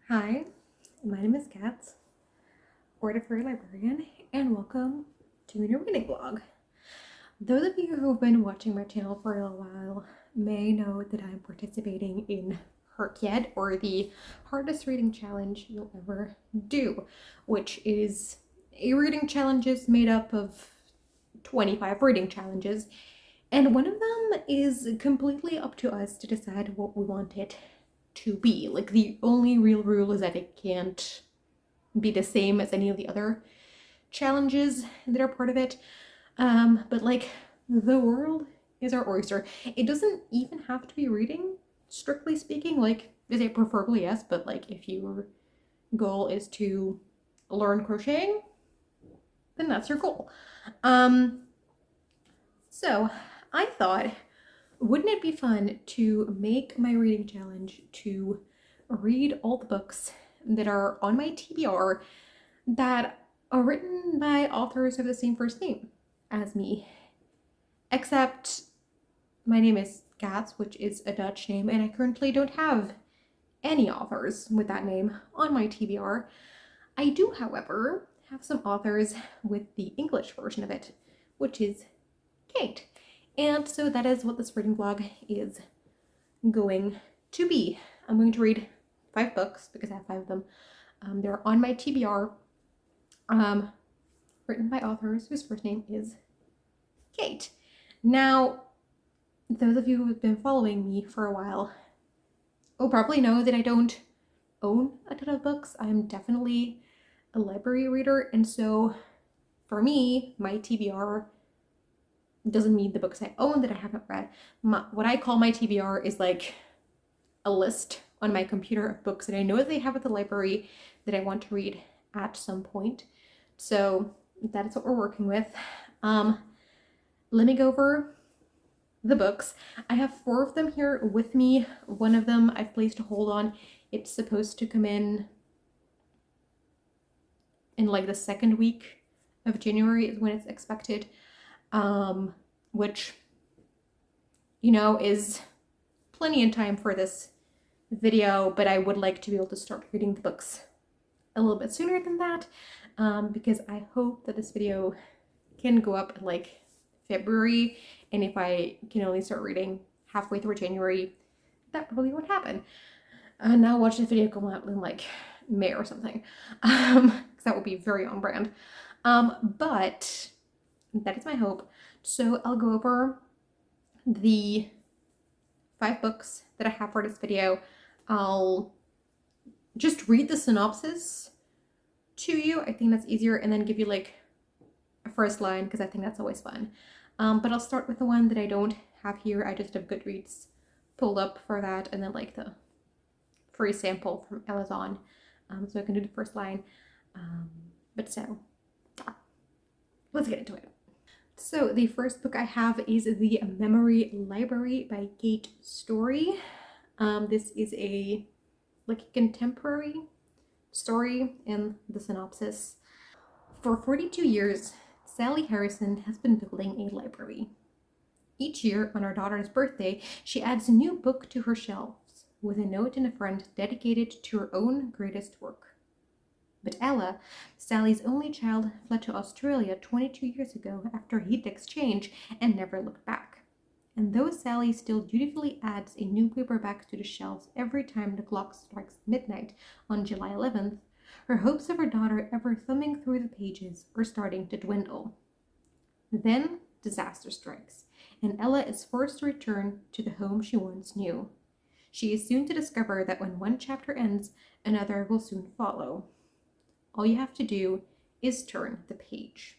Hi, my name is Kat, Order Librarian, and welcome to my new reading vlog. Those of you who've been watching my channel for a while may know that I'm participating in HRCYED, or the hardest reading challenge you'll ever do, which is a reading challenges made up of 25 reading challenges, and one of them is completely up to us to decide what we want it to be. Like, the only real rule is that it can't be the same as any of the other challenges that are part of it. But like, the world is our oyster. It doesn't even have to be reading, strictly speaking. Like, is it preferably yes, but like if your goal is to learn crocheting, then that's your goal. So I thought, wouldn't it be fun to make my reading challenge to read all the books that are on my TBR that are written by authors of the same first name as me, except my name is Gats, which is a Dutch name, and I currently don't have any authors with that name on my TBR. I do, however, have some authors with the English version of it, which is Kate. And so that is what this reading vlog is going to be. I'm going to read 5 books because I have 5 of them. They're on my TBR, written by authors whose first name is Kate. Now, those of you who have been following me for a while will probably know that I don't own a ton of books. I'm definitely a library reader, and so for me, my TBR doesn't mean the books I own that I haven't read. What I call my TBR is like a list on my computer of books that I know they have at the library that I want to read at some point. So that is what we're working with. Let me go over the books. I have 4 of them here with me. One of them I've placed a hold on. It's supposed to come in like the second week of January is when it's expected, which, you know, is plenty in time for this video, but I would like to be able to start reading the books a little bit sooner than that, because I hope that this video can go up in like February, and if I can only start reading halfway through January, that probably won't happen. Now watch the video come out in like May or something, because that would be very on brand. But that is my hope. So I'll go over the 5 books that I have for this video. I'll just read the synopsis to you. I think that's easier, and then give you like a first line, because I think that's always fun. But I'll start with the one that I don't have here. I just have Goodreads pulled up for that, and then like the free sample from Amazon, so I can do the first line. But so, let's get into it. So the first book I have is The Memory Library by Kate Storey. This is a like contemporary story in the synopsis. For 42 years, Sally Harrison has been building a library. Each year, on her daughter's birthday, she adds a new book to her shelves, with a note and a friend dedicated to her own greatest work. But Ella, Sally's only child, fled to Australia 22 years ago after a heat exchange and never looked back. And though Sally still dutifully adds a new paperback to the shelves every time the clock strikes midnight on July 11th, her hopes of her daughter ever thumbing through the pages are starting to dwindle. Then disaster strikes, and Ella is forced to return to the home she once knew. She is soon to discover that when one chapter ends, another will soon follow. All you have to do is turn the page.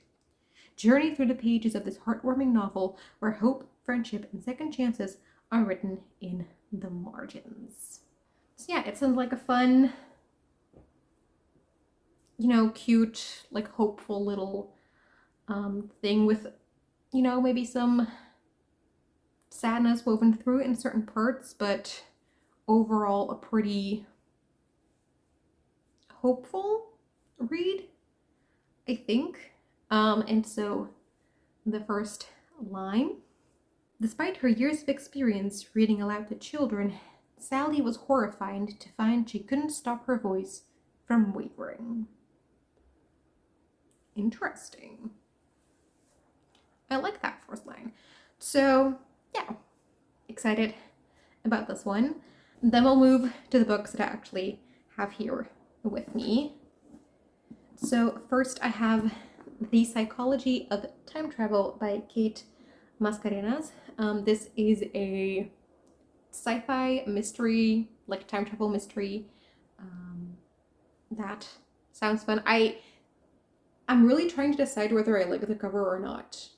Journey through the pages of this heartwarming novel where hope, friendship, and second chances are written in the margins. So yeah, it sounds like a fun, you know, cute, like hopeful little thing with, you know, maybe some sadness woven through it in certain parts, but overall a pretty hopeful read, I think. And so the first line: despite her years of experience reading aloud to children, Sally was horrified to find she couldn't stop her voice from wavering. Interesting. I like that first line. So, yeah, excited about this one. Then we'll move to the books that I actually have here with me. So first I have The Psychology of Time Travel by Kate Mascarenhas. This is a sci-fi mystery, like time travel mystery. That sounds fun. I'm really trying to decide whether I like the cover or not.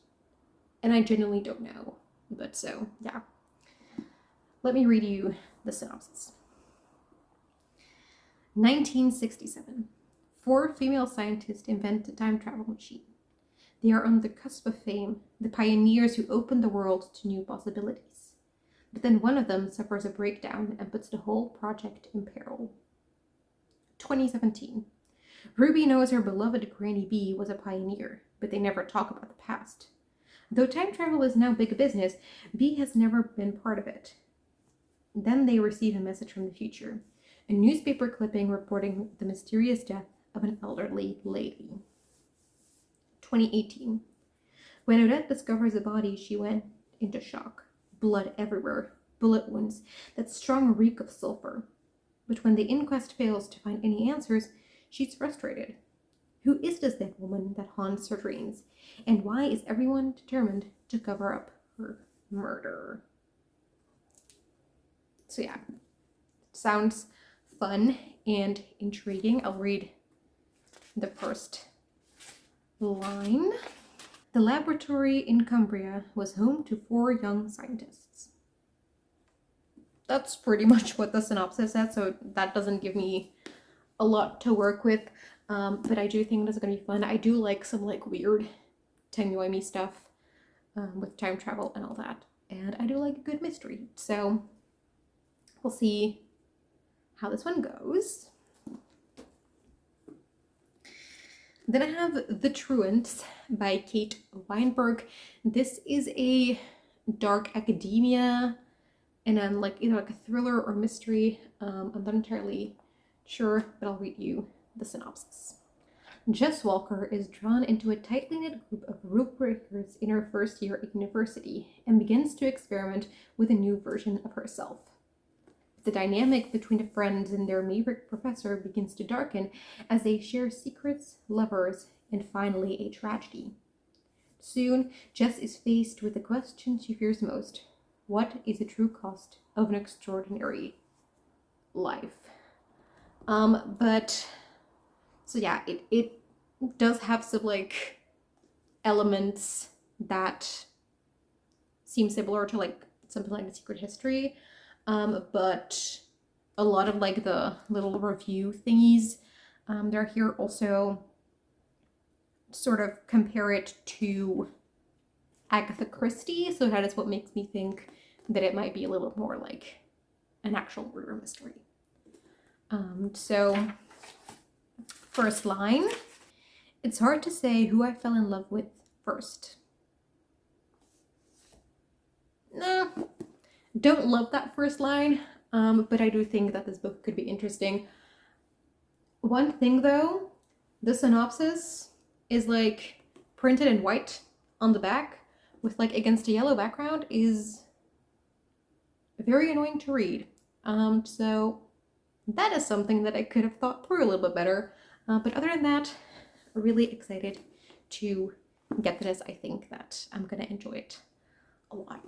And I genuinely don't know. But so, yeah. Let me read you the synopsis. 1967. 4 female scientists invent a time travel machine. They are on the cusp of fame, the pioneers who open the world to new possibilities. But then one of them suffers a breakdown and puts the whole project in peril. 2017. Ruby knows her beloved Granny B was a pioneer, but they never talk about the past. Though time travel is now big business, B has never been part of it. Then they receive a message from the future, a newspaper clipping reporting the mysterious death of an elderly lady. 2018. When Odette discovers the body, she went into shock. Blood everywhere, bullet wounds, that strong reek of sulfur. But when the inquest fails to find any answers, she's frustrated. Who is this dead woman that haunts her dreams? And why is everyone determined to cover up her murder? So yeah, sounds fun and intriguing. I'll read the first line. The laboratory in Cumbria was home to 4 young scientists. That's pretty much what the synopsis said, so that doesn't give me a lot to work with, but I do think this is going to be fun. I do like some like weird timey-wimey stuff with time travel and all that, and I do like a good mystery, so we'll see how this one goes. Then I have The Truants by Kate Weinberg. This is a dark academia and then like either like a thriller or mystery. I'm not entirely sure, but I'll read you the synopsis. Jess Walker is drawn into a tightly knit group of rule breakers in her first year at university and begins to experiment with a new version of herself. The dynamic between the friends and their maverick professor begins to darken as they share secrets, lovers, and finally a tragedy. Soon, Jess is faced with the question she fears most. What is the true cost of an extraordinary life? But so yeah, it does have some like elements that seem similar to like something like The Secret History. But a lot of like the little review thingies they're here also sort of compare it to Agatha Christie, so that is what makes me think that it might be a little more like an actual murder mystery. So first line, it's hard to say who I fell in love with first. No, don't love that first line, but I do think that this book could be interesting. One thing though, the synopsis is like printed in white on the back with like against a yellow background is very annoying to read. So that is something that I could have thought through a little bit better. But other than that, really excited to get to this. I think that I'm gonna enjoy it a lot.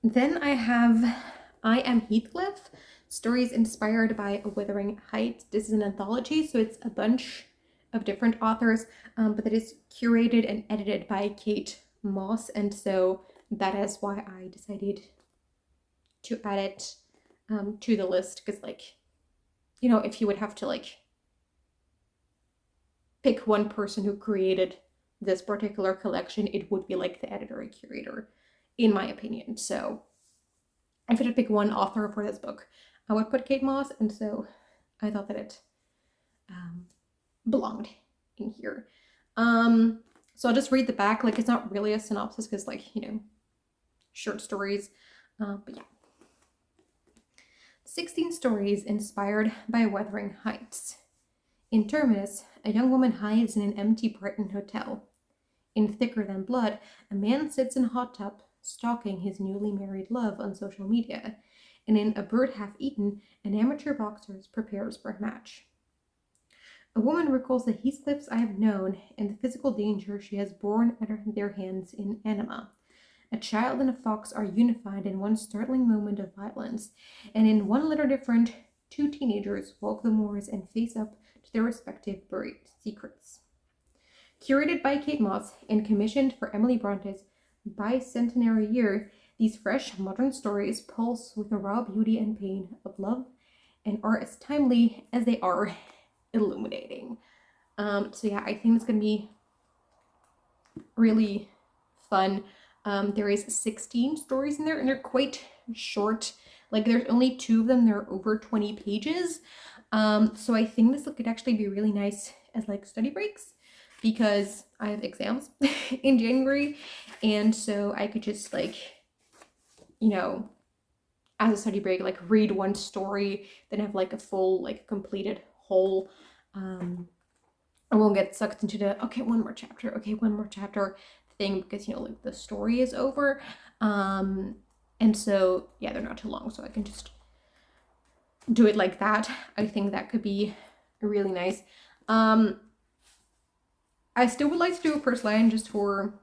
Then I have I Am Heathcliff, stories inspired by A Wuthering Heights. This is an anthology, so it's a bunch of different authors, but it is curated and edited by Kate Mosse, and so that is why I decided to add it to the list, because like, you know, if you would have to like pick one person who created this particular collection, it would be like the editor and curator, in my opinion. So if I had to pick one author for this book, I would put Kate Mosse, and so I thought that it belonged in here. So I'll just read the back. Like, it's not really a synopsis because, like, you know, short stories. But yeah. 16 stories inspired by Wuthering Heights. In Terminus, a young woman hides in an empty Brighton hotel. In Thicker Than Blood, a man sits in a hot tub, stalking his newly married love on social media. And in A Bird Half Eaten, an amateur boxer prepares for a match. A woman recalls the Heathcliffs I have known and the physical danger she has borne at their hands in Anima. A child and a fox are unified in one startling moment of violence, and in One Little Different, two teenagers walk the moors and face up to their respective buried secrets. Curated by Kate Mosse and commissioned for Emily Bronte's bicentenary year, these fresh, modern stories pulse with the raw beauty and pain of love and are as timely as they are illuminating. So yeah, I think it's gonna be really fun. There is 16 stories in there, and they're quite short. Like, there's only 2 of them. They're over 20 pages. So I think this could actually be really nice as like study breaks, because I have exams in January, and so I could just like, you know, as a study break, like read one story, then have like a full, like completed whole. I won't get sucked into the okay, one more chapter thing, because, you know, like the story is over. And so yeah, they're not too long, so I can just do it like that. I think that could be really nice. I still would like to do a first line just for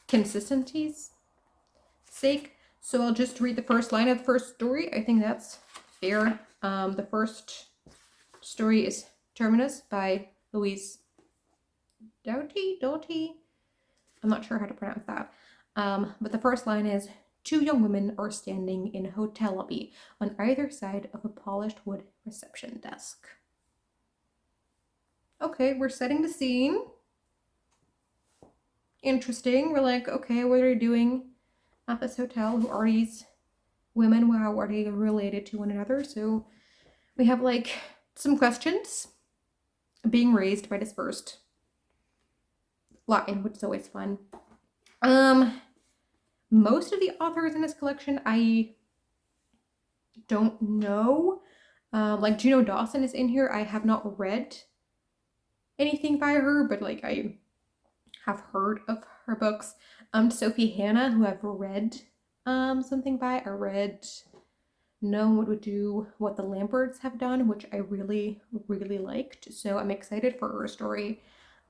consistency's sake. So I'll just read the first line of the first story. I think that's fair. The first story is Terminus by Louise Doughty. I'm not sure how to pronounce that. But the first line is, 2 young women are standing in a hotel lobby on either side of a polished wood reception desk. Okay, we're setting the scene. Interesting. We're like, okay, what are they doing at this hotel? Who are these women? How are they related to one another? So we have like some questions being raised by this first line, which is always fun. Most of the authors in this collection I don't know. Like Juno Dawson is in here. I have not read anything by her, but like I have heard of her books. Sophie Hannah, who I've read something by. I read No One Would Do What the Lamberts Have Done, which I really, really liked. So I'm excited for her story.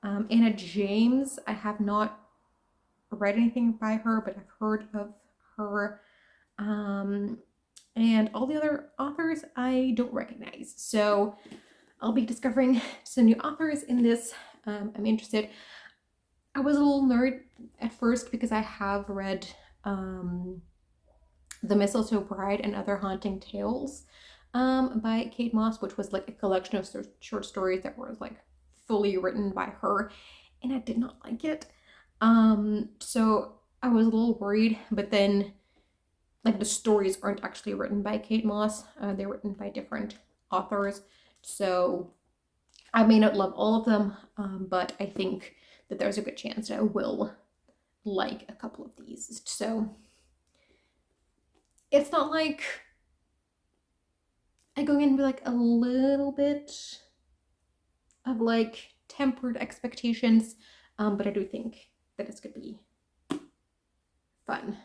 Anna James, I have not read anything by her, but I've heard of her. And all the other authors I don't recognize. So I'll be discovering some new authors in this. I'm interested. I was a little nerd at first because I have read The Mistletoe Bride and Other Haunting Tales by Kate Mosse, which was like a collection of short stories that were like fully written by her, and I did not like it. So I was a little worried, but then like the stories aren't actually written by Kate Mosse. They're written by different authors. So I may not love all of them, but I think that there's a good chance that I will like a couple of these. So it's not like I go in with like a little bit of like tempered expectations, but I do think that it's gonna be fun.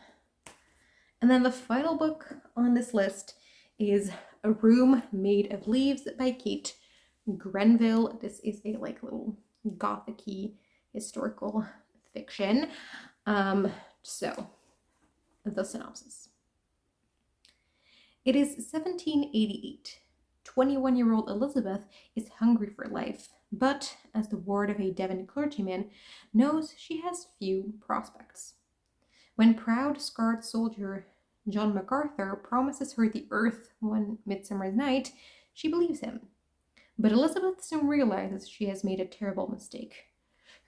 And then the final book on this list is A Room Made of Leaves by Kate Grenville. This is a like little gothic-y historical fiction. So the synopsis. It is 1788. 21-year-old Elizabeth is hungry for life, but as the ward of a Devon clergyman, knows she has few prospects. When proud, scarred soldier John MacArthur promises her the earth one midsummer's night, she believes him. But Elizabeth soon realizes she has made a terrible mistake.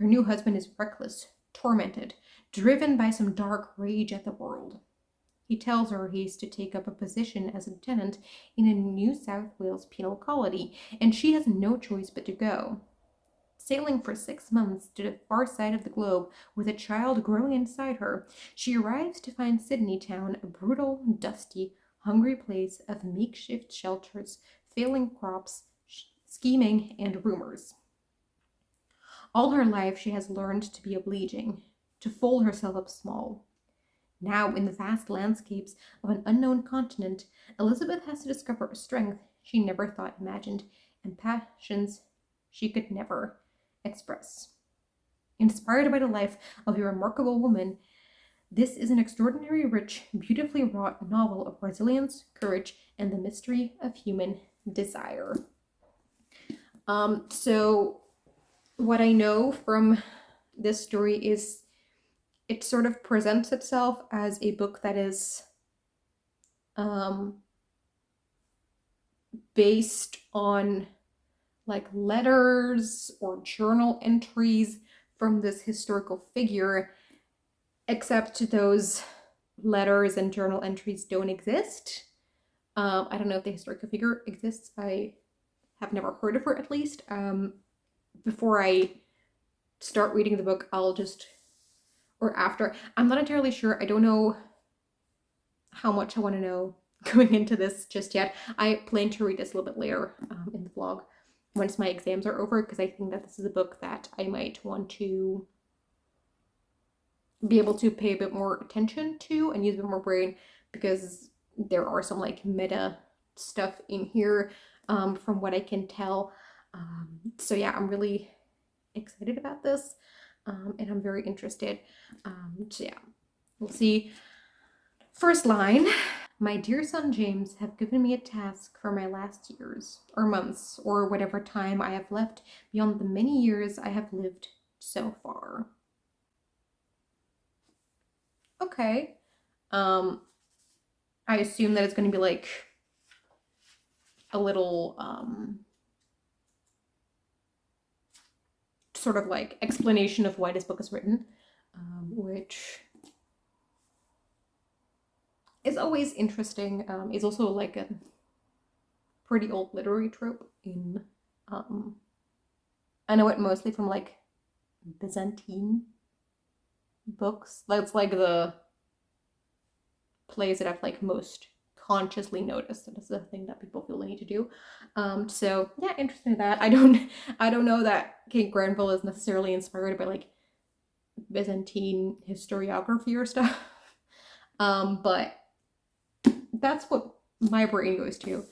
Her new husband is reckless, tormented, driven by some dark rage at the world. He tells her he is to take up a position as a lieutenant in a New South Wales penal colony, and she has no choice but to go. Sailing for 6 months to the far side of the globe with a child growing inside her, she arrives to find Sydney Town a brutal, dusty, hungry place of makeshift shelters, failing crops, scheming, and rumors. All her life she has learned to be obliging, to fold herself up small. Now, in the vast landscapes of an unknown continent, Elizabeth has to discover a strength she never thought imagined, and passions she could never express. Inspired by the life of a remarkable woman, this is an extraordinary, rich, beautifully wrought novel of resilience, courage, and the mystery of human desire. So what I know from this story is it sort of presents itself as a book that is based on like letters or journal entries from this historical figure, except those letters and journal entries don't exist. I don't know if the historical figure exists. I have never heard of her, at least. Before I start reading the book, I'll just, or after, I'm not entirely sure. I don't know how much I want to know going into this just yet. I plan to read this a little bit later in the vlog once my exams are over, because I think that this is a book that I might want to be able to pay a bit more attention to and use a bit more brain, because there are some like meta stuff in here from what I can tell. So yeah, I'm really excited about this and I'm very interested. So yeah, we'll see. First line. My dear son James have given me a task for my last years, or months, or whatever time I have left beyond the many years I have lived so far. Okay. I assume that it's going to be like a little sort of like explanation of why this book is written, which is always interesting. It's also like a pretty old literary trope in I know it mostly from like Byzantine books. That's like the plays that I've like most consciously noticed. That is the thing that people feel they need to do. So yeah, interesting in that. I don't know that Kate Grenville is necessarily inspired by like Byzantine historiography or stuff. But that's what my brain goes to.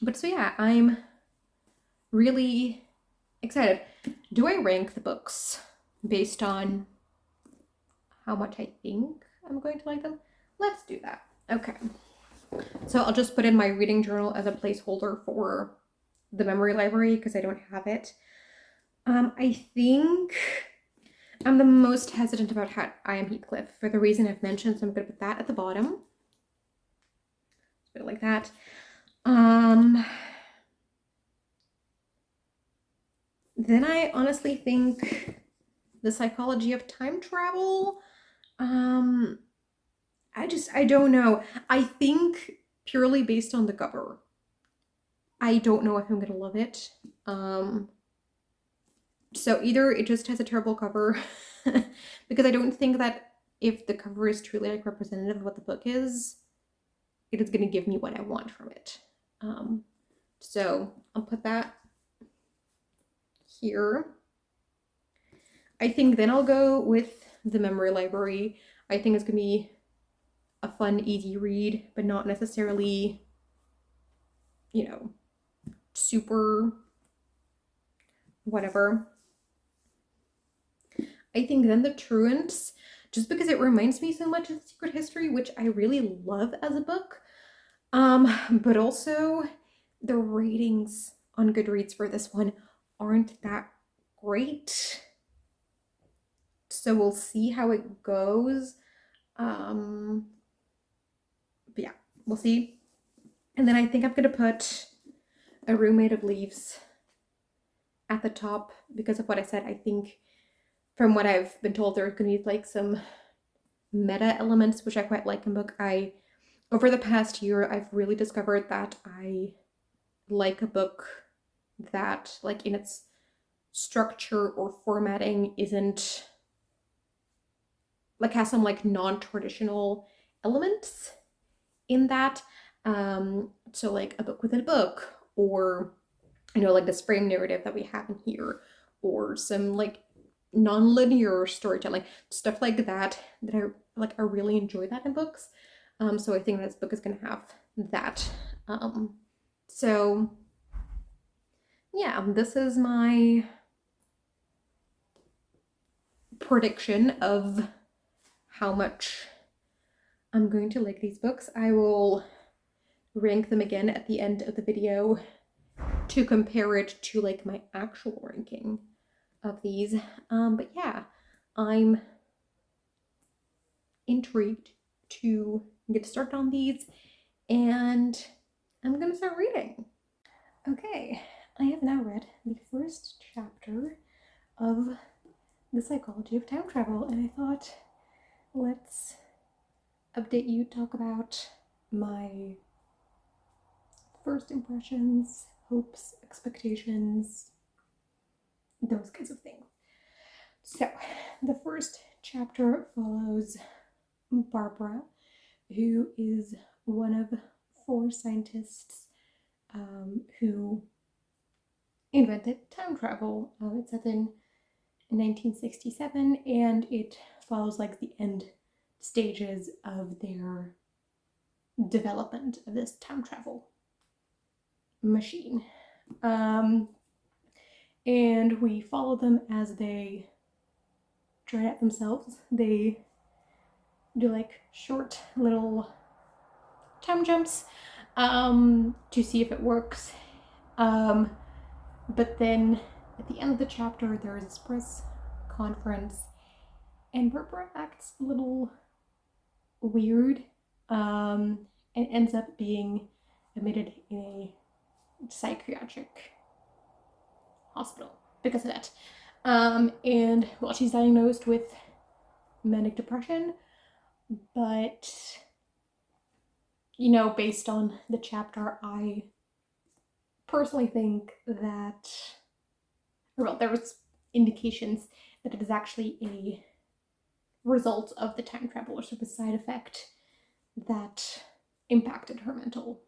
But so yeah, I'm really excited. Do I rank the books based on how much I think I'm going to like them? Let's do that. Okay. So I'll just put in my reading journal as a placeholder for the memory library because I don't have it. I think I'm the most hesitant about I Am Heathcliff for the reason I've mentioned, so I'm going to put that at the bottom. Put it like that. Then I honestly think The Psychology of Time Travel. I don't know. I think purely based on the cover. I don't know if I'm gonna love it. So either it just has a terrible cover, because I don't think that if the cover is truly like representative of what the book is, it is gonna give me what I want from it. So I'll put that here. I think then I'll go with the memory library. I think it's gonna be a fun, easy read, but not necessarily, you know, super whatever. I think then the Truants, just because it reminds me so much of Secret History, which I really love as a book. But also the ratings on Goodreads for this one aren't that great. So we'll see how it goes. But yeah, we'll see. And then I think I'm gonna put A Room Made of Leaves at the top because of what I said. I think from what I've been told, there's gonna be like some meta elements, which I quite like in book. Over the past year, I've really discovered that I like a book that, like in its structure or formatting isn't like has some like non-traditional elements in that. So like a book within a book, or like this frame narrative that we have in here, or some like non-linear storytelling, stuff like that I really enjoy that in books. So I think this book is gonna have that. So yeah, this is my prediction of how much I'm going to like these books. I will rank them again at the end of the video to compare it to like my actual ranking of these. But yeah, I'm intrigued to get started on these, and I'm gonna start reading. Okay, I have now read the first chapter of The Psychology of Time Travel, and I thought, let's update you, talk about my first impressions, hopes, expectations, those kinds of things. So, the first chapter follows Barbara, who is one of 4 scientists who invented time travel. It's set in 1967, and it follows like the end stages of their development of this time travel machine. And we follow them as they try it out themselves. They do like short little time jumps to see if it works. But then at the end of the chapter, there is this press conference, and Barbara acts a little weird, and ends up being admitted in a psychiatric hospital because of that. And well, she's diagnosed with manic depression, but based on the chapter, I personally think that, well, there was indications that it is actually a result of the time travel, or sort of a side effect that impacted her mental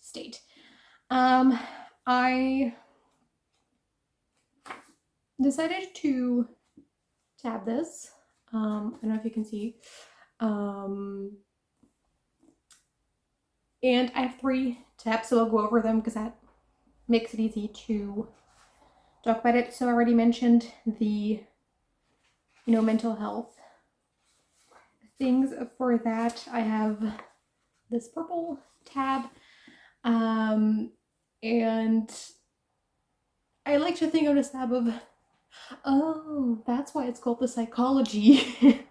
state. I decided to tab this. I don't know if you can see. And I have 3 tabs, so I'll go over them because that makes it easy to talk about it. So I already mentioned the, mental health things. For that, I have this purple tab. And I like to think of this tab of, oh, that's why it's called The Psychology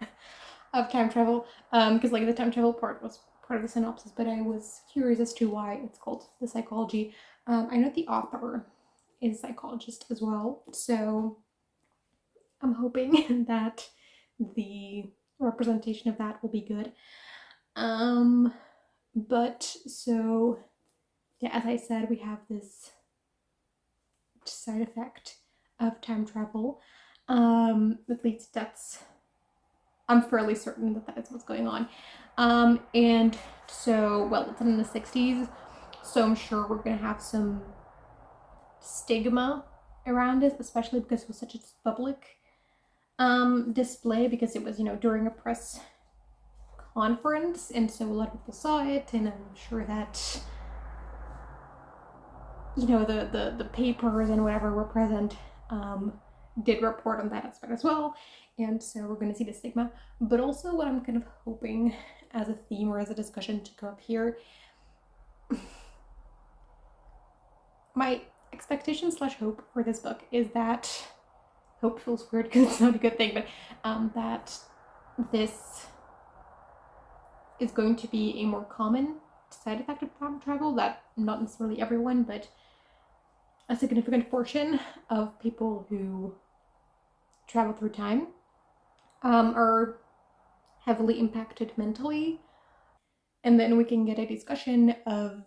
of Time Travel. Because like the time travel part was part of the synopsis, but I was curious as to why it's called The Psychology. I know the author is a psychologist as well, so I'm hoping that the representation of that will be good. But so yeah, as I said, we have this side effect of time travel. At least I'm fairly certain that is what's going on. And so, well, it's in the 60s, so I'm sure we're gonna have some stigma around it, especially because it was such a public display, because it was, during a press conference, and so a lot of people saw it, and I'm sure that, the papers and whatever were present did report on that aspect as well, and so we're going to see the stigma. But also what I'm kind of hoping as a theme or as a discussion to come up here, my expectation / hope for this book is that, hope feels weird because it's not a good thing, but that this is going to be a more common side effect of time travel, that not necessarily everyone, but a significant portion of people who travel through time are heavily impacted mentally. And then we can get a discussion of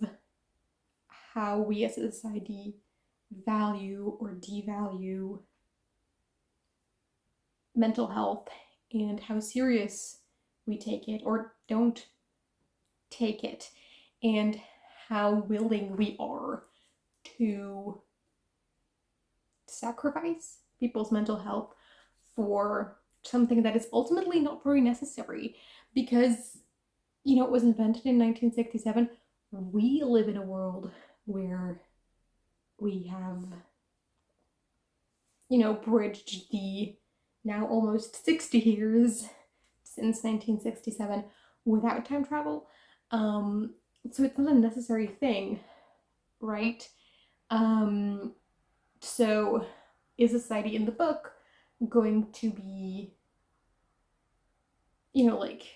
how we as a society value or devalue mental health and how serious we take it or don't take it, and how willing we are to sacrifice people's mental health for something that is ultimately not very necessary. Because, you know, it was invented in 1967. We live in a world where we have, you know, bridged the now almost 60 years since 1967 without time travel. So it's not a necessary thing, right? So is society in the book going to be, you know, like,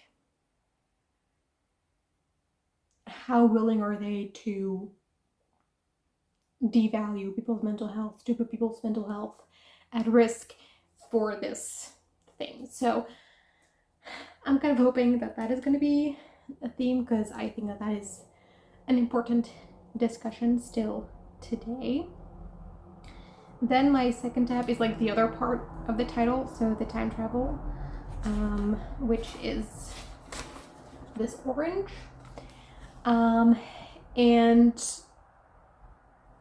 how willing are they to devalue people's mental health, to put people's mental health at risk for this thing? So I'm kind of hoping that that is going to be a theme, because I think that that is an important discussion still today. Then my second tab is like the other part of the title, so the time travel, which is this orange. And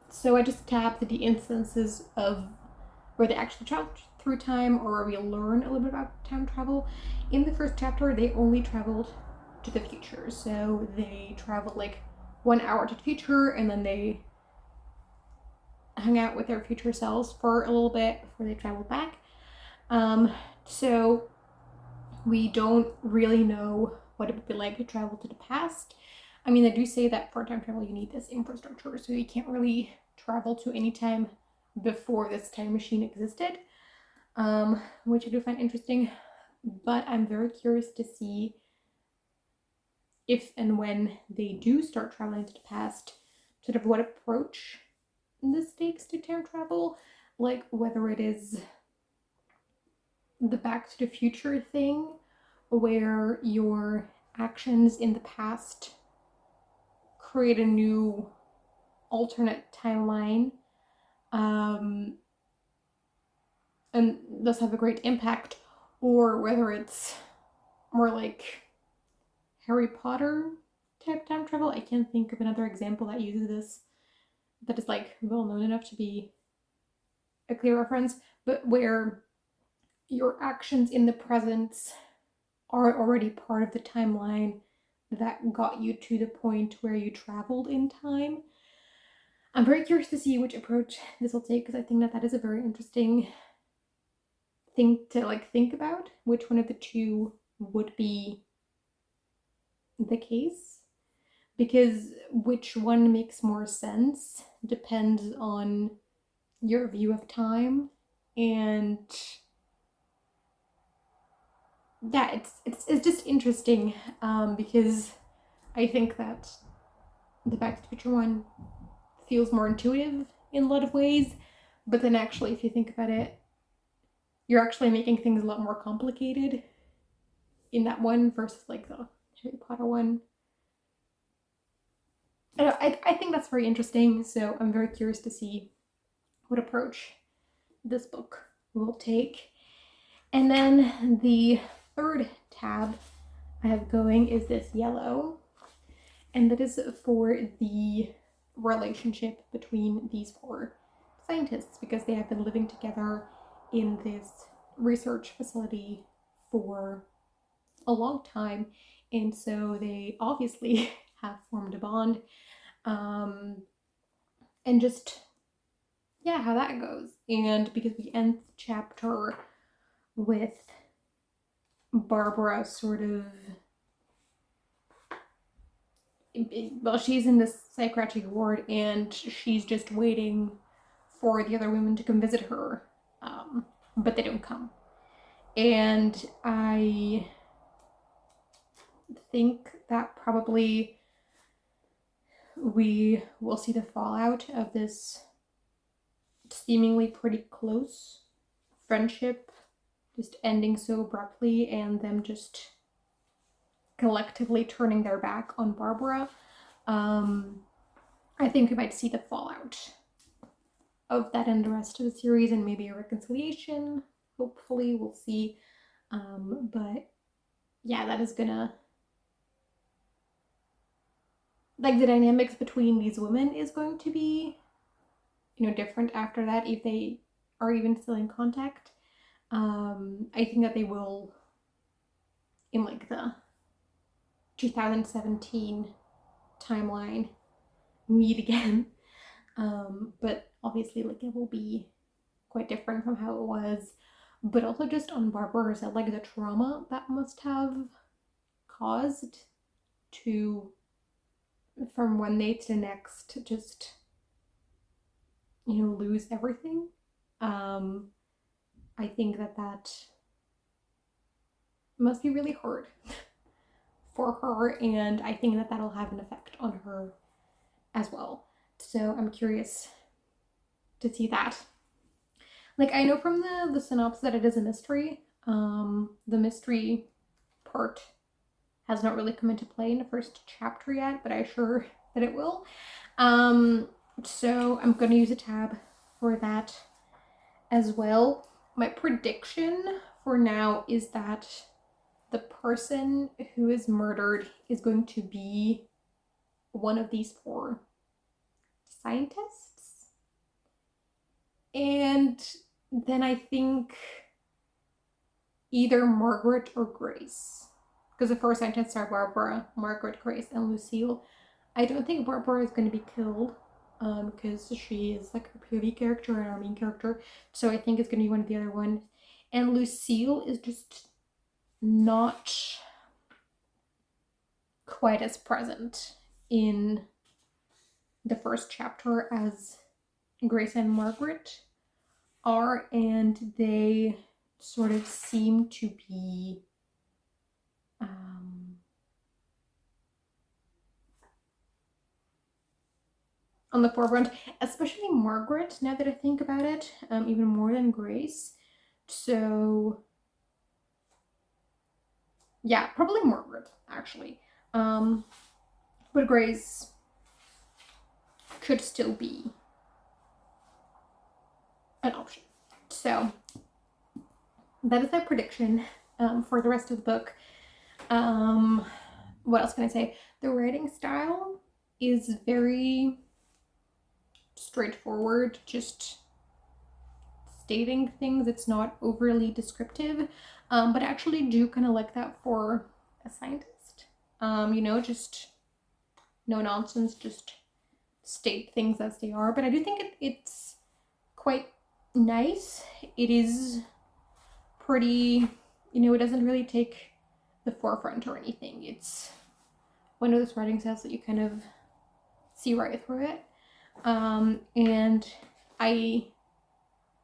so I just tabbed the instances of where they actually traveled through time, or where we learn a little bit about time travel. In the first chapter, they only traveled to the future. So they traveled like 1 hour to the future, and then they hung out with their future selves for a little bit before they traveled back. So we don't really know what it would be like to travel to the past. I mean, they do say that for time travel you need this infrastructure, so you can't really travel to any time before this time machine existed, which I do find interesting. But I'm very curious to see if and when they do start traveling to the past, sort of what approach this takes to time travel, like whether it is the Back to the Future thing, where your actions in the past create a new alternate timeline, and thus have a great impact, or whether it's more like Harry Potter type time travel. I can't think of another example that uses this that is like well known enough to be a clear reference, but where your actions in the present are already part of the timeline that got you to the point where you traveled in time. I'm very curious to see which approach this will take, because I think that that is a very interesting thing to like think about, which one of the two would be the case, because which one makes more sense depends on your view of time. And yeah, it's just interesting, because I think that the Back to the Future one feels more intuitive in a lot of ways, but then actually if you think about it, you're actually making things a lot more complicated in that one versus like the Harry Potter one. I think that's very interesting, so I'm very curious to see what approach this book will take. And then the third tab I have going is this yellow, and that is for the relationship between these four scientists, because they have been living together in this research facility for a long time, and so they obviously have formed a bond, and just yeah, how that goes. And because we end the chapter with Barbara sort of, well, she's in this psychiatric ward and she's just waiting for the other women to come visit her, but they don't come. And I think that probably we will see the fallout of this seemingly pretty close friendship just ending so abruptly, and them just collectively turning their back on Barbara. I think we might see the fallout of that in the rest of the series, and maybe a reconciliation. Hopefully, we'll see. But yeah, that is gonna, like, the dynamics between these women is going to be, you know, different after that, if they are even still in contact. I think that they will, in like the 2017 timeline, meet again. But obviously, like, it will be quite different from how it was. But also just on Barbara herself, like the trauma that must have caused to, from one day to the next, just, you know, lose everything. I think that that must be really hard for her, and I think that that'll have an effect on her as well. So I'm curious to see that. Like, I know from the synopsis that it is a mystery. The mystery part has not really come into play in the first chapter yet, but I'm sure that it will. So I'm going to use a tab for that as well. My prediction for now is that the person who is murdered is going to be one of these 4 scientists. And then I think either Margaret or Grace. Because the 4 scientists are Barbara, Margaret, Grace, and Lucille. I don't think Barbara is going to be killed, because she is like a POV character and our main character. So I think it's going to be one of the other ones. And Lucille is just not quite as present in the first chapter as Grace and Margaret are, and they sort of seem to be on the forefront, especially Margaret, now that I think about it, even more than Grace. So yeah, probably Margaret, actually. But Grace could still be an option. So that is my prediction for the rest of the book. What else can I say? The writing style is very straightforward, just stating things. It's not overly descriptive, but I actually do kind of like that for a scientist. You know, just no nonsense, just state things as they are. But I do think it's quite nice. It is pretty, you know, it doesn't really take the forefront or anything. It's one of those writing styles that you kind of see right through it. And I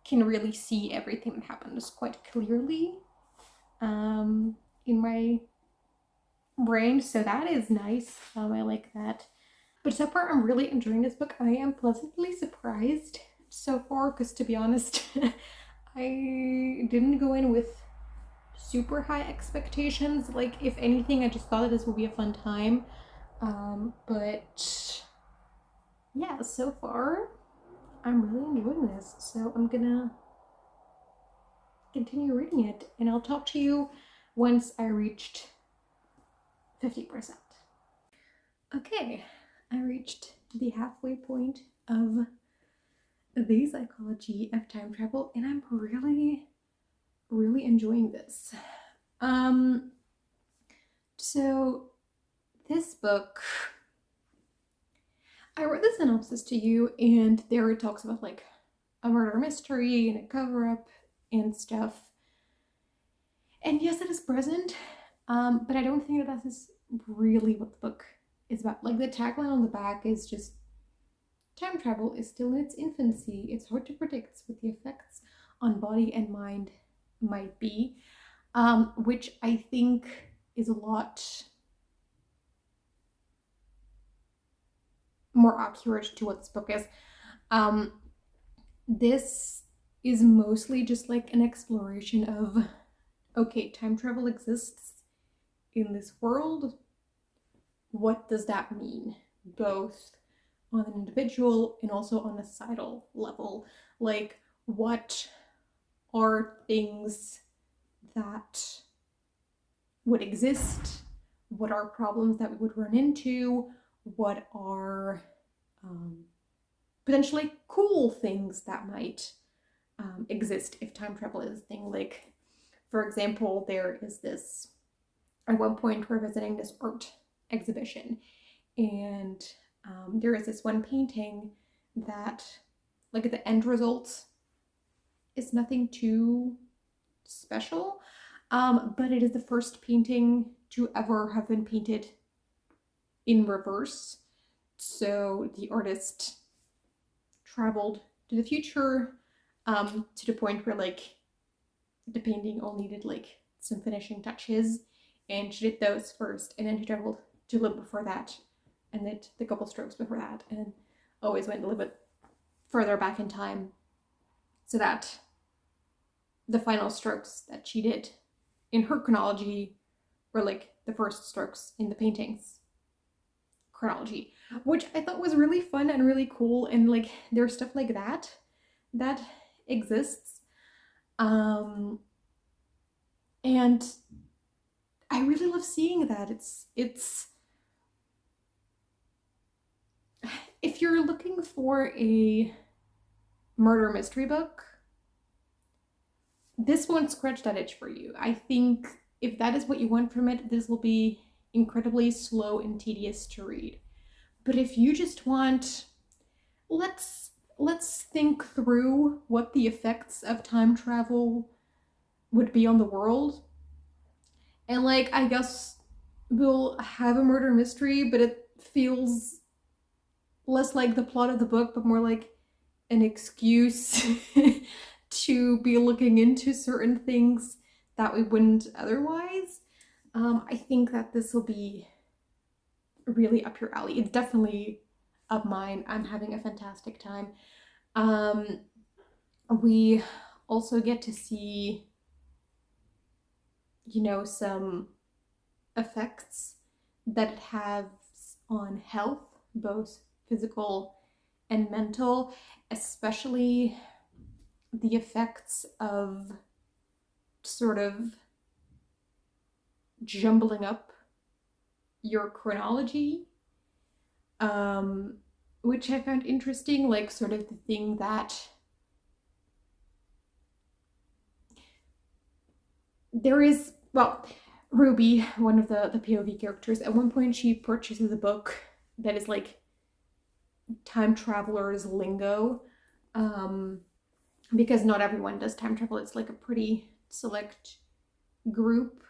can really see everything that happens quite clearly in my brain, so that is nice. I like that. But so far, I'm really enjoying this book. I am pleasantly surprised so far, because to be honest, I didn't go in with super high expectations. Like, if anything, I just thought that this would be a fun time. But yeah, so far, I'm really enjoying this. So I'm gonna continue reading it, and I'll talk to you once I reached 50%. Okay, I reached the halfway point of the psychology of time travel, and I'm really enjoying this. So this book, I read the synopsis to you, and there it talks about like a murder mystery and a cover-up and stuff. And yes, it is present, but I don't think that is really what the book is about. Like, the tagline on the back is just, time travel is still in its infancy. It's hard to predict what the effects on body and mind might be, which I think is a lot more accurate to what this book is. This is mostly just like an exploration of, okay, time travel exists in this world. What does that mean? Both on an individual and also on a societal level. Like, what are things that would exist? What are problems that we would run into? What are potentially cool things that might exist if time travel is a thing? Like, for example, there is this, at one point we're visiting this art exhibition, and there is this one painting that, like, at the end result is nothing too special, but it is the first painting to ever have been painted in reverse. So the artist traveled to the future, to the point where, like, the painting all needed, like, some finishing touches, and she did those first, and then she traveled to a little before that, and did the couple strokes before that, and always went a little bit further back in time, so that the final strokes that she did in her chronology were, like, the first strokes in the painting's chronology, which I thought was really fun and really cool. And, like, there's stuff like that that exists, and I really love seeing that. It's if you're looking for a murder mystery book, this won't scratch that itch for you. I think if that is what you want from it, this will be incredibly slow and tedious to read. But if you just want, let's think through what the effects of time travel would be on the world, and, like, I guess we'll have a murder mystery, but it feels less like the plot of the book, but more like an excuse to be looking into certain things that we wouldn't otherwise. I think that this will be really up your alley. It's definitely up mine. I'm having a fantastic time. We also get to see, you know, some effects that it has on health, both physical and mental, especially the effects of sort of jumbling up your chronology, which I found interesting. Like, sort of the thing that there is, well, Ruby, one of the POV characters, at one point she purchases a book that is, like, time travelers lingo, because not everyone does time travel. It's, like, a pretty select group.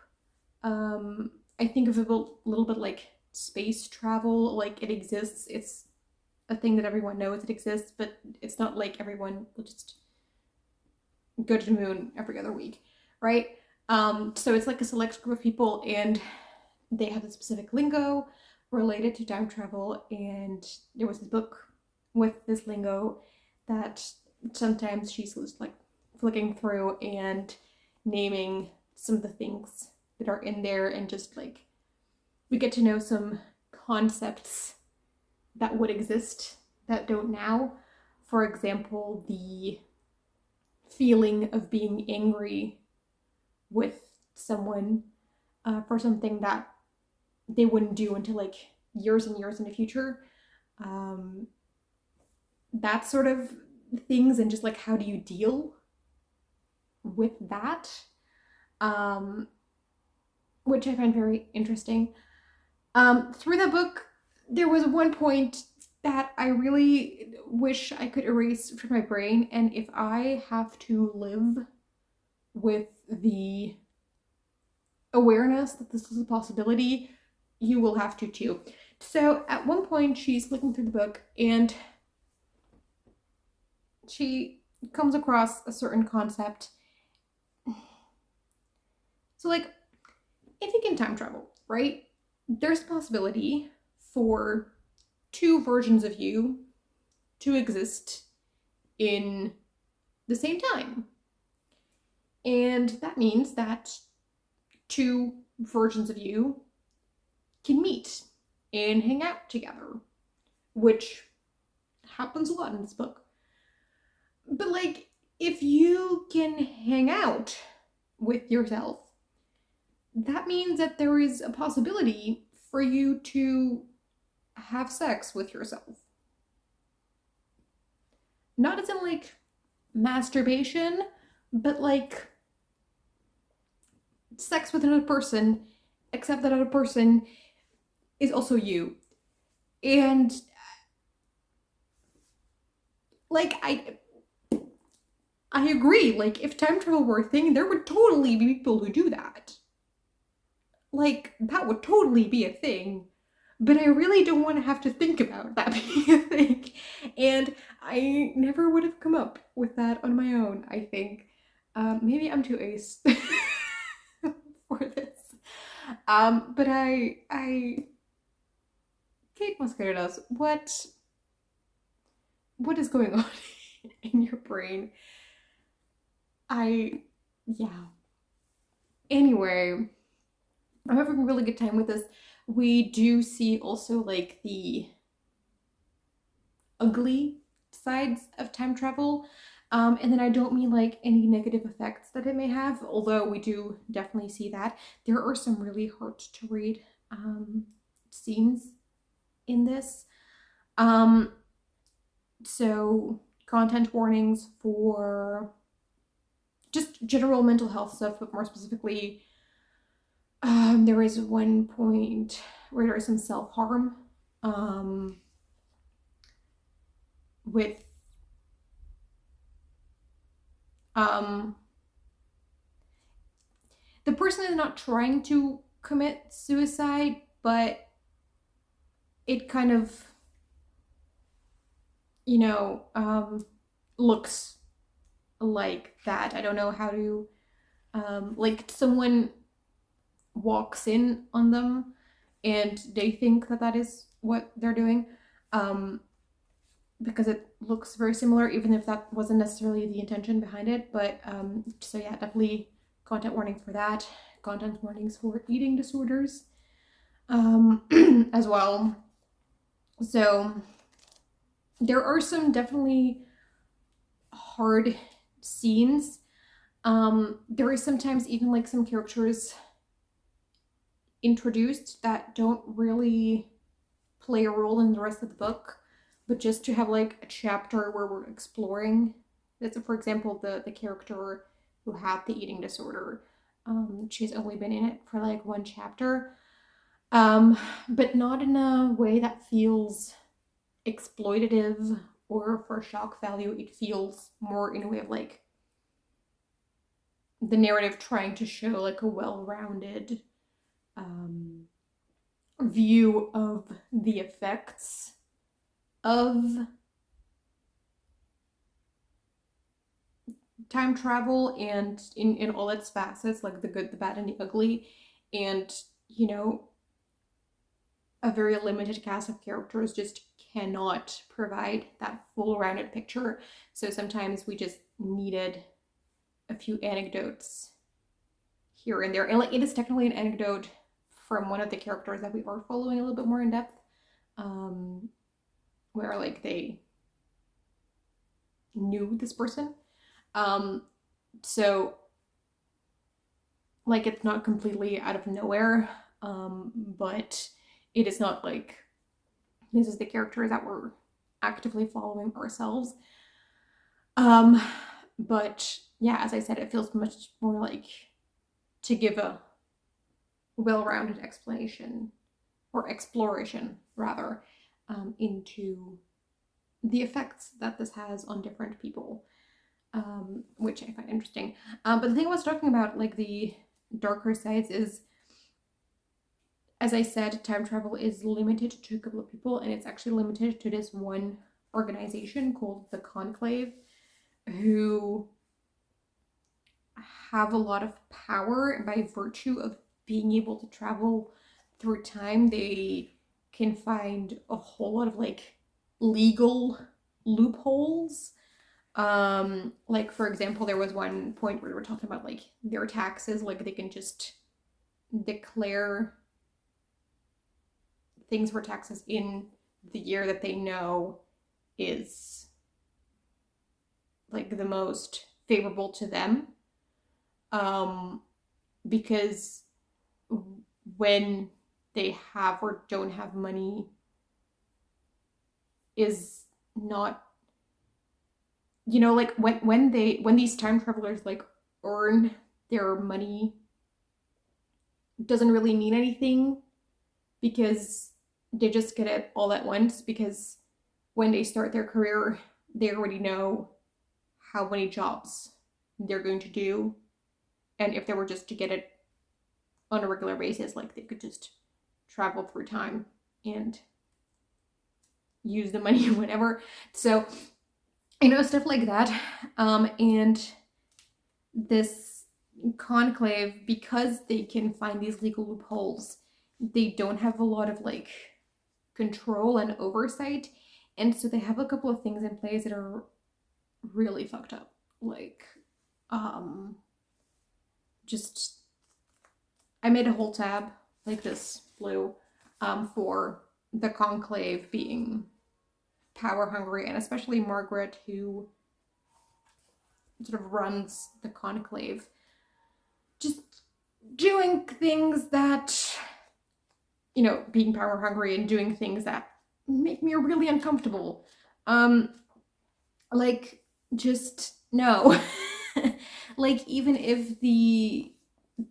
I think of it a little bit like space travel. Like, it exists, it's a thing that everyone knows it exists, but it's not like everyone will just go to the moon every other week, right? So it's like a select group of people, and they have a specific lingo related to time travel, and there was this book with this lingo that sometimes she's just, like, flicking through and naming some of the things that are in there, and just, like, we get to know some concepts that would exist that don't now. For example, the feeling of being angry with someone for something that they wouldn't do until, like, years and years in the future. That sort of things, and just, like, how do you deal with that, which I find very interesting. Through the book, there was one point that I really wish I could erase from my brain, and if I have to live with the awareness that this is a possibility, you will have to too. So at one point she's looking through the book, and she comes across a certain concept. So, like, if you can time travel, right, there's a possibility for two versions of you to exist in the same time. And that means that two versions of you can meet and hang out together, which happens a lot in this book. But like, if you can hang out with yourself, that means that there is a possibility for you to have sex with yourself. Not as in like masturbation, but like sex with another person, except that other person is also you. And like, I agree, like, if time travel were a thing, there would totally be people who do that. Like, that would totally be a thing. But I really don't want to have to think about that being a thing. And I never would have come up with that on my own, I think. Maybe I'm too ace for this. But Kate Mascarenhas, what is going on in your brain? Yeah. Anyway, I'm having a really good time with this. We do see also like the ugly sides of time travel. And then I don't mean like any negative effects that it may have, although we do definitely see that. There are some really hard to read scenes in this. So content warnings for just general mental health stuff, but more specifically, there is one point where there is some self-harm with the person is not trying to commit suicide, but it kind of, you know, looks like that. I don't know how to, like someone walks in on them and they think that that is what they're doing, because it looks very similar, even if that wasn't necessarily the intention behind it. But so yeah, definitely content warning for that. Content warnings for eating disorders as well. So there are some definitely hard scenes. There is sometimes even like some characters introduced that don't really play a role in the rest of the book, but just to have like a chapter where we're exploring. That's, for example, the character who had the eating disorder. She's only been in it for like one chapter, but not in a way that feels exploitative or for shock value. It feels more in a way of like the narrative trying to show like a well-rounded view of the effects of time travel, and in all its facets, like the good, the bad, and the ugly. And, you know, a very limited cast of characters just cannot provide that full rounded picture. So sometimes we just needed a few anecdotes here and there. And like, it is technically an anecdote from one of the characters that we are following a little bit more in depth, where like they knew this person. So like it's not completely out of nowhere, but it is not like this is the character that we're actively following ourselves. But yeah, as I said, it feels much more like to give a well-rounded explanation, or exploration rather, into the effects that this has on different people, which I find interesting. But the thing I was talking about, like the darker sides, is, as I said, time travel is limited to a couple of people, and it's actually limited to this one organization called the Conclave, who have a lot of power by virtue of being able to travel through time. They can find a whole lot of like legal loopholes. Like for example, there was one point where we were talking about like their taxes, like they can just declare things for taxes in the year that they know is like the most favorable to them. Because when they have or don't have money is not, you know, like when these time travelers like earn their money, doesn't really mean anything because they just get it all at once, because when they start their career, they already know how many jobs they're going to do. And if they were just to get it on a regular basis, like they could just travel through time and use the money whenever. So, you know, stuff like that. And this conclave, because they can find these legal loopholes, they don't have a lot of like control and oversight. And so they have a couple of things in place that are really fucked up. Like, just, I made a whole tab like this blue for the conclave being power hungry, and especially Margaret, who sort of runs the conclave, just doing things that, you know, being power hungry and doing things that make me really uncomfortable. Like, just no. Like, even if the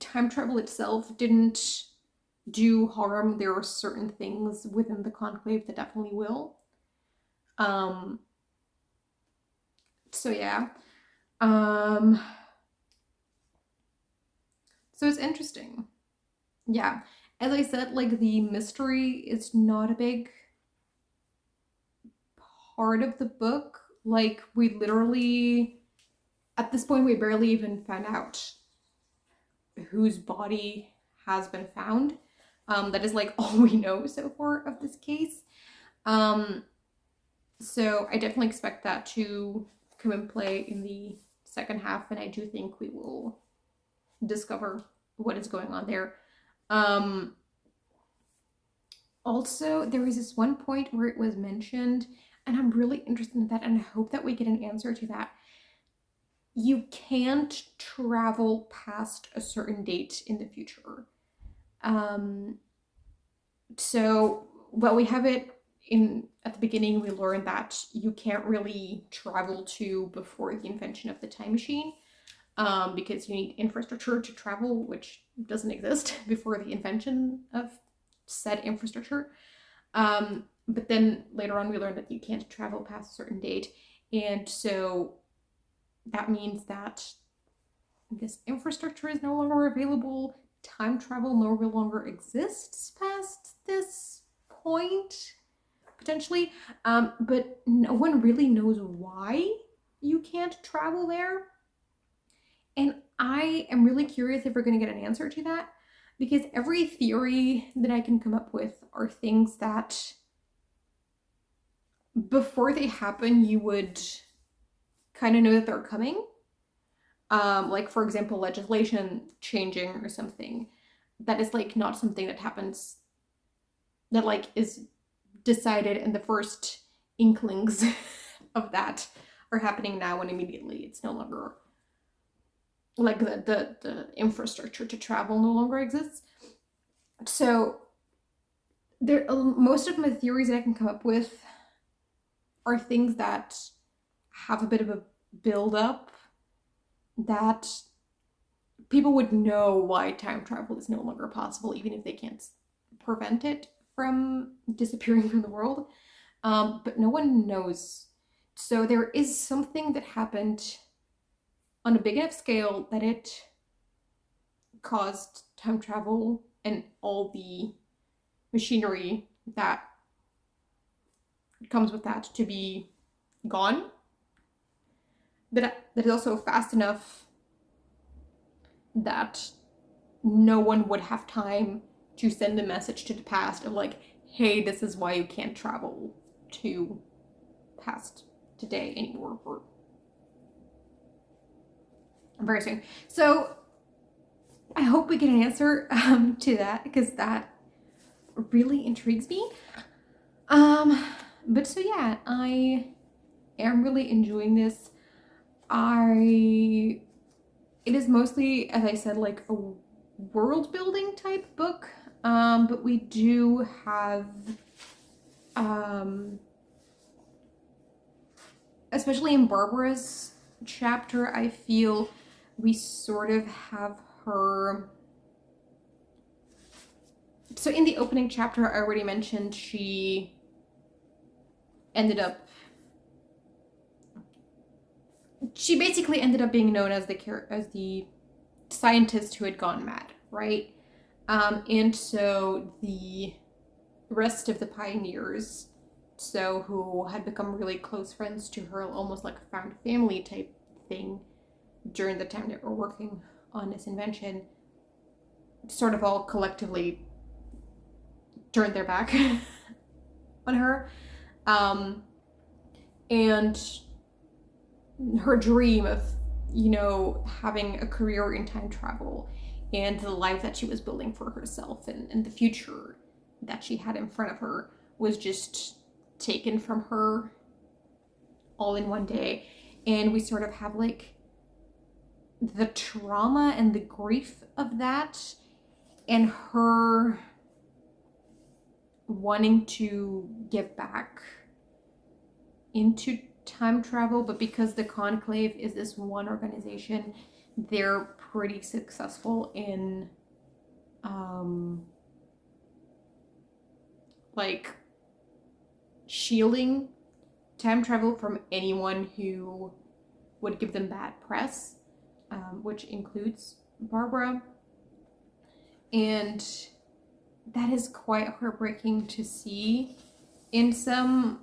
time travel itself didn't do harm, there are certain things within the conclave that definitely will. So yeah. So it's interesting. Yeah. As I said, like, the mystery is not a big part of the book. Like, we literally, at this point, we barely even found out whose body has been found. That is like all we know so far of this case. So I definitely expect that to come in play in the second half, and I do think we will discover what is going on there. Also, there was this one point where it was mentioned, and I'm really interested in that, and I hope that we get an answer to that. You can't travel past a certain date in the future. So, well, we have it in at the beginning. We learned that you can't really travel to before the invention of the time machine, because you need infrastructure to travel, which doesn't exist before the invention of said infrastructure. But then later on we learned that you can't travel past a certain date, and so that means that this infrastructure is no longer available. Time travel no longer exists past this point, potentially. But no one really knows why you can't travel there. And I am really curious if we're going to get an answer to that, because every theory that I can come up with are things that before they happen, you would kind of know that they're coming. Like, for example, legislation changing or something. That is like not something that happens, that like is decided, and the first inklings of that are happening now and immediately. It's no longer like the infrastructure to travel no longer exists. So there, most of my theories that I can come up with are things that have a bit of a build up, that people would know why time travel is no longer possible, even if they can't prevent it from disappearing from the world. But no one knows. So there is something that happened on a big enough scale that it caused time travel and all the machinery that comes with that to be gone. That is also fast enough that no one would have time to send a message to the past of like, hey, this is why you can't travel to past today anymore, or very soon. So I hope we get an answer to that, because that really intrigues me. But so yeah, I am really enjoying this. It is mostly, as I said, like a world building type book, but we do have, especially in Barbara's chapter, I feel we sort of have her. So in the opening chapter, I already mentioned she basically ended up being known as the scientist who had gone mad, right? And so the rest of the pioneers, so who had become really close friends to her, almost like a found family type thing during the time that we're working on this invention, sort of all collectively turned their back on her. And her dream of, having a career in time travel and the life that she was building for herself and the future that she had in front of her was just taken from her all in one day. And we sort of have like the trauma and the grief of that, and her wanting to get back into time travel, but because the Conclave is this one organization, they're pretty successful in like shielding time travel from anyone who would give them bad press, which includes Barbara. And that is quite heartbreaking to see in some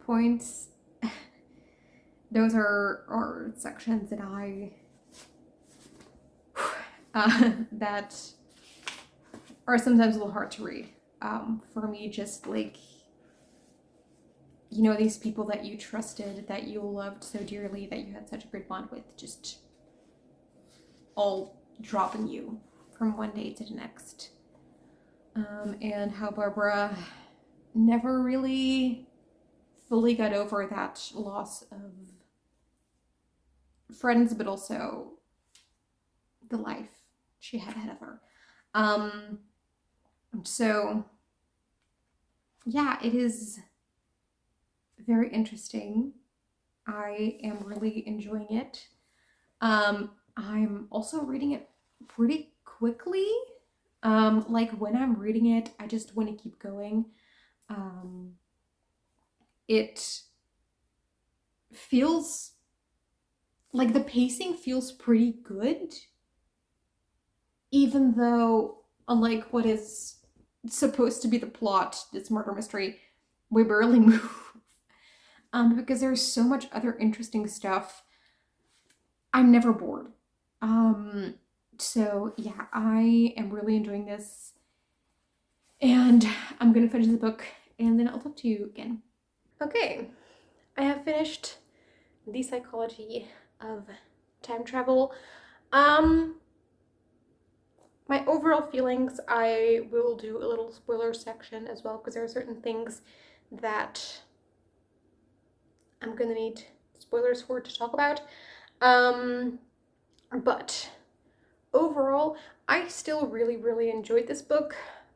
points. Those are sections that that are sometimes a little hard to read for me, just like, these people that you trusted, that you loved so dearly, that you had such a great bond with, just all dropping you from one day to the next. And how Barbara never really fully got over that loss of friends, but also the life she had ahead of her. So yeah, it is very interesting. I am really enjoying it. I'm also reading it pretty quickly. Like when I'm reading it, I just want to keep going. It feels like the pacing feels pretty good, even though, unlike what is supposed to be the plot, this murder mystery, we barely move. Because there's so much other interesting stuff. I'm never bored. So yeah, I am really enjoying this, and I'm gonna finish the book and then I'll talk to you again. Okay, I have finished The Psychology of Time Travel. My overall feelings, I will do a little spoiler section as well, because there are certain things that I'm gonna need spoilers for to talk about. But overall, I still really, really enjoyed this book,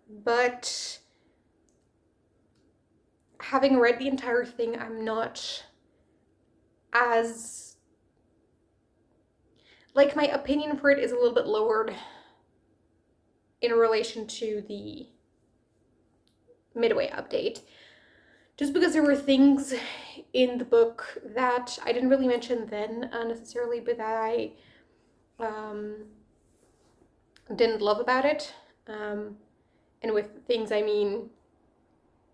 but having read the entire thing, I'm not as, like, my opinion for it is a little bit lowered in relation to the Midway update, just because there were things in the book that I didn't really mention then necessarily, but that I didn't love about it. And with things, I mean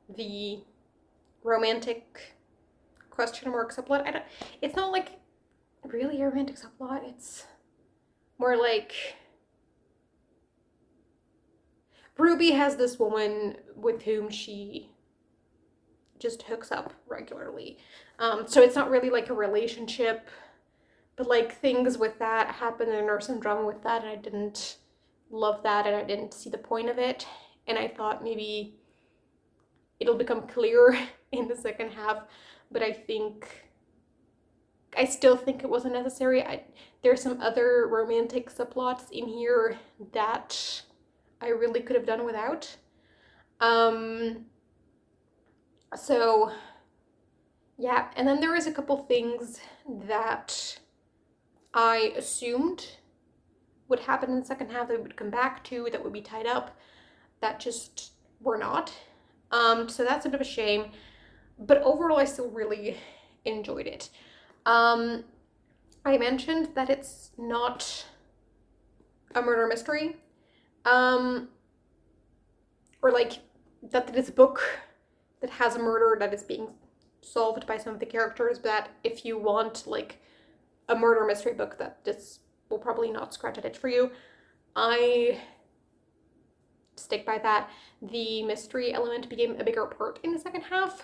the romantic question mark subplot. It's not like really a romantic subplot. It's more like Ruby has this woman with whom she just hooks up regularly. So it's not really like a relationship, but like things with that happen, and there's some drama with that, and I didn't love that, and I didn't see the point of it. And I thought maybe it'll become clear in the second half, but I still think it wasn't necessary. There's some other romantic subplots in here that I really could have done without. So yeah, and then there is a couple things that I assumed would happen in the second half that we would come back to, that would be tied up, that just were not. So that's a bit of a shame, but overall I still really enjoyed it. I mentioned that it's not a murder mystery, or like that it is a book that has a murder that is being solved by some of the characters, but if you want like a murder mystery book, that this will probably not scratch an itch for you. I stick by that. The mystery element became a bigger part in the second half,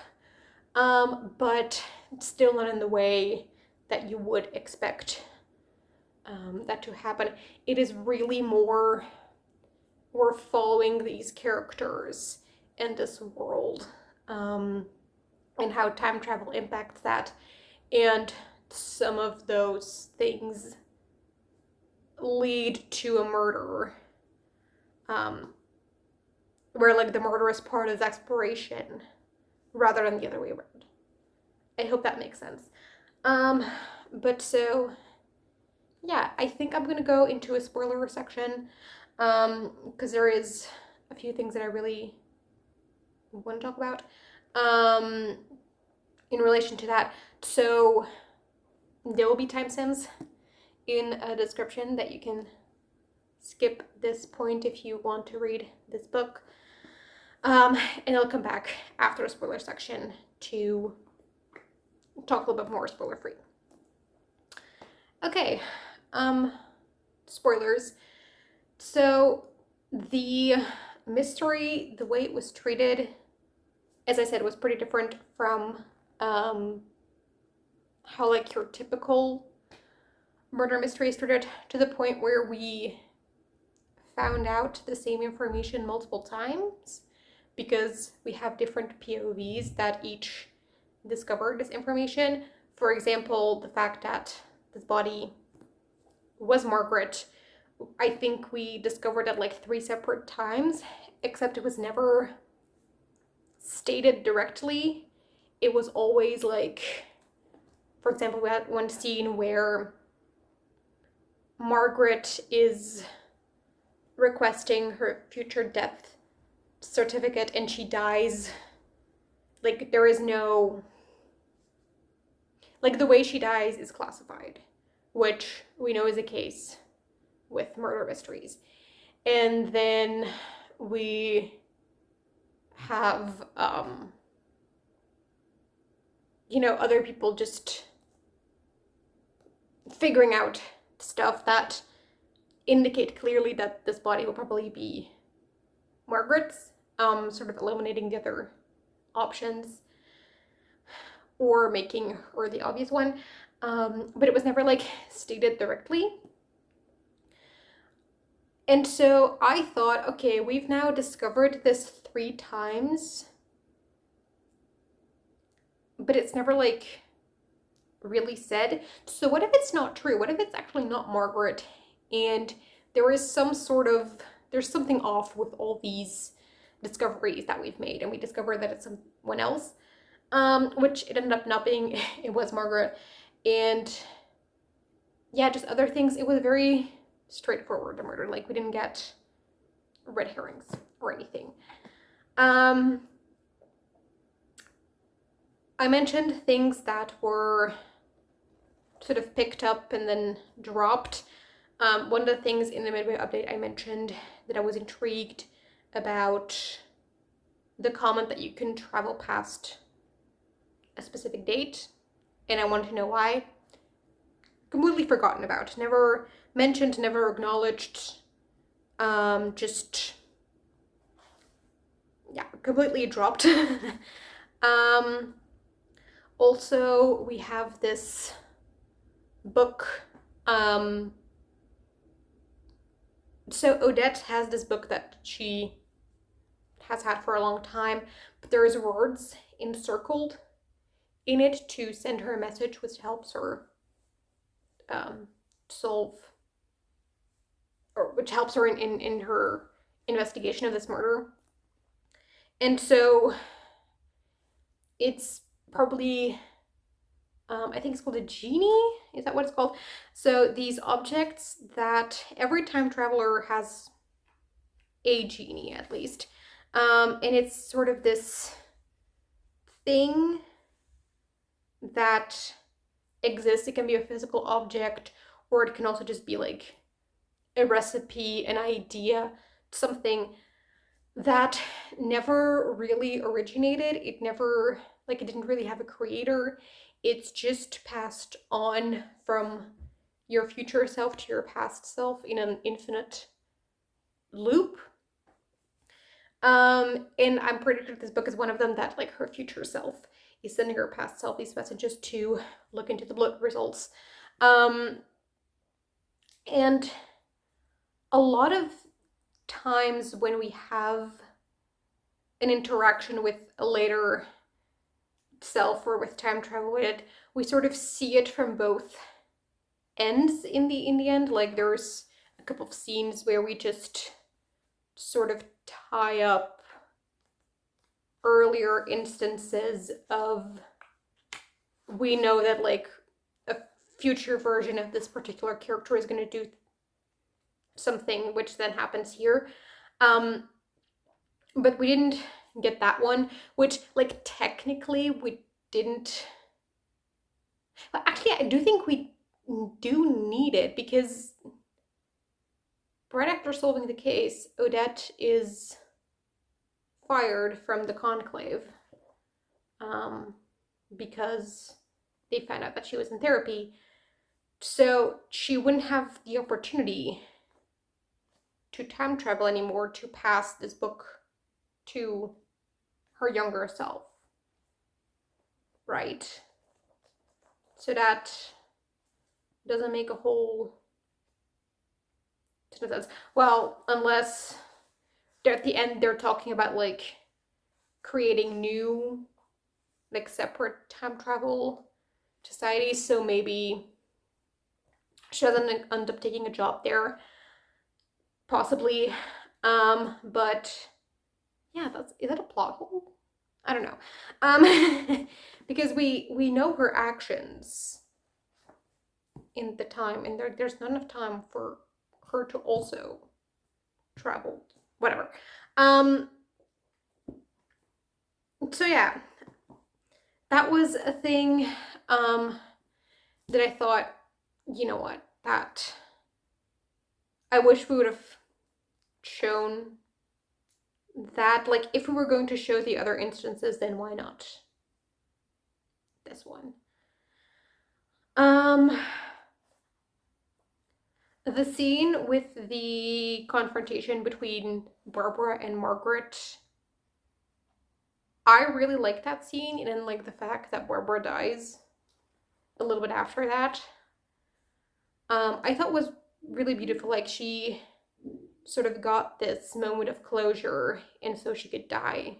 but still not in the way that you would expect that to happen. It is really more, we're following these characters in this world, and how time travel impacts that, and some of those things lead to a murder, where like the murder is part of the exploration rather than the other way around. I hope that makes sense. But so yeah, I think I'm gonna go into a spoiler section, because there is a few things that I really want to talk about in relation to that. So there will be timestamps in a description that you can skip this point if you want to read this book, and I'll come back after the spoiler section to talk a little bit more spoiler free. Okay, spoilers. So the mystery, the way it was treated, as I said, was pretty different from how like your typical murder mystery is treated, to the point where we found out the same information multiple times because we have different POVs that each discovered this information. For example, the fact that this body was Margaret, I think we discovered it like 3 separate times, except it was never stated directly. It was always like, for example, we had one scene where Margaret is requesting her future death certificate and she dies. Like, there is no, like, the way she dies is classified, which we know is a case with murder mysteries. And then we have, you know, other people just figuring out stuff that indicate clearly that this body will probably be Margaret's, sort of eliminating the other options or making her the obvious one, but it was never like stated directly. And so I thought, okay, we've now discovered this 3 times, but it's never like really said. So what if it's not true? What if it's actually not Margaret and there is some sort of, there's something off with all these discoveries that we've made and we discovered that it's someone else, which it ended up not being. It was Margaret. And yeah, just other things. It was very straightforward, the murder. Like, we didn't get red herrings or anything. I mentioned things that were sort of picked up and then dropped. One of the things in the midway update I mentioned that I was intrigued about, the comment that you can travel past a specific date, and I want to know why. Completely forgotten about, never mentioned, never acknowledged, just, yeah, completely dropped. Also, we have this book, so Odette has this book that she has had for a long time, but there's words encircled in it to send her a message which helps her solve, or which helps her in her investigation of this murder. And so it's probably, I think it's called a genie. Is that what it's called? So these objects that every time traveler has a genie, at least. And it's sort of this thing that exists. It can be a physical object, or it can also just be like a recipe, an idea, something that never really originated. It never, like, it didn't really have a creator. It's just passed on from your future self to your past self in an infinite loop. And I'm pretty sure this book is one of them, that like her future self is sending her past self these messages to look into the blood results. And a lot of times when we have an interaction with a later self or with time travel, we sort of see it from both ends in the end. Like there's a couple of scenes where we just sort of tie up earlier instances of, we know that like a future version of this particular character is going to do something, which then happens here. But we didn't get that one, which like technically we didn't, but actually I do think we do need it, because right after solving the case, Odette is fired from the conclave because they found out that she was in therapy. So she wouldn't have the opportunity to time travel anymore to pass this book to her younger self, right? So that doesn't make a whole ton of sense. Well, unless at the end they're talking about like creating new, like separate time travel societies, so maybe she doesn't end up taking a job there, possibly. But yeah, is that a plot hole? I don't know. Because we know her actions in the time, and there's not enough time for her to also travel, whatever. So yeah, that was a thing that I thought, you know what, that I wish we would have shown that. Like, if we were going to show the other instances, then why not this one? The scene with the confrontation between Barbara and Margaret, I really like that scene, and then like the fact that Barbara dies a little bit after that, I thought was really beautiful. Like, she sort of got this moment of closure, and so she could die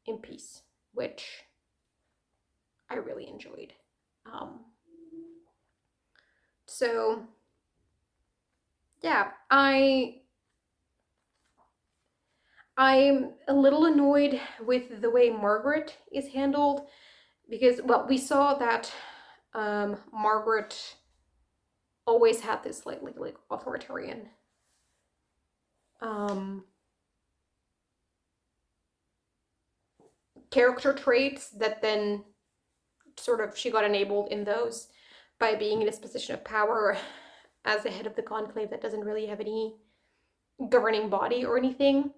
in peace, which I really enjoyed. So yeah, I'm a little annoyed with the way Margaret is handled, because, well, we saw that Margaret always had this slightly like authoritarian character traits that then sort of she got enabled in those by being in this position of power as the head of the conclave that doesn't really have any governing body or anything.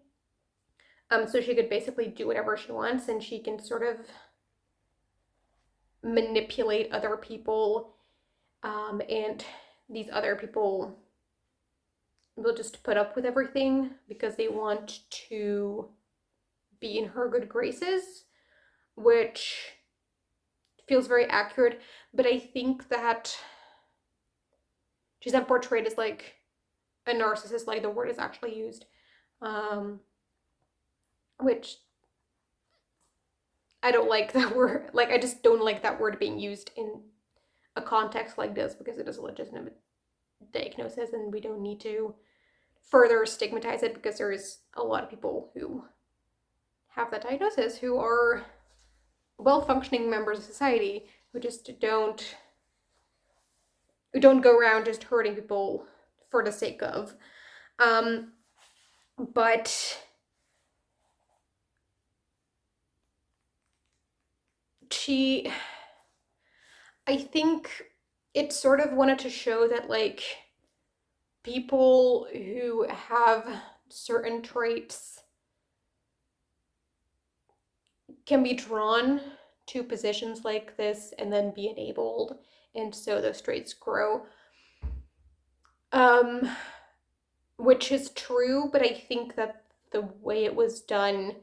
So she could basically do whatever she wants, and she can sort of manipulate other people, and these other people will just put up with everything because they want to be in her good graces, which feels very accurate. But I think that she's not portrayed as like a narcissist, like the word is actually used, which I don't like that word. Like, I just don't like that word being used in a context like this because it is a legitimate diagnosis and we don't need to further stigmatize it because there's a lot of people who have that diagnosis who are well-functioning members of society who just don't go around just hurting people for the sake of. But I think it sort of wanted to show that, like, people who have certain traits can be drawn to positions like this and then be enabled, and so those traits grow. Which is true, but I think that the way it was done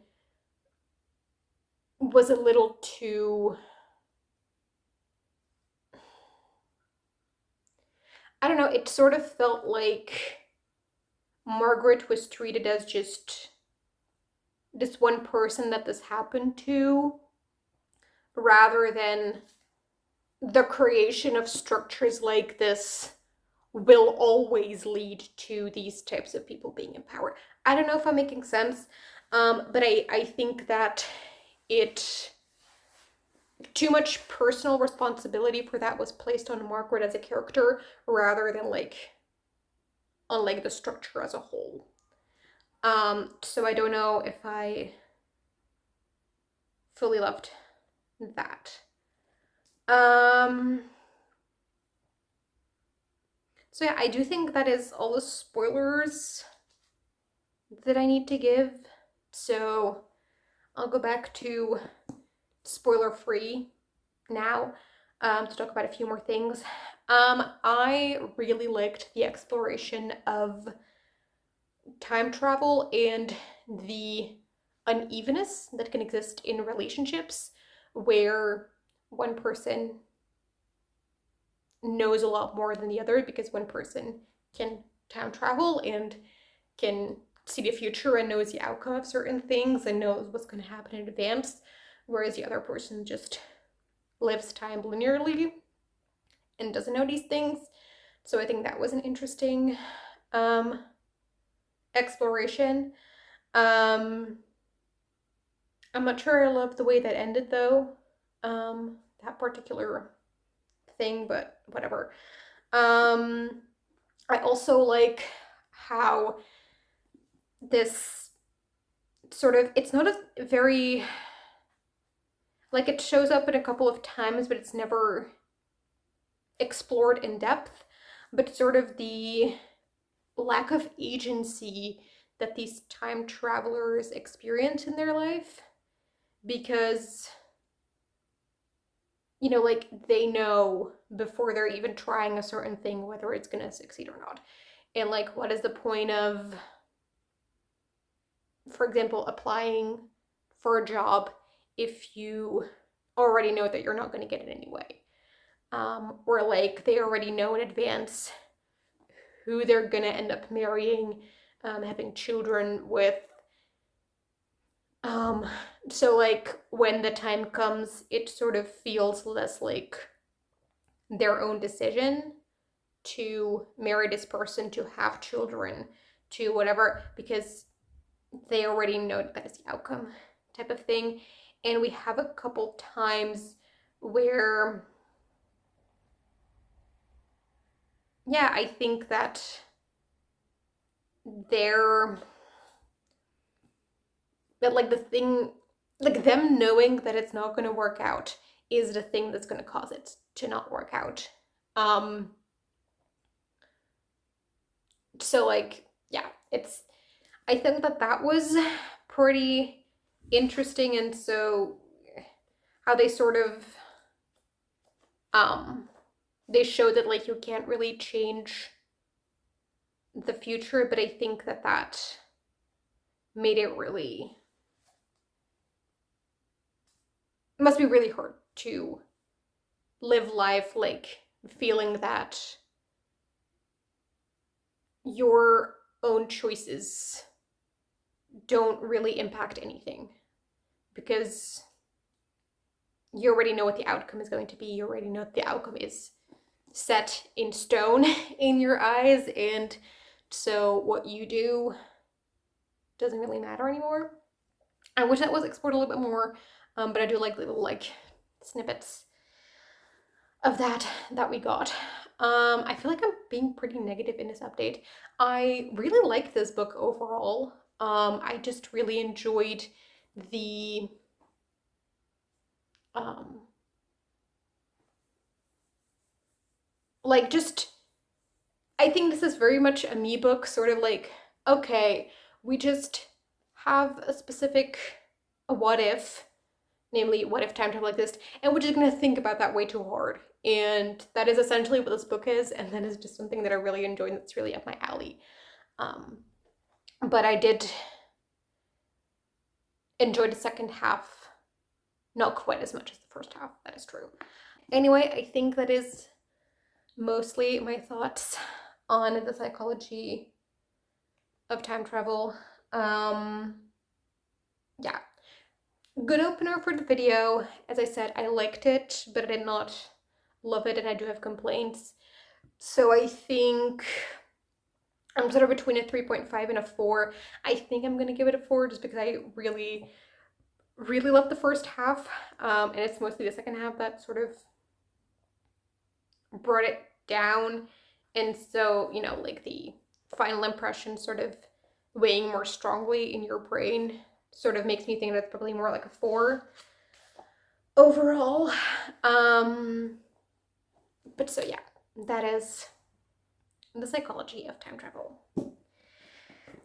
was a little too, I don't know, it sort of felt like Margaret was treated as just this one person that this happened to, rather than the creation of structures like this will always lead to these types of people being empowered. I don't know if I'm making sense, but I think that too much personal responsibility for that was placed on Margaret as a character rather than on the structure as a whole. So I don't know if I fully loved that. So yeah, I do think that is all the spoilers that I need to give. So I'll go back to spoiler-free now to talk about a few more things. I really liked the exploration of time travel and the unevenness that can exist in relationships where one person knows a lot more than the other because one person can time travel and can see the future and knows the outcome of certain things and knows what's going to happen in advance, whereas the other person just lives time linearly and doesn't know these things. So I think that was an interesting exploration. I'm not sure I love the way that ended though, that particular thing, but whatever. I also like how this sort of, it's not a very, like, it shows up in a couple of times, but it's never explored in depth, but sort of the lack of agency that these time travelers experience in their life, because, you know, like, they know before they're even trying a certain thing whether it's gonna succeed or not. And, like, what is the point of, for example, applying for a job if you already know that you're not going to get it anyway? Or, like, they already know in advance who they're going to end up marrying, having children with. So, like, when the time comes, it sort of feels less like their own decision to marry this person, to have children, to whatever, because they already know that is the outcome type of thing. And we have a couple times where, yeah, I think that like the thing, like them knowing that it's not going to work out is the thing that's going to cause it to not work out. So, like, yeah, I think that was pretty interesting. And so how they sort of, they show that, like, you can't really change the future, but I think that made it really, it must be really hard to live life, like, feeling that your own choices don't really impact anything, because you already know what the outcome is going to be. You already know that the outcome is set in stone in your eyes, and so what you do doesn't really matter anymore. I wish that was explored a little bit more, but I do like little like snippets of that we got. I feel like I'm being pretty negative in this update. I really like this book overall. I just really enjoyed the like just I think this is very much a me book, sort of like, okay, we just have a specific a what if, namely what if time travel exists, and we're just gonna think about that way too hard. And that is essentially what this book is, and that is just something that I really enjoy and that's really up my alley. But I did enjoy the second half, not quite as much as the first half, that is true. Anyway, I think that is mostly my thoughts on the psychology of time travel. Yeah, good opener for the video. As I said, I liked it, but I did not love it, and I do have complaints. So I think I'm sort of between a 3.5 and a 4. I think I'm gonna give it a 4 just because I really love the first half, and it's mostly the second half that sort of brought it down. And so, you know, like the final impression sort of weighing more strongly in your brain sort of makes me think that's probably more like a 4 overall. But so yeah, that is the psychology of time travel.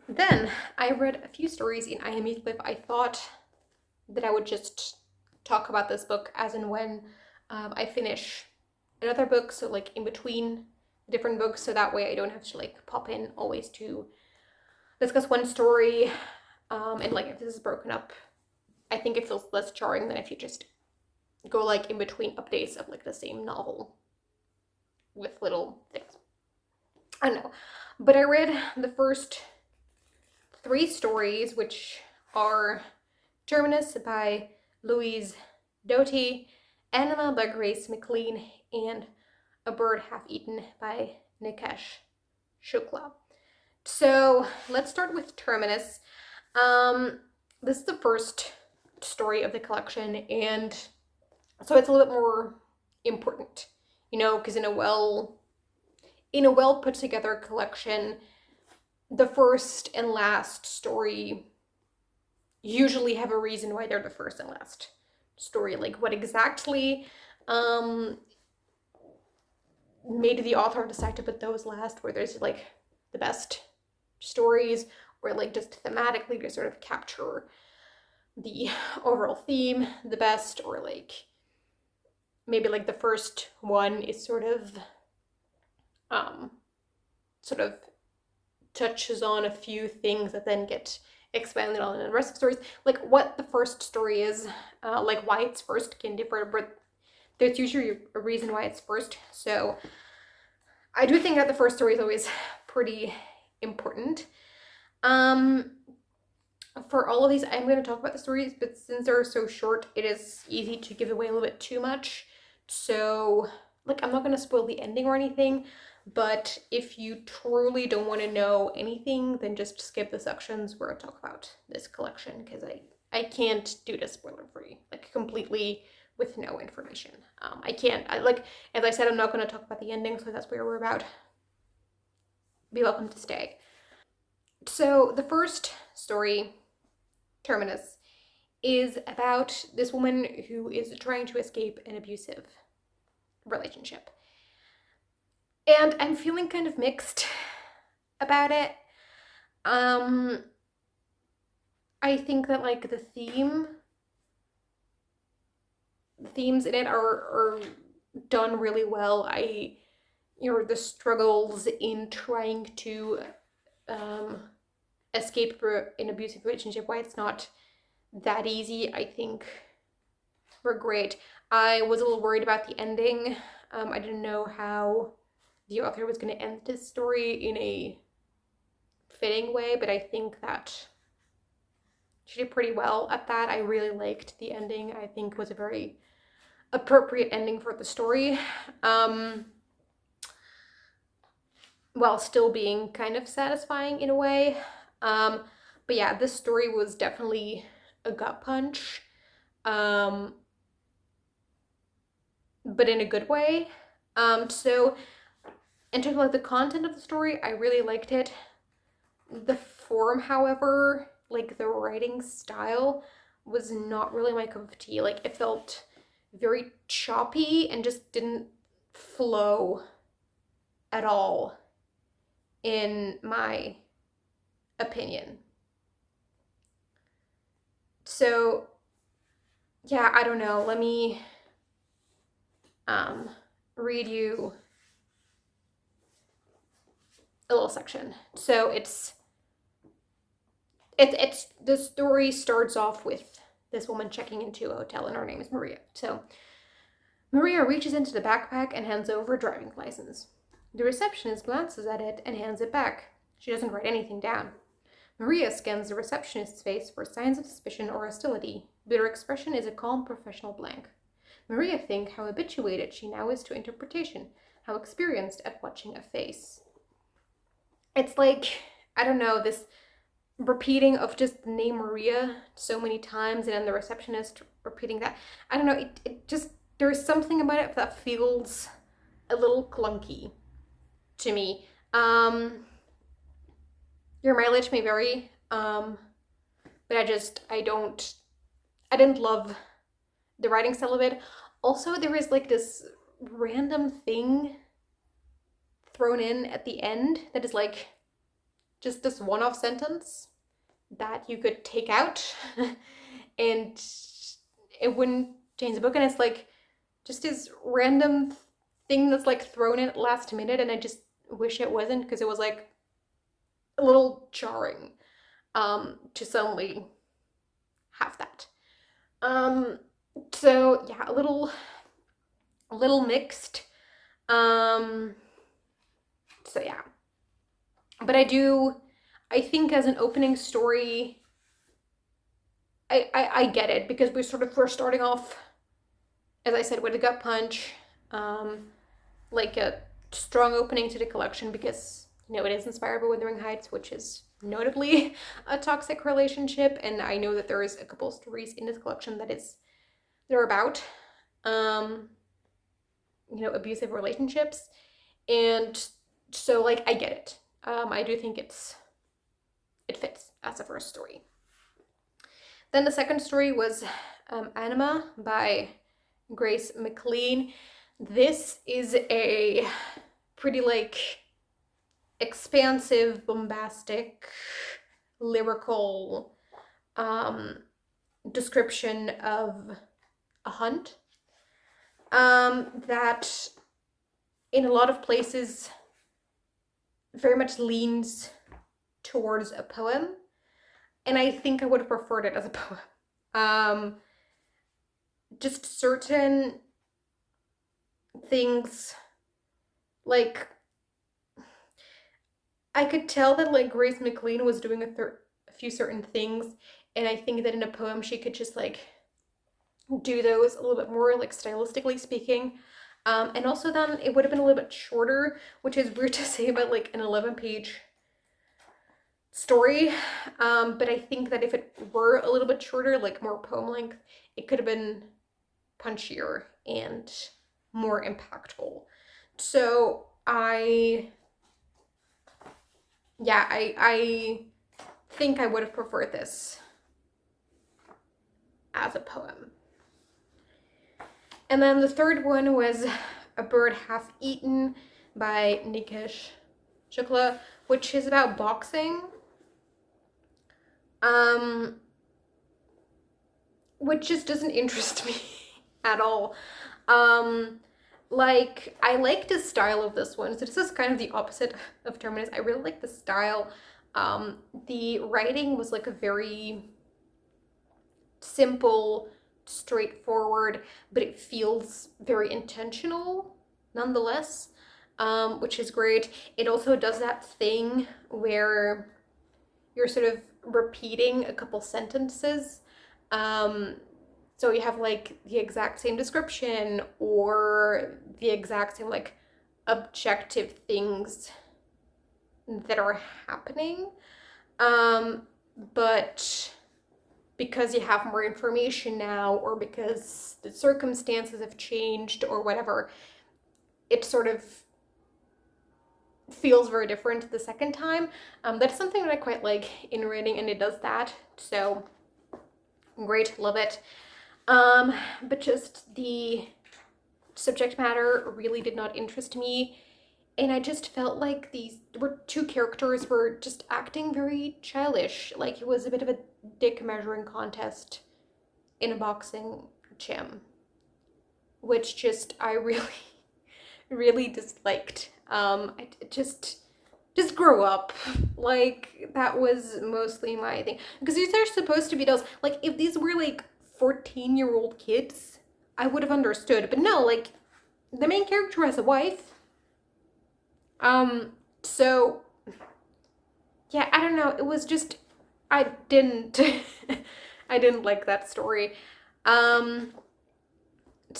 Then I read a few stories in Am Heathcliff. I thought that I would just talk about this book as and when I finish another book, so like in between different books, so that way I don't have to like pop in always to discuss one story. And like if this is broken up, I think it feels less jarring than if you just go like in between updates of like the same novel with little things. I don't know, but I read the first 3 stories, which are Terminus by Louise Doughty, Anima by Grace McLean, and A Bird Half Eaten by Nikesh Shukla. So let's start with Terminus. This is the first story of the collection, and so it's a little bit more important, you know, because in a well put together collection, the first and last story usually have a reason why they're the first and last story. Like what exactly made the author decide to put those last, where there's like the best stories, or like just thematically to sort of capture the overall theme the best, or like maybe like the first one is sort of touches on a few things that then get expanded on in the rest of the stories. Like what the first story is, like why it's first can differ, but there's usually a reason why it's first. So I do think that the first story is always pretty important. For all of these, I'm going to talk about the stories, but since they're so short, it is easy to give away a little bit too much. So, like, I'm not going to spoil the ending or anything, but if you truly don't want to know anything, then just skip the sections where I talk about this collection, because I can't do this spoiler-free, like, completely with no information. I can't. Like, as I said, I'm not going to talk about the ending, so that's where we're about. Be welcome to stay. So, the first story, Terminus, is about this woman who is trying to escape an abusive relationship. And I'm feeling kind of mixed about it. I think that like the themes in it are done really well. The struggles in trying to escape an abusive relationship, why it's not that easy, I think were great. I was a little worried about the ending. I didn't know how the author was going to end this story in a fitting way, but I think that she did pretty well at that. I really liked the ending. I think it was a very appropriate ending for the story, while still being kind of satisfying in a way. But yeah, this story was definitely a gut punch, but in a good way. So in terms of like the content of the story, I really liked it. The form, however, like the writing style, was not really my cup of tea. Like, it felt very choppy and just didn't flow at all, in my opinion. So yeah, I don't know. Let me read you a little section. So it's the story starts off with this woman checking into a hotel, and her name is Maria. So Maria reaches into the backpack and hands over a driving license. The receptionist glances at it and hands it back. She doesn't write anything down. Maria scans the receptionist's face for signs of suspicion or hostility, but her expression is a calm, professional blank. Maria thinks how habituated she now is to interpretation, how experienced at watching a face. It's like, I don't know, this repeating of just the name Maria so many times, and then the receptionist repeating that. I don't know, it just, there's something about it that feels a little clunky to me. Your mileage may vary, but I didn't love the writing style of it. Also, there is like this random thing thrown in at the end that is like just this one-off sentence that you could take out and it wouldn't change the book. And it's like just this random thing that's like thrown in at the last minute, and I just wish it wasn't, because it was like a little jarring to suddenly have that. So yeah, a little mixed. So yeah, but I think as an opening story, I get it, because we're starting off, as I said, with a gut punch, like a strong opening to the collection, because it is inspired by Wuthering Heights, which is notably a toxic relationship, and I know that there is a couple stories in this collection they're about abusive relationships, and so like I get it. I do think it fits as a first story. Then the second story was Anima by Grace McLean. This is a pretty like expansive, bombastic, lyrical description of a hunt that in a lot of places very much leans towards a poem, and I think I would have preferred it as a poem. Just certain things, like I could tell that like Grace McLean was doing a few certain things, and I think that in a poem she could just like do those a little bit more, like stylistically speaking. And also then it would have been a little bit shorter, which is weird to say about like an 11-page story. But I think that if it were a little bit shorter, like more poem length, it could have been punchier and more impactful. So I think I would have preferred this as a poem. And then the third one was A Bird Half Eaten by Nikesh Shukla, which is about boxing. Which just doesn't interest me at all. Like, I like the style of this one. So this is kind of the opposite of Terminus. I really like the style. The writing was like a very simple, straightforward, but it feels very intentional nonetheless, which is great. It also does that thing where you're sort of repeating a couple sentences So you have like the exact same description or the exact same like objective things that are happening. But because you have more information now, or because the circumstances have changed or whatever, it sort of feels very different the second time. That's something that I quite like in reading, and it does that. So great, love it. But just the subject matter really did not interest me. And I just felt like these were two characters were just acting very childish. Like it was a bit of a dick measuring contest in a boxing gym, which just I really, really disliked. I just grow up. Like that was mostly my thing, because these are supposed to be those, like if these were like 14-year-old kids, I would have understood. But no, like the main character has a wife. So yeah, I don't know. It was just, I didn't, I didn't like that story. So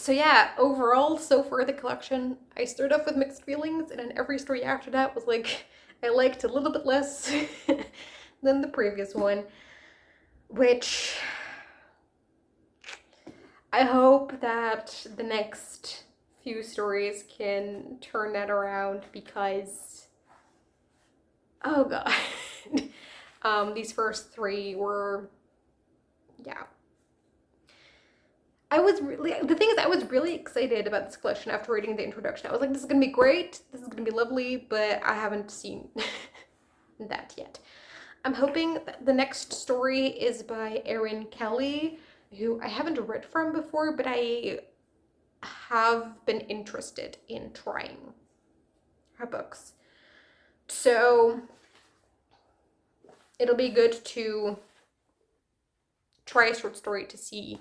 yeah, overall, so far the collection, I started off with mixed feelings, and then every story after that was like, I liked a little bit less than the previous one, which I hope that the next few stories can turn that around, because oh god. These first three were, yeah. The thing is, I was really excited about this collection after reading the introduction. I was like, this is gonna be great, this is gonna be lovely, but I haven't seen that yet. I'm hoping that the next story is by Erin Kelly, who I haven't read from before, but I have been interested in trying her books. So it'll be good to try a short story to see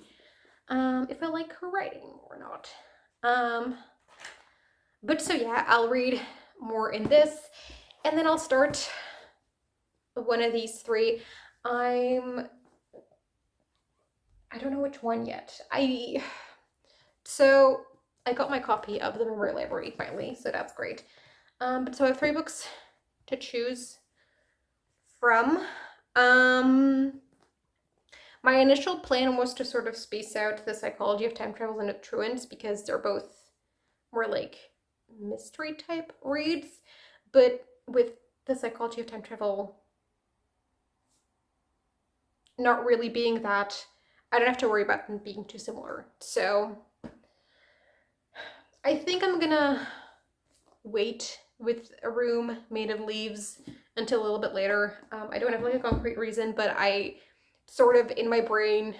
if I like her writing or not. But so yeah, I'll read more in this, and then I'll start one of these three. I don't know which one yet. So I got my copy of the Memory Library finally, so that's great. But so I have 3 books to choose from. My initial plan was to sort of space out The Psychology of Time Travel and the Truants, because they're both more like mystery type reads, but with The Psychology of Time Travel not really being that, I don't have to worry about them being too similar. So I think I'm gonna wait with A Room Made of Leaves until a little bit later. I don't have like a concrete reason, but I sort of, in my brain,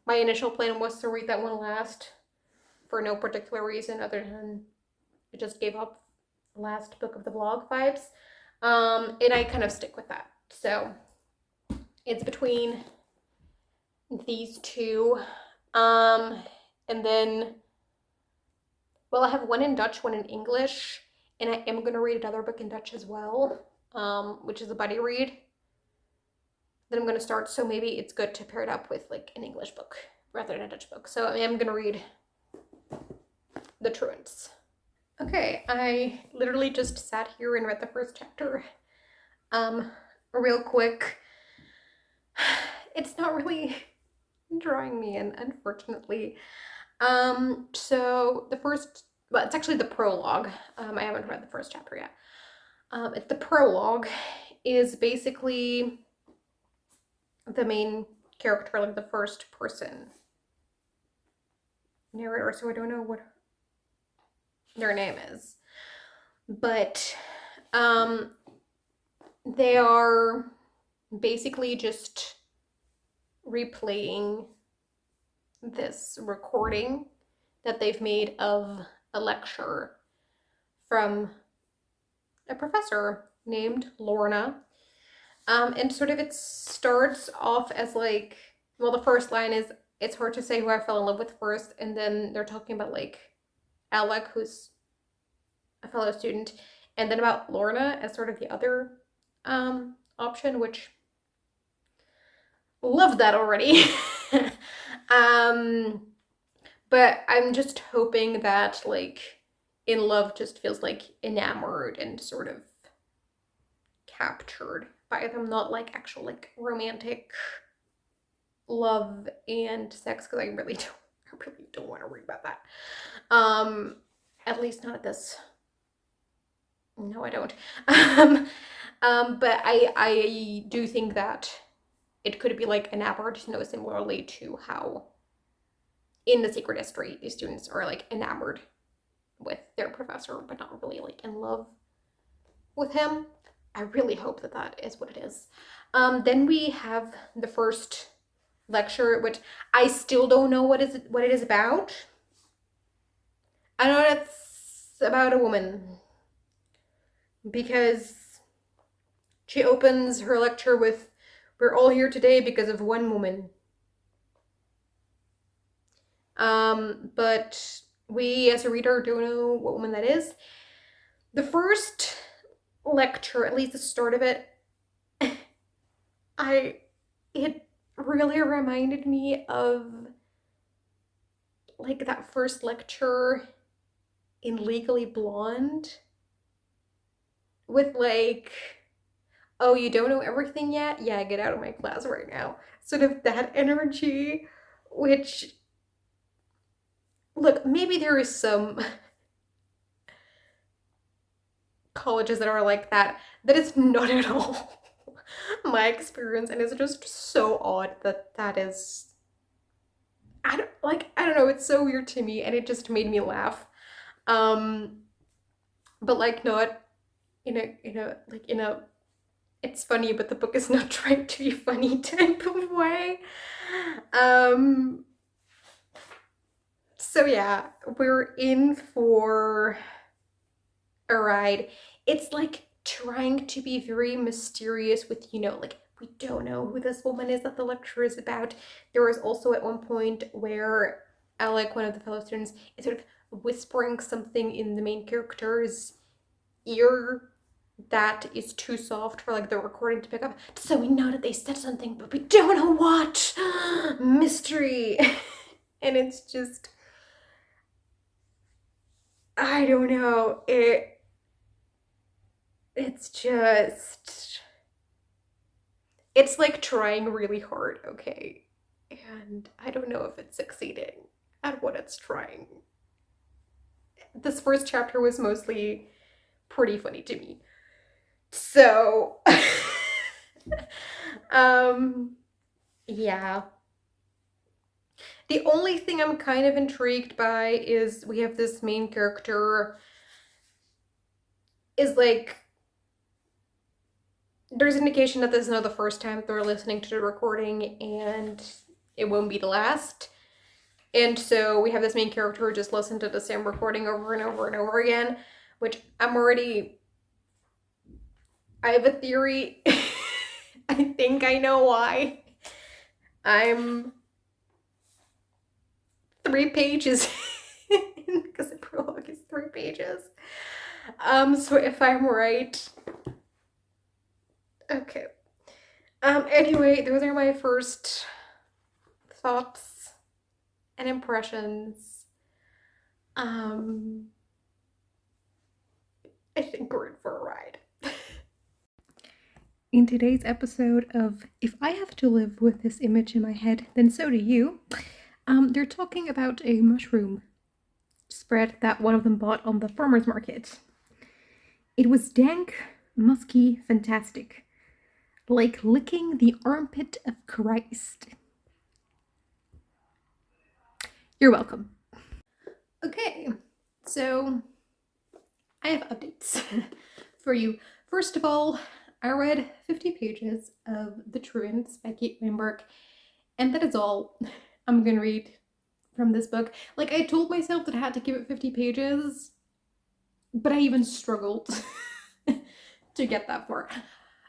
my initial plan was to read that one last for no particular reason other than it just gave up last book of the vlog vibes. And I kind of stick with that. So it's between these two. And then, well, I have one in Dutch, one in English, and I am going to read another book in Dutch as well, which is a buddy read that I'm going to start. So maybe it's good to pair it up with like an English book rather than a Dutch book. So I am going to read The Truants. Okay, I literally just sat here and read the first chapter real quick. It's not really drawing me in, unfortunately. So the first, well, it's actually the prologue. I haven't read the first chapter yet. It's the prologue is basically the main character, like the first person narrator, so I don't know what their name is. But they are basically just replaying this recording that they've made of a lecture from a professor named Lorna. And sort of it starts off as like, well, the first line is, it's hard to say who I fell in love with first, and then they're talking about like Alec, who's a fellow student, and then about Lorna as sort of the other option, which love that already. But I'm just hoping that, like, In Love just feels like enamored and sort of captured by them, not like actual like romantic love and sex, because I really don't want to read about that. At least not at this. No, I don't. But I do think that it could be like enamored, similarly to how in The Secret History these students are like enamored with their professor, but not really like in love with him. I really hope that that is what it is. Then we have the first lecture, which I still don't know what it is about. I know it's about a woman because she opens her lecture with, "We're all here today because of one woman." But we as a reader don't know what woman that is. The first lecture, at least the start of it, it really reminded me of like that first lecture in Legally Blonde with like, "Oh, you don't know everything yet? Yeah, get out of my class right now." Sort of that energy, which, look, maybe there is some colleges that are like that. That is not at all my experience, and it's just so odd that that is, I don't know, it's so weird to me, and it just made me laugh. But like not in a it's funny but the book is not trying to be funny type of way. So yeah, we're in for a ride. It's like trying to be very mysterious with, like, we don't know who this woman is that the lecture is about. There was also at one point where Alec, one of the fellow students, is sort of whispering something in the main character's ear that is too soft for like the recording to pick up. So we know that they said something, but we don't know what. Mystery. And it's just, I don't know. It's like trying really hard, okay? And I don't know if it's succeeding at what it's trying. This first chapter was mostly pretty funny to me. So, yeah. The only thing I'm kind of intrigued by is we have this main character is like, there's indication that this is not the first time they're listening to the recording and it won't be the last. And so we have this main character who just listened to the same recording over and over and over again, which I have a theory. I think I know why. I'm 3 pages because the prologue is 3 pages. So if I'm right, okay. Anyway, those are my first thoughts and impressions. I think we're in for a ride. In today's episode of If I Have to Live with This Image in My Head, Then So Do You, they're talking about a mushroom spread that one of them bought on the farmer's market. It was dank, musky, fantastic, like licking the armpit of Christ. You're welcome. Okay, so I have updates for you. First of all, I read 50 pages of The Truants by Kate Weinberg, and that is all I'm gonna read from this book. Like, I told myself that I had to give it 50 pages, but I even struggled to get that far.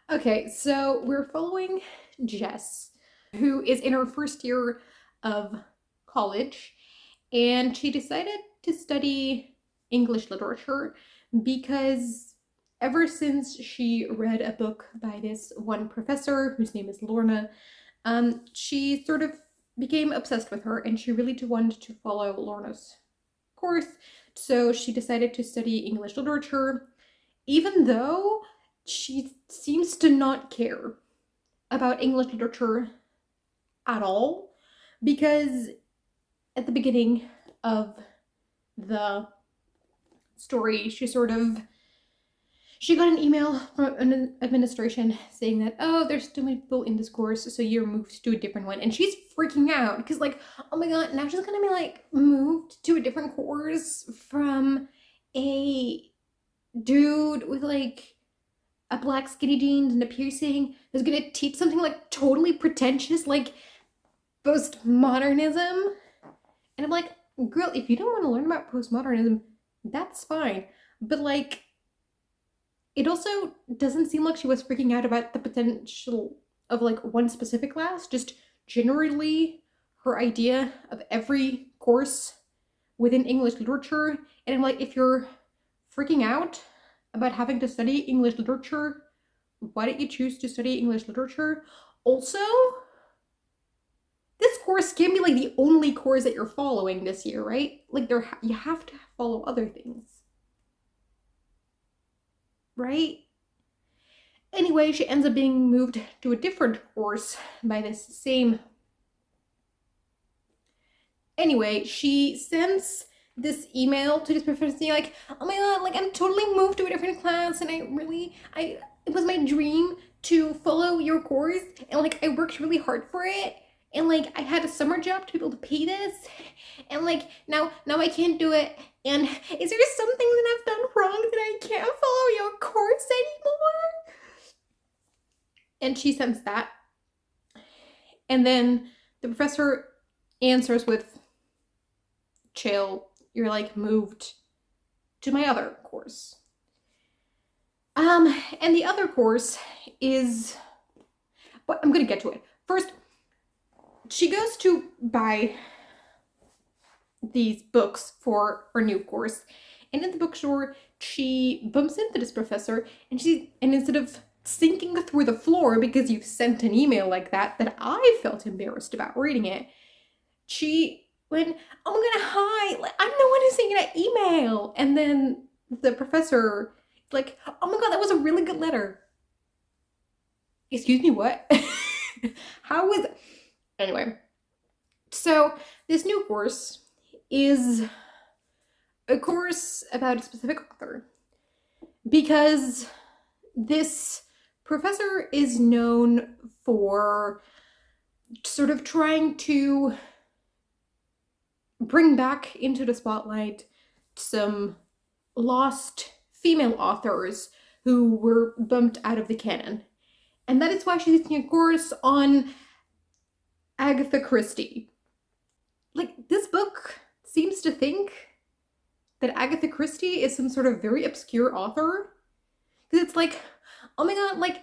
Okay, so we're following Jess, who is in her first year of college, and she decided to study English literature because ever since she read a book by this one professor whose name is Lorna, she sort of became obsessed with her, and she really wanted to follow Lorna's course. So she decided to study English literature, even though she seems to not care about English literature at all, because at the beginning of the story, she got an email from an administration saying that, oh, there's too many people in this course, so you're moved to a different one. And she's freaking out because, like, oh my god, now she's gonna be, like, moved to a different course from a dude with, like, a black skinny jeans and a piercing who's gonna teach something, like, totally pretentious, like, postmodernism. And I'm like, girl, if you don't want to learn about postmodernism, that's fine. But, like, it also doesn't seem like she was freaking out about the potential of, like, one specific class, just generally her idea of every course within English literature. And I'm like, if you're freaking out about having to study English literature, why don't you choose to study English literature? Also, this course can't be, like, the only course that you're following this year, right? Like, you have to follow other things. Right? Anyway, she ends up being moved to a different course by this same... Anyway, she sends this email to this professor saying, like, oh my god, like, I'm totally moved to a different class, and it was my dream to follow your course, and, like, I worked really hard for it, and, like, I had a summer job to be able to pay this, and, like, now I can't do it, and is there something that I've done wrong that I can't follow your course anymore? And she sends that, and then the professor answers with, chill, you're, like, moved to my other course. And the other course is, but I'm gonna get to it. First, she goes to buy these books for her new course, and in the bookstore, she bumps into this professor, and instead of sinking through the floor because you sent an email like that I felt embarrassed about reading it, she went, oh my god, hi, like, I'm the one who sent you that email. And then the professor, like, oh my god, that was a really good letter. Excuse me, what? How was it? Anyway, so this new course is a course about a specific author, because this professor is known for sort of trying to bring back into the spotlight some lost female authors who were bumped out of the canon. And that is why she's taking a course on Agatha Christie. Like, this book seems to think that Agatha Christie is some sort of very obscure author. Because it's like, oh my god, like,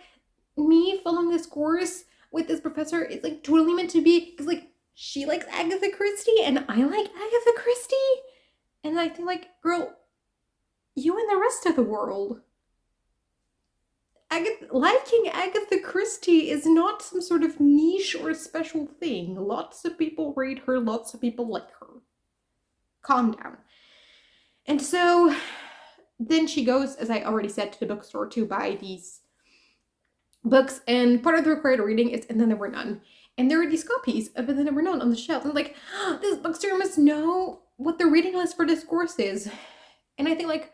me following this course with this professor is, like, totally meant to be, because, like, she likes Agatha Christie and I like Agatha Christie. And I think, like, girl, you and the rest of the world. Liking Agatha Christie is not some sort of niche or special thing. Lots of people read her, lots of people like her. Calm down. And so then she goes, as I already said, to the bookstore to buy these books, and part of the required reading is And Then There Were None. And there are these copies of And Then There Were None on the shelf. And I'm like, oh, this bookstore must know what the reading list for this course is. And I think, like,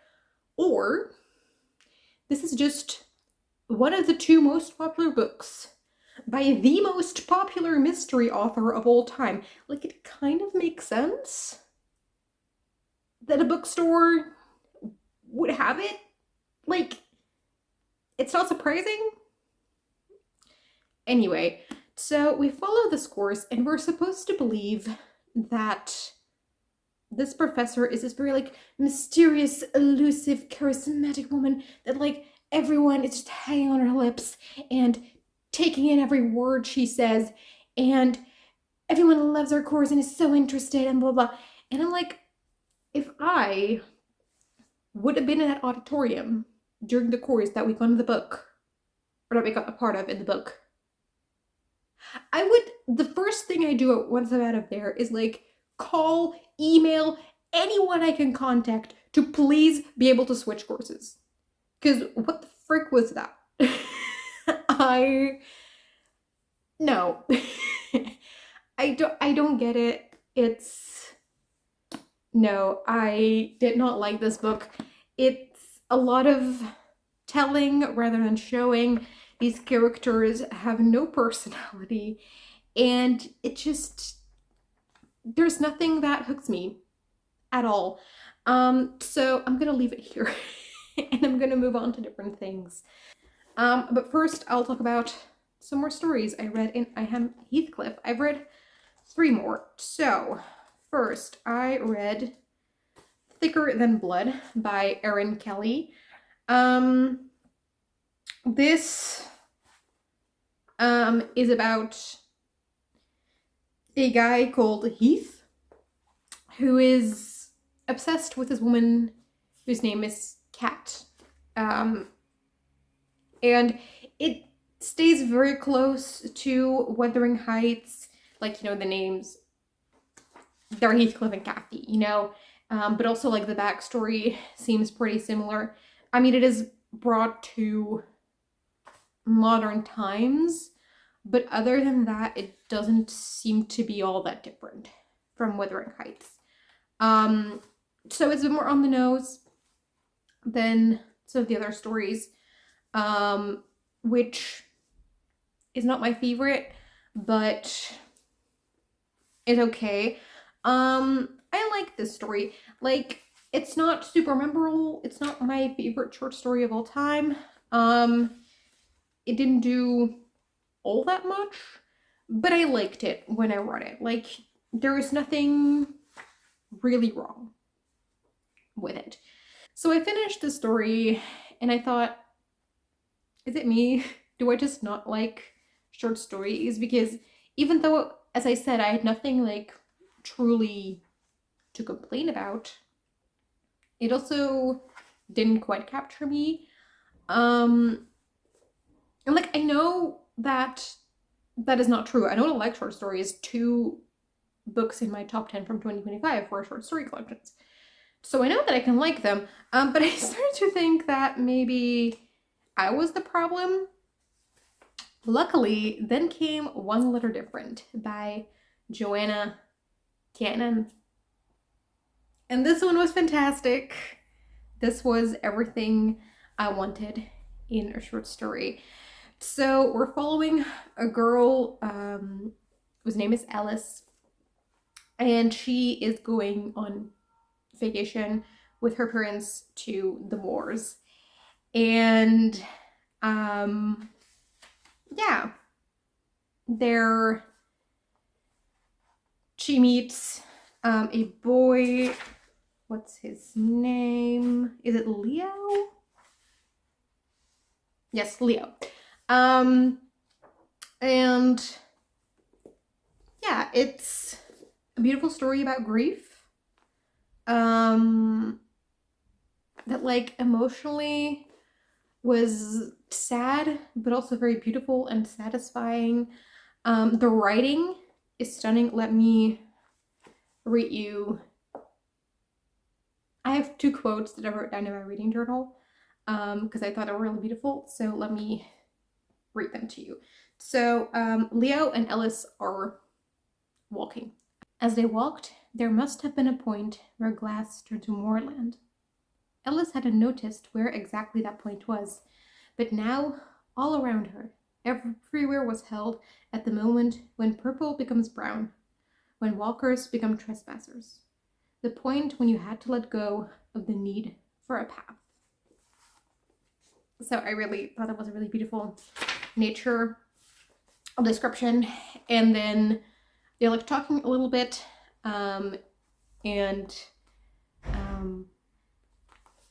or this is just one of the two most popular books by the most popular mystery author of all time. Like, it kind of makes sense that a bookstore would have it. Like, it's not surprising. Anyway, so we follow this course, and we're supposed to believe that this professor is this very, like, mysterious, elusive, charismatic woman that, like, everyone is just hanging on her lips and taking in every word she says, and everyone loves her course and is so interested, and blah, blah. And I'm like, if I would have been in that auditorium during the course that we got in the book, or that we got a part of in the book, The first thing I do once I'm out of there is like call, email anyone I can contact to please be able to switch courses. Because what the frick was that? No. I don't get it. No, I did not like this book. It's a lot of telling rather than showing. These characters have no personality, and there's nothing that hooks me at all. So I'm gonna leave it here and I'm gonna move on to different things. But first I'll talk about some more stories I read in Am Heathcliff. I've read 3 more. So first I read Thicker Than Blood by Erin Kelly. This is about a guy called Heath who is obsessed with this woman whose name is Kat. And it stays very close to Wuthering Heights, like, you know, the names, they're Heathcliff and Kathy, you know, but also like the backstory seems pretty similar. I mean, it is brought to modern times, but other than that, it doesn't seem to be all that different from Wuthering Heights. So it's a bit more on the nose than some of the other stories, which is not my favorite, but it's okay. I like this story. Like, it's not super memorable. It's not my favorite short story of all time. It didn't do all that much, but I liked it when I read it. Like, there is nothing really wrong with it. So I finished the story and I thought, is it me? Do I just not like short stories? Because even though, as I said, I had nothing like truly to complain about, it also didn't quite capture me. And like, I know that is not true. I don't like short stories. 2 books in my top 10 from 2025 were short story collections. So I know that I can like them, but I started to think that maybe I was the problem. Luckily, then came One Letter Different by Joanna Cannon. And this one was fantastic. This was everything I wanted in a short story. So we're following a girl whose name is Alice, and she is going on vacation with her parents to the moors. And yeah, she meets a boy. What's his name? Is it Leo? Yes, Leo. And yeah, it's a beautiful story about grief. That like emotionally was sad, but also very beautiful and satisfying. The writing is stunning. Let me read you. I have 2 quotes that I wrote down in my reading journal because I thought they were really beautiful. So let me read them to you. So Leo and Ellis are walking. As they walked, there must have been a point where glass turned to moorland. Ellis hadn't noticed where exactly that point was, but now, all around her, everywhere was held at the moment when purple becomes brown, when walkers become trespassers. The point when you had to let go of the need for a path. So I really thought that was a really beautiful nature description. And then they're like talking a little bit, and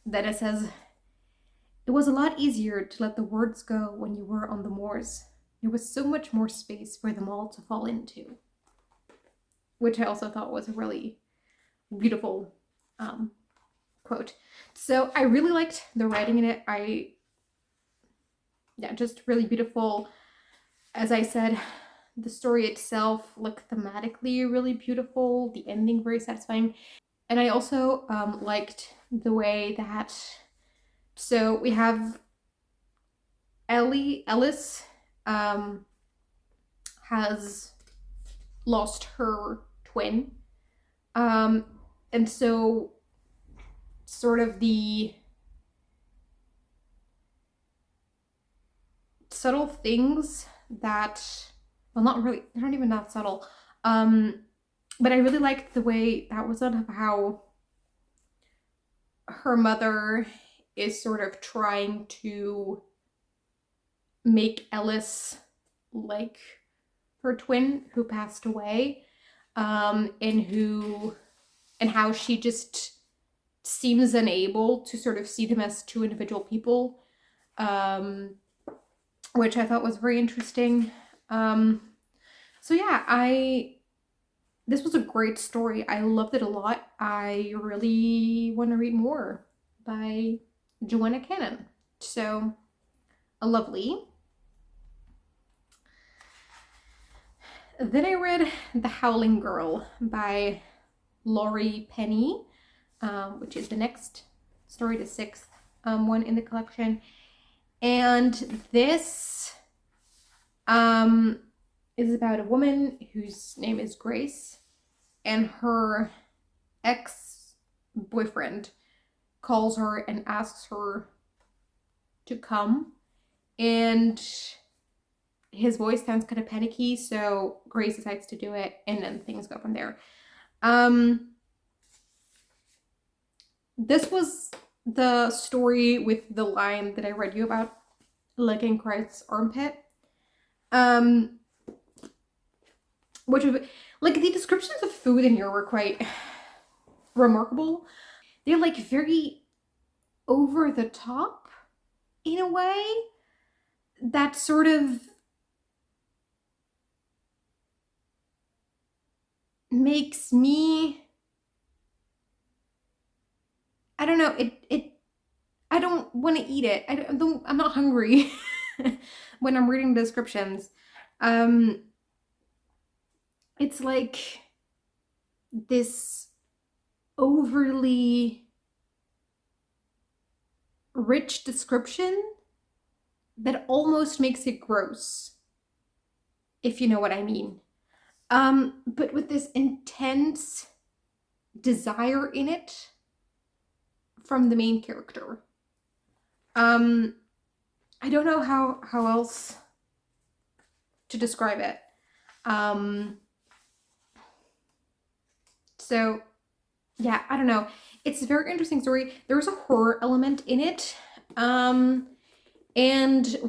then it says, it was a lot easier to let the words go when you were on the moors. There was so much more space for them all to fall into. Which I also thought was a really beautiful quote. So I really liked the writing in it. Just really beautiful. As I said, the story itself, like thematically really beautiful, the ending very satisfying. And I also liked the way that, so we have Ellis has lost her twin. And so sort of the subtle things that, well, not really, they're not even that subtle. But I really liked the way that was on how her mother is sort of trying to make Ellis like her twin who passed away, and how she just seems unable to sort of see them as two individual people, which I thought was very interesting. So yeah, this was a great story. I loved it a lot. I really want to read more by Joanna Cannon. So, a lovely. Then I read The Howling Girl by Laurie Penny, which is the next story, the sixth one in the collection. And this is about a woman whose name is Grace, and her ex-boyfriend calls her and asks her to come, and his voice sounds kind of panicky, so Grace decides to do it, and then things go from there. This was the story with the line that I read you about, licking Christ's armpit. Which was, like, the descriptions of food in here were quite remarkable. They're like very over the top in a way that sort of makes me, I don't know, I don't want to eat it. I'm not hungry when I'm reading the descriptions. It's like this overly rich description that almost makes it gross, if you know what I mean. But with this intense desire in it from the main character. I don't know how else to describe it. So yeah, I don't know. It's a very interesting story. There's a horror element in it. And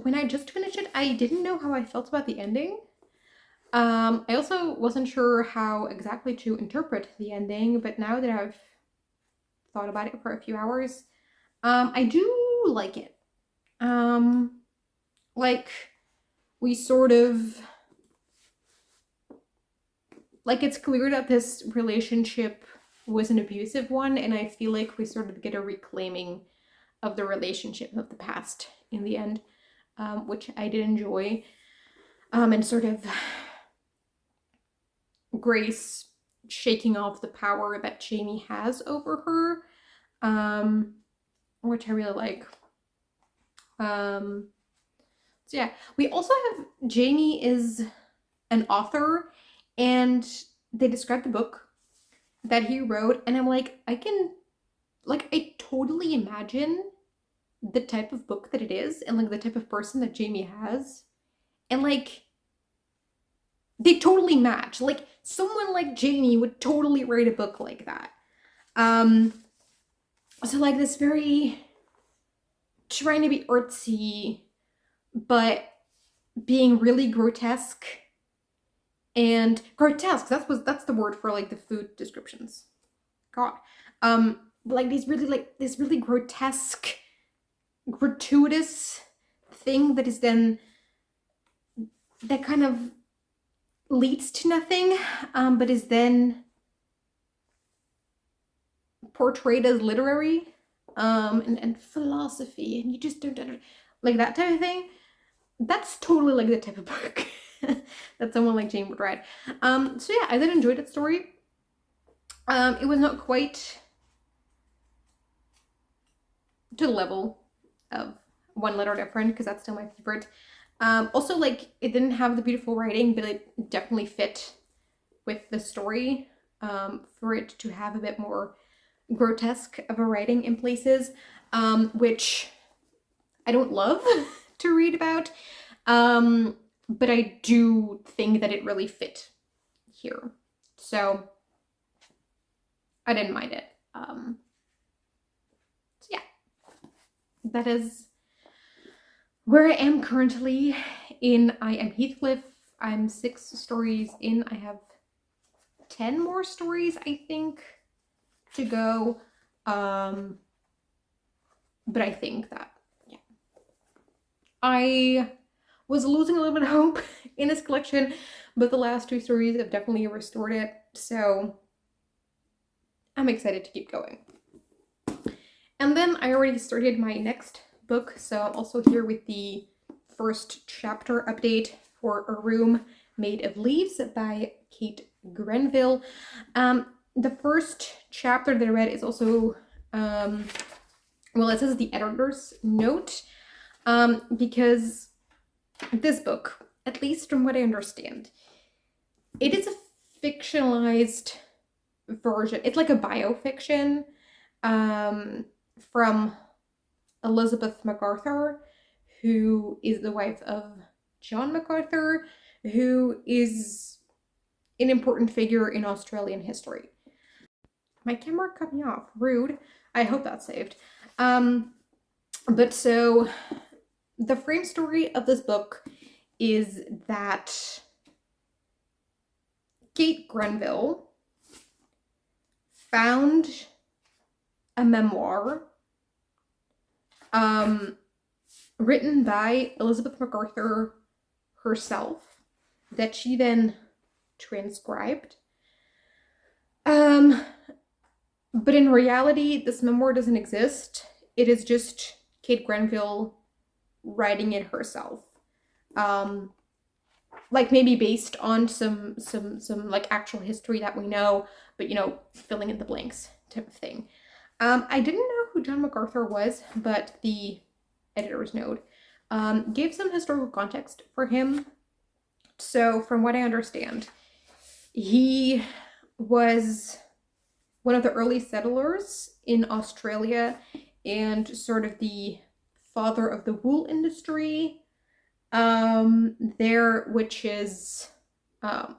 when I just finished it, I didn't know how I felt about the ending. I also wasn't sure how exactly to interpret the ending, but now that I've thought about it for a few hours, I do like it. Like, we sort of, like, it's clear that this relationship was an abusive one, and I feel like we sort of get a reclaiming of the relationship of the past in the end, which I did enjoy. And sort of Grace shaking off the power that Jamie has over her, which I really like. So yeah, we also have Jamie is an author, and they describe the book that he wrote, and I'm like, I totally imagine the type of book that it is, and like the type of person that Jamie has, and like they totally match. Like, someone like Jamie would totally write a book like that. So like this very trying to be artsy, but being really grotesque. And grotesque, that's the word for like the food descriptions. God. Like this really grotesque, gratuitous thing that is then, that kind of leads to nothing, but is then portrayed as literary, and philosophy, and you just don't like that type of thing. That's totally like the type of book that someone like Jane would write. So yeah, I did enjoy that story. It was not quite to the level of One Letter Different, because that's still my favorite. Also, like, it didn't have the beautiful writing, but it definitely fit with the story, for it to have a bit more grotesque of a writing in places, which I don't love to read about, but I do think that it really fit here. So I didn't mind it. So yeah, that is where I am currently in I Am Heathcliff. I'm 6 stories in. I have 10 more stories, I think, to go. But I think that, yeah. I was losing a little bit of hope in this collection, but the last 2 stories have definitely restored it. So I'm excited to keep going. And then I already started my next book, so I'm also here with the first chapter update for A Room Made of Leaves by Kate Grenville. The first chapter that I read is also, well, it says the editor's note, because this book, at least from what I understand, it is a fictionalized version. It's like a biofiction, from Elizabeth MacArthur, who is the wife of John MacArthur, who is an important figure in Australian history. My camera cut me off. Rude. I hope that's saved. But so the frame story of this book is that Kate Grenville found a memoir written by Elizabeth MacArthur herself that she then transcribed. But in reality, this memoir doesn't exist. It is just Kate Grenville writing it herself. Like maybe based on some like actual history that we know, but you know, filling in the blanks type of thing. I didn't know who John MacArthur was, but the editor's note gave some historical context for him. So from what I understand, he was one of the early settlers in Australia and sort of the father of the wool industry there, which is sort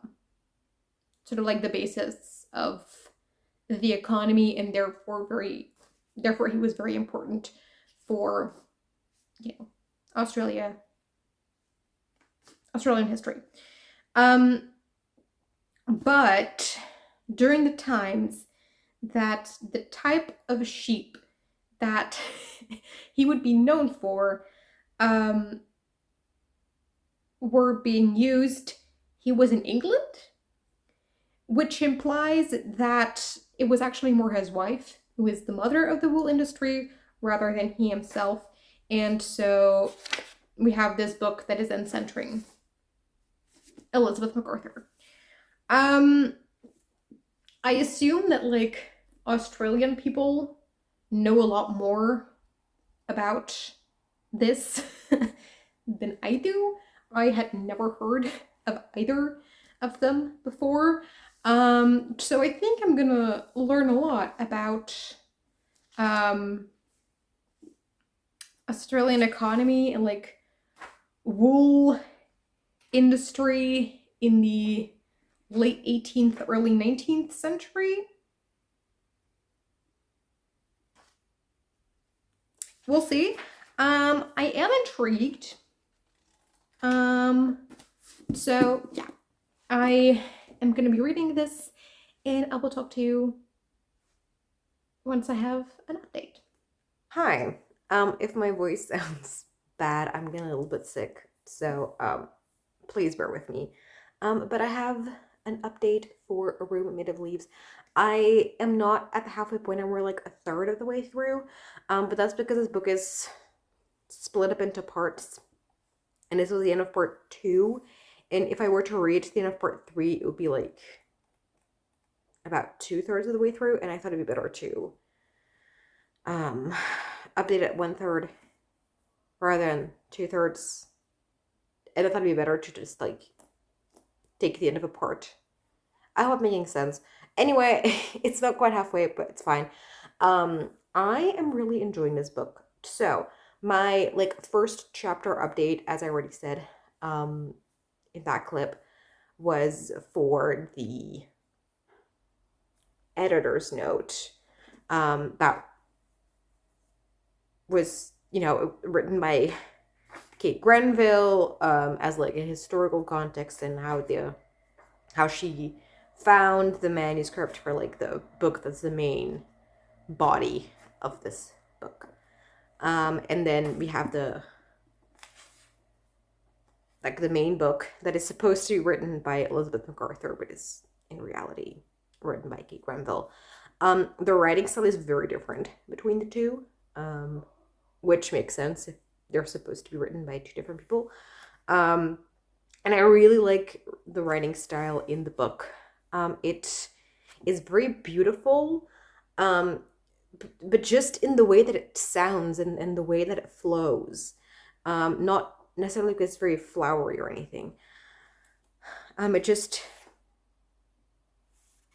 of like the basis of the economy, and therefore he was very important for, you know, Australian history. But during the times that the type of sheep that he would be known for were being used, he was in England, which implies that it was actually more his wife who is the mother of the wool industry rather than he himself. And so we have this book that is then centering Elizabeth MacArthur. I assume that like Australian people know a lot more about this than I do. I had never heard of either of them before. So I think I'm gonna learn a lot about Australian economy and like wool industry in the late 18th, early 19th century. We'll see. I am intrigued. So yeah, I am gonna be reading this, and I will talk to you once I have an update. Hi. If my voice sounds bad, I'm getting a little bit sick, so please bear with me. But I have an update for A Room Made of Leaves. I am not at the halfway point, and we're like a third of the way through. But that's because this book is split up into parts, and this was the end of part 2, And if I were to read to the end of part 3, it would be like about 2/3 of the way through, and I thought it'd be better to update it 1/3 rather than 2/3. And I thought it'd be better to just like take the end of a part. I hope I'm making sense. Anyway, it's not quite halfway, but it's fine. I am really enjoying this book. So my like first chapter update, as I already said, in that clip, was for the editor's note. That was, written by Kate Grenville, as like a historical context and how she found the manuscript for like the book that's the main body of this book. And then we have the main book that is supposed to be written by Elizabeth MacArthur, but is in reality written by Kate Grenville. The writing style is very different between the two, which makes sense if they're supposed to be written by two different people. And I really like the writing style in the book. It is very beautiful, but just in the way that it sounds and the way that it flows. Not necessarily because it's very flowery or anything. It just,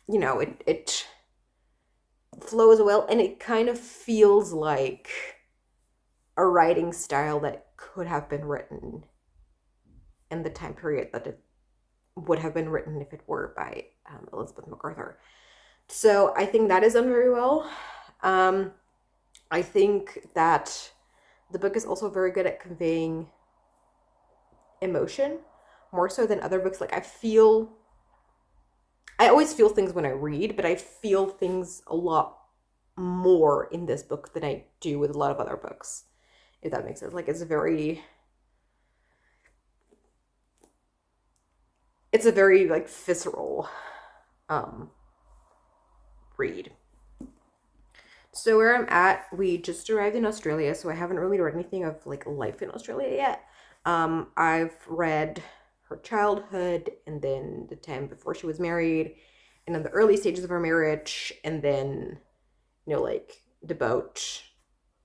it flows well, and it kind of feels like a writing style that could have been written in the time period that it would have been written if it were by Elizabeth MacArthur. So I think that is done very well. I think that the book is also very good at conveying emotion, more so than other books. Like I always feel things when I read, but I feel things a lot more in this book than I do with a lot of other books, if that makes sense. Like it's a very like visceral read. So where I'm at, we just arrived in Australia, so I haven't really read anything of like life in Australia yet. I've read her childhood, and then the time before she was married, and then the early stages of her marriage, and then like the boat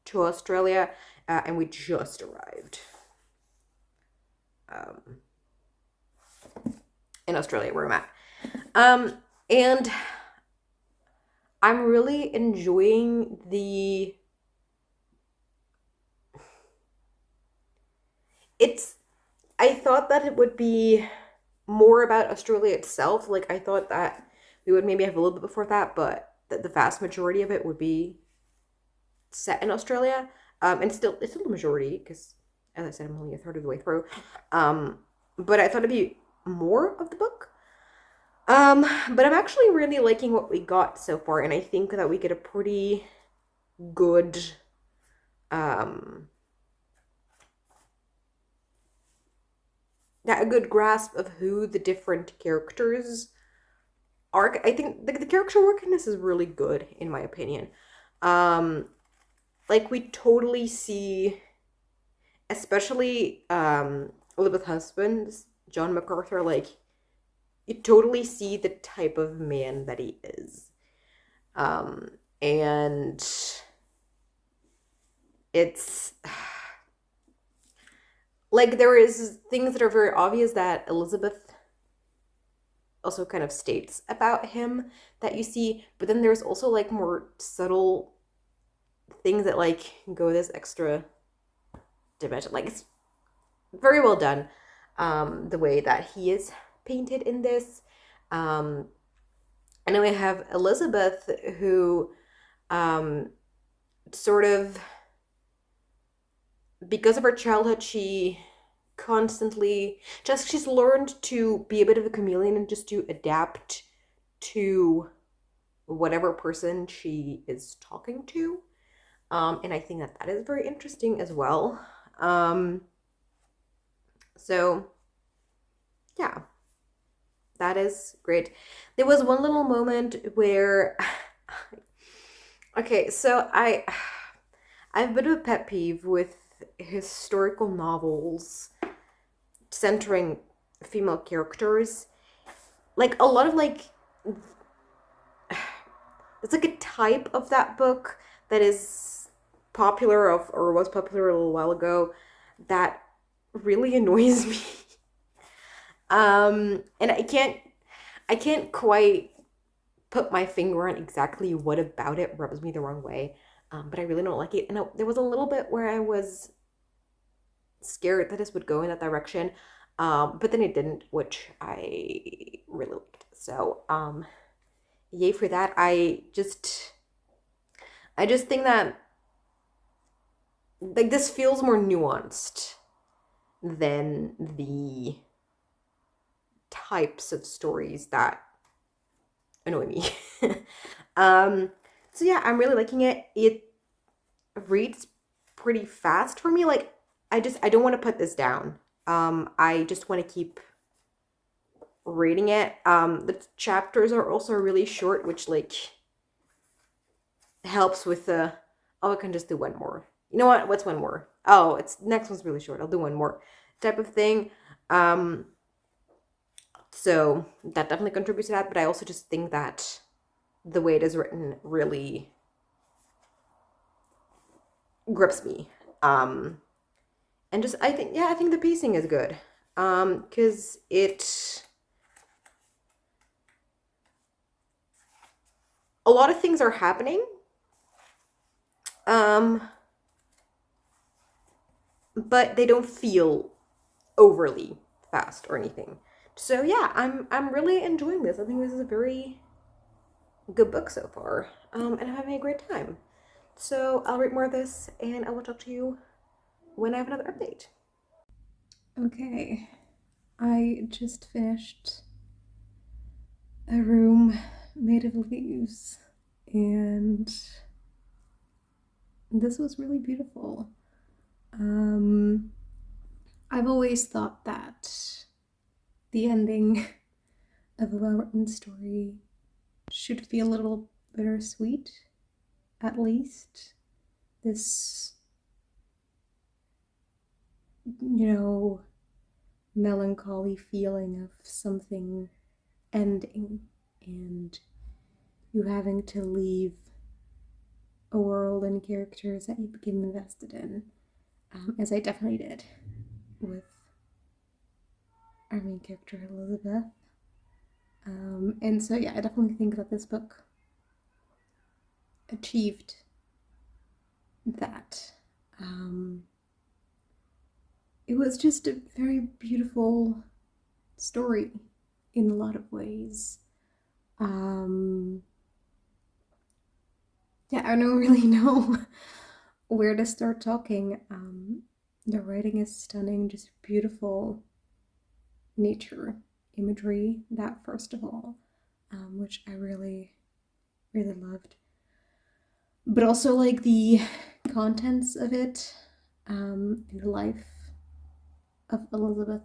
to Australia, and we just arrived in Australia where I'm at. And I'm really enjoying I thought that it would be more about Australia itself. Like I thought that we would maybe have a little bit before that, but that the vast majority of it would be set in Australia. And it's still the majority, because as I said, I'm only a third of the way through. But I thought it'd be more of the book. But I'm actually really liking what we got so far, and I think that we get a pretty good a good grasp of who the different characters are. I think the character work in this is really good, in my opinion. Like we totally see, especially Elizabeth's husband, John MacArthur, like you totally see the type of man that he is. And it's like there is things that are very obvious that Elizabeth also kind of states about him that you see, but then there's also like more subtle things that like go this extra dimension. Like it's very well done, the way that he is painted in this. And then we have Elizabeth, who sort of, because of her childhood, she's learned to be a bit of a chameleon and just to adapt to whatever person she is talking to. And I think that is very interesting as well. So yeah, that is great. There was one little moment where okay, so I have a bit of a pet peeve with historical novels centering female characters. Like a lot of like it's like a type of that book that is popular of or was popular a little while ago that really annoys me. And I can't quite put my finger on exactly what about it rubs me the wrong way. But I really don't like it. And there was a little bit where I was scared that this would go in that direction. But then it didn't, which I really liked. So, yay for that. I just think that like this feels more nuanced than the types of stories that annoy me. um, so yeah, I'm really liking it. It reads pretty fast for me. Like I don't want to put this down. I just want to keep reading it. The chapters are also really short, which like helps with the oh, I can just do one more. You know what? What's one more? Oh, it's next one's really short. I'll do one more type of thing. So that definitely contributes to that, but I also just think that the way it is written really grips me. And just I think the pacing is good. Because a lot of things are happening. But they don't feel overly fast or anything. So yeah, I'm really enjoying this. I think this is a very good book so far. And I'm having a great time. So I'll read more of this and I will talk to you when I have another update. Okay, I just finished A Room Made of Leaves, and this was really beautiful. I've always thought that the ending of a well-written story should feel a little bittersweet, at least. This, melancholy feeling of something ending and you having to leave a world and characters that you became invested in, as I definitely did with our main character Elizabeth. And so yeah, I definitely think that this book achieved that. It was just a very beautiful story in a lot of ways. Yeah, I don't really know where to start talking. The writing is stunning, just beautiful nature imagery, that first of all, which I really, really loved. But also like the contents of it, the life of Elizabeth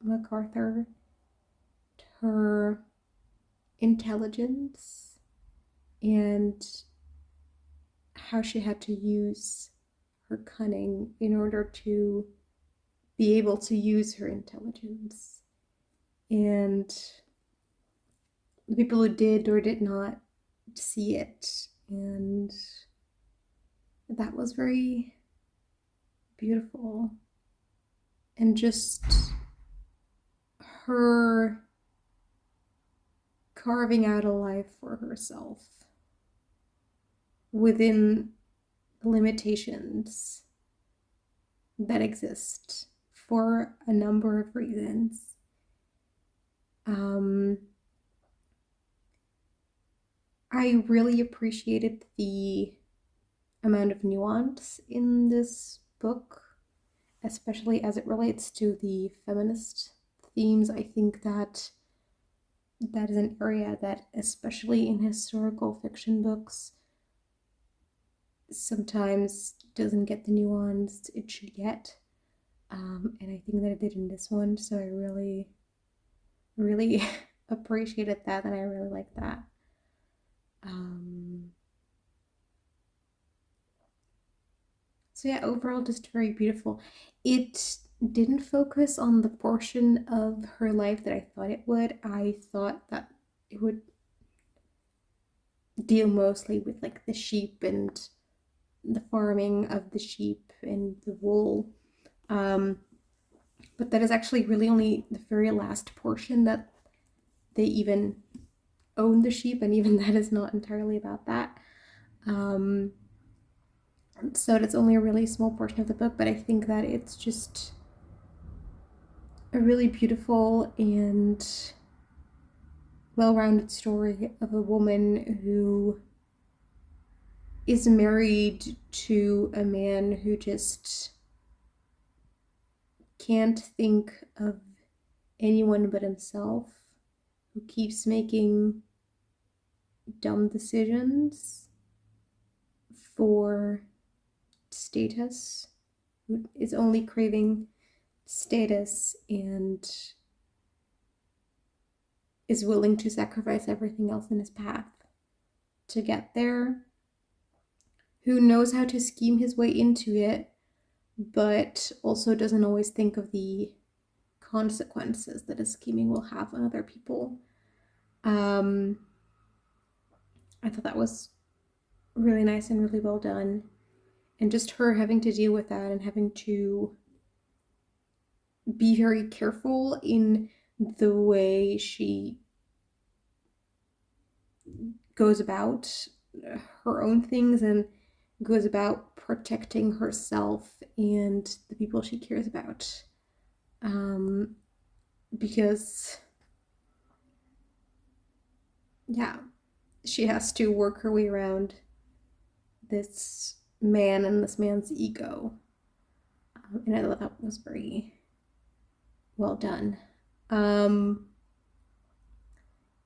MacArthur, her intelligence, and how she had to use her cunning in order to be able to use her intelligence. And the people who did or did not see it. And that was very beautiful. And just her carving out a life for herself within the limitations that exist for a number of reasons. I really appreciated the amount of nuance in this book, especially as it relates to the feminist themes. I think that is an area that, especially in historical fiction books, sometimes doesn't get the nuance it should get. And I think that it did in this one, so I really, really appreciated that, and I really liked that. So yeah, overall just very beautiful. It didn't focus on the portion of her life that I thought it would. I thought that it would deal mostly with like the sheep and the farming of the sheep and the wool. But that is actually really only the very last portion that they even own the sheep, and even that is not entirely about that. So it's only a really small portion of the book, but I think that it's just a really beautiful and well-rounded story of a woman who is married to a man who just can't think of anyone but himself, who keeps making dumb decisions for status, who is only craving status and is willing to sacrifice everything else in his path to get there, who knows how to scheme his way into it, but also doesn't always think of the consequences that his scheming will have on other people. I thought that was really nice and really well done. And just her having to deal with that and having to be very careful in the way she goes about her own things and goes about protecting herself and the people she cares about. Because, yeah, she has to work her way around this man and this man's ego. And I thought that was very well done.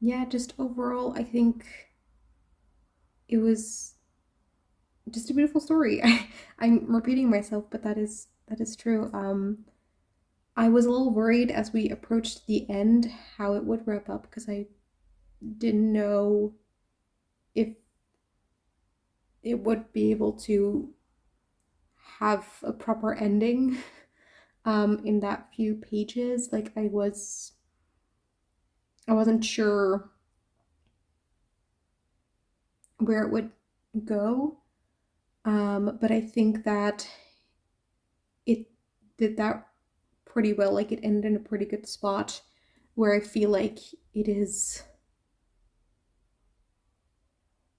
Yeah, just overall, I think it was just a beautiful story. I'm repeating myself, but that is true. I was a little worried as we approached the end how it would wrap up, because I didn't know if it would be able to have a proper ending in that few pages. Like I wasn't sure where it would go. But I think that it did that pretty well. Like it ended in a pretty good spot where I feel like it is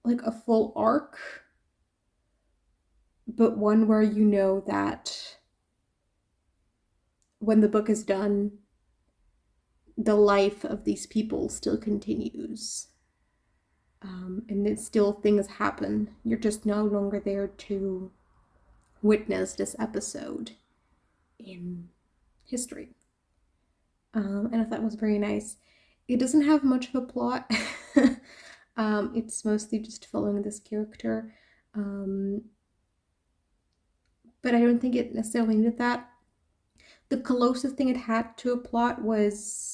like a full arc, but one where you know that when the book is done, the life of these people still continues. And it still things happen. You're just no longer there to witness this episode in history. And I thought it was very nice. It doesn't have much of a plot. It's mostly just following this character. But I don't think it necessarily needed that. The closest thing it had to a plot was,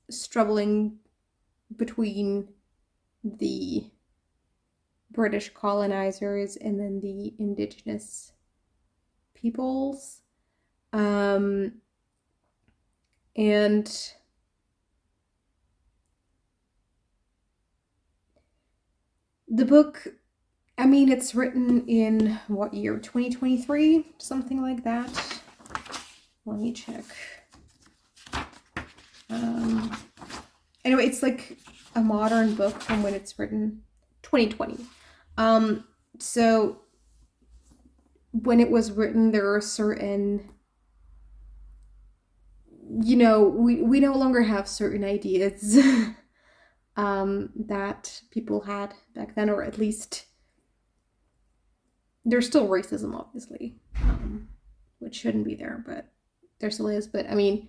struggling between the British colonizers and then the indigenous peoples. And the book, I mean, it's written in what year? 2023? Something like that. Let me check. Anyway, it's like a modern book from when it's written. 2020. So when it was written, there are certain, we no longer have certain ideas that people had back then, or at least there's still racism, obviously, which shouldn't be there, but there still is. But I mean,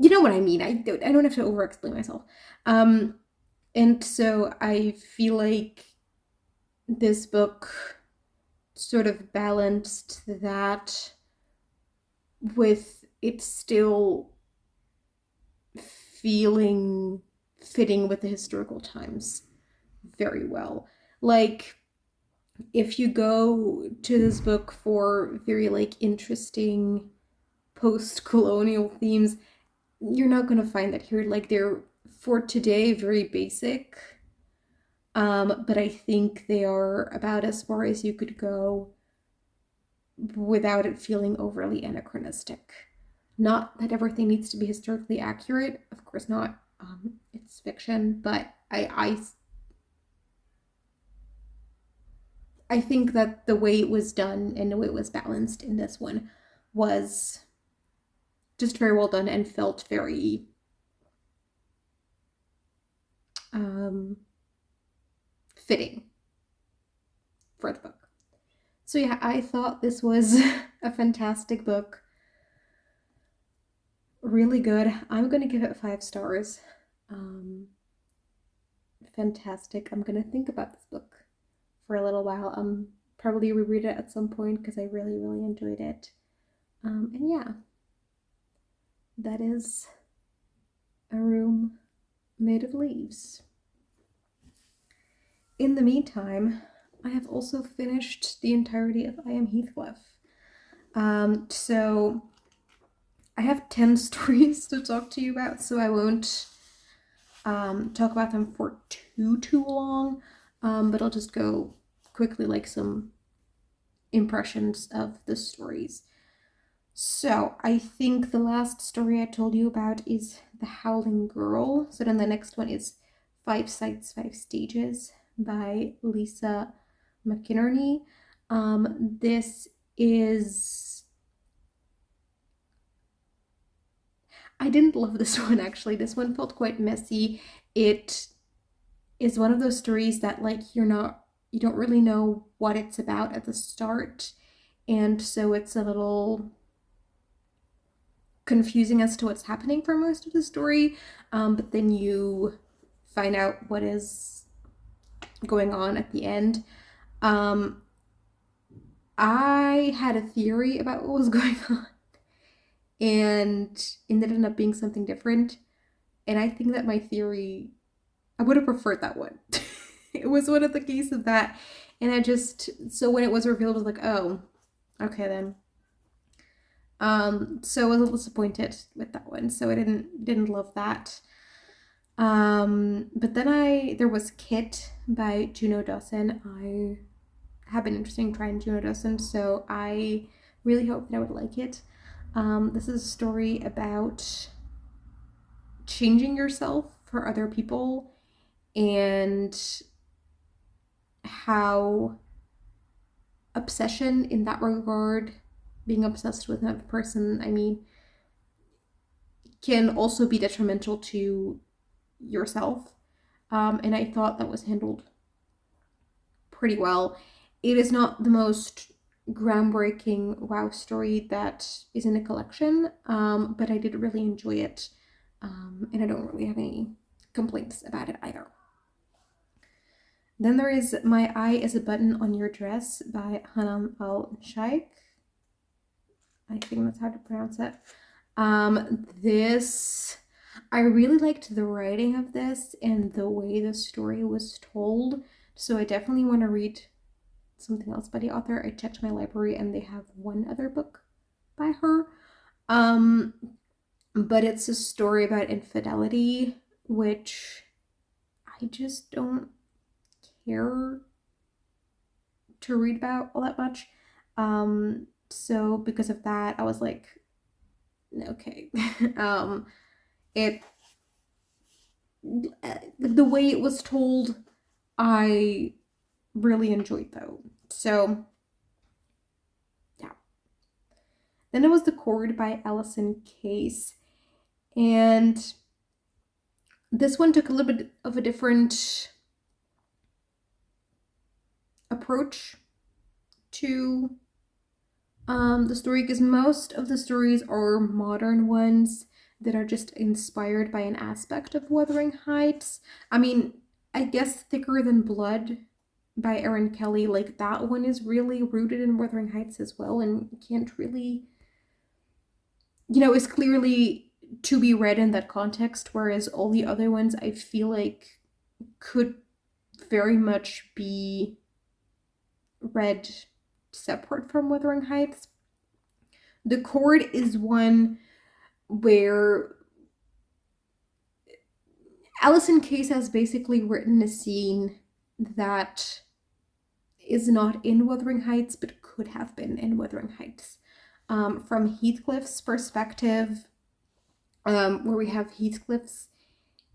you know what I mean. I don't have to over-explain myself. And so I feel like this book sort of balanced that with it still feeling fitting with the historical times very well. Like, if you go to this book for very like interesting post-colonial themes, you're not gonna find that here. Like, they're for today very basic, but I think they are about as far as you could go without it feeling overly anachronistic. Not that everything needs to be historically accurate, of course not. It's fiction, but I think that the way it was done and the way it was balanced in this one was just very well done and felt very fitting for the book. So yeah, I thought this was a fantastic book. Really good. I'm gonna give it 5 stars. Fantastic. I'm gonna think about this book for a little while. Probably reread it at some point because I really, really enjoyed it. And yeah, that is A Room Made of Leaves. In the meantime, I have also finished the entirety of Am Heathcliff. So I have 10 stories to talk to you about, so I won't talk about them for too long, but I'll just go quickly, like some impressions of the stories. So I think the last story I told you about is The Howling Girl. So then the next one is 5 Sights, 5 Stages by Lisa McInerney. This is... I didn't love this one, actually. This one felt quite messy. It is one of those stories that, like, you don't really know what it's about at the start, and so it's a little confusing as to what's happening for most of the story, but then you find out what is going on at the end. I had a theory about what was going on, and it ended up being something different, and I think that my theory, I would have preferred that one. It was one of the cases of that, and so when it was revealed, I was like, oh, okay then. So I was a little disappointed with that one, so I didn't love that. But then there was Kit by Juno Dawson. I have been interested in trying Juno Dawson, so I really hope that I would like it. This is a story about changing yourself for other people and how obsession in that regard, being obsessed with another person, I mean, can also be detrimental to yourself. And I thought that was handled pretty well. It is not the most groundbreaking wow story that is in the collection, but I did really enjoy it, and I don't really have any complaints about it either. Then there is My Eye is a Button on Your Dress by Hanam Al-Shaikh. I think that's how to pronounce it. I really liked the writing of this and the way the story was told, so I definitely want to read something else by the author. I checked my library and they have one other book by her. But it's a story about infidelity, which I just don't care to read about all that much. So because of that, I was like, okay. The way it was told, I really enjoyed though. So yeah. Then it was The Cord by Alison Case, and this one took a little bit of a different approach to the story, because most of the stories are modern ones that are just inspired by an aspect of Wuthering Heights. I mean, I guess Thicker Than Blood by Erin Kelly, like that one is really rooted in Wuthering Heights as well, and can't really, is clearly to be read in that context, whereas all the other ones I feel like could very much be read separate from Wuthering Heights. The Cord is one where Alison Case has basically written a scene that is not in Wuthering Heights, but could have been in Wuthering Heights. From Heathcliff's perspective, where we have Heathcliff's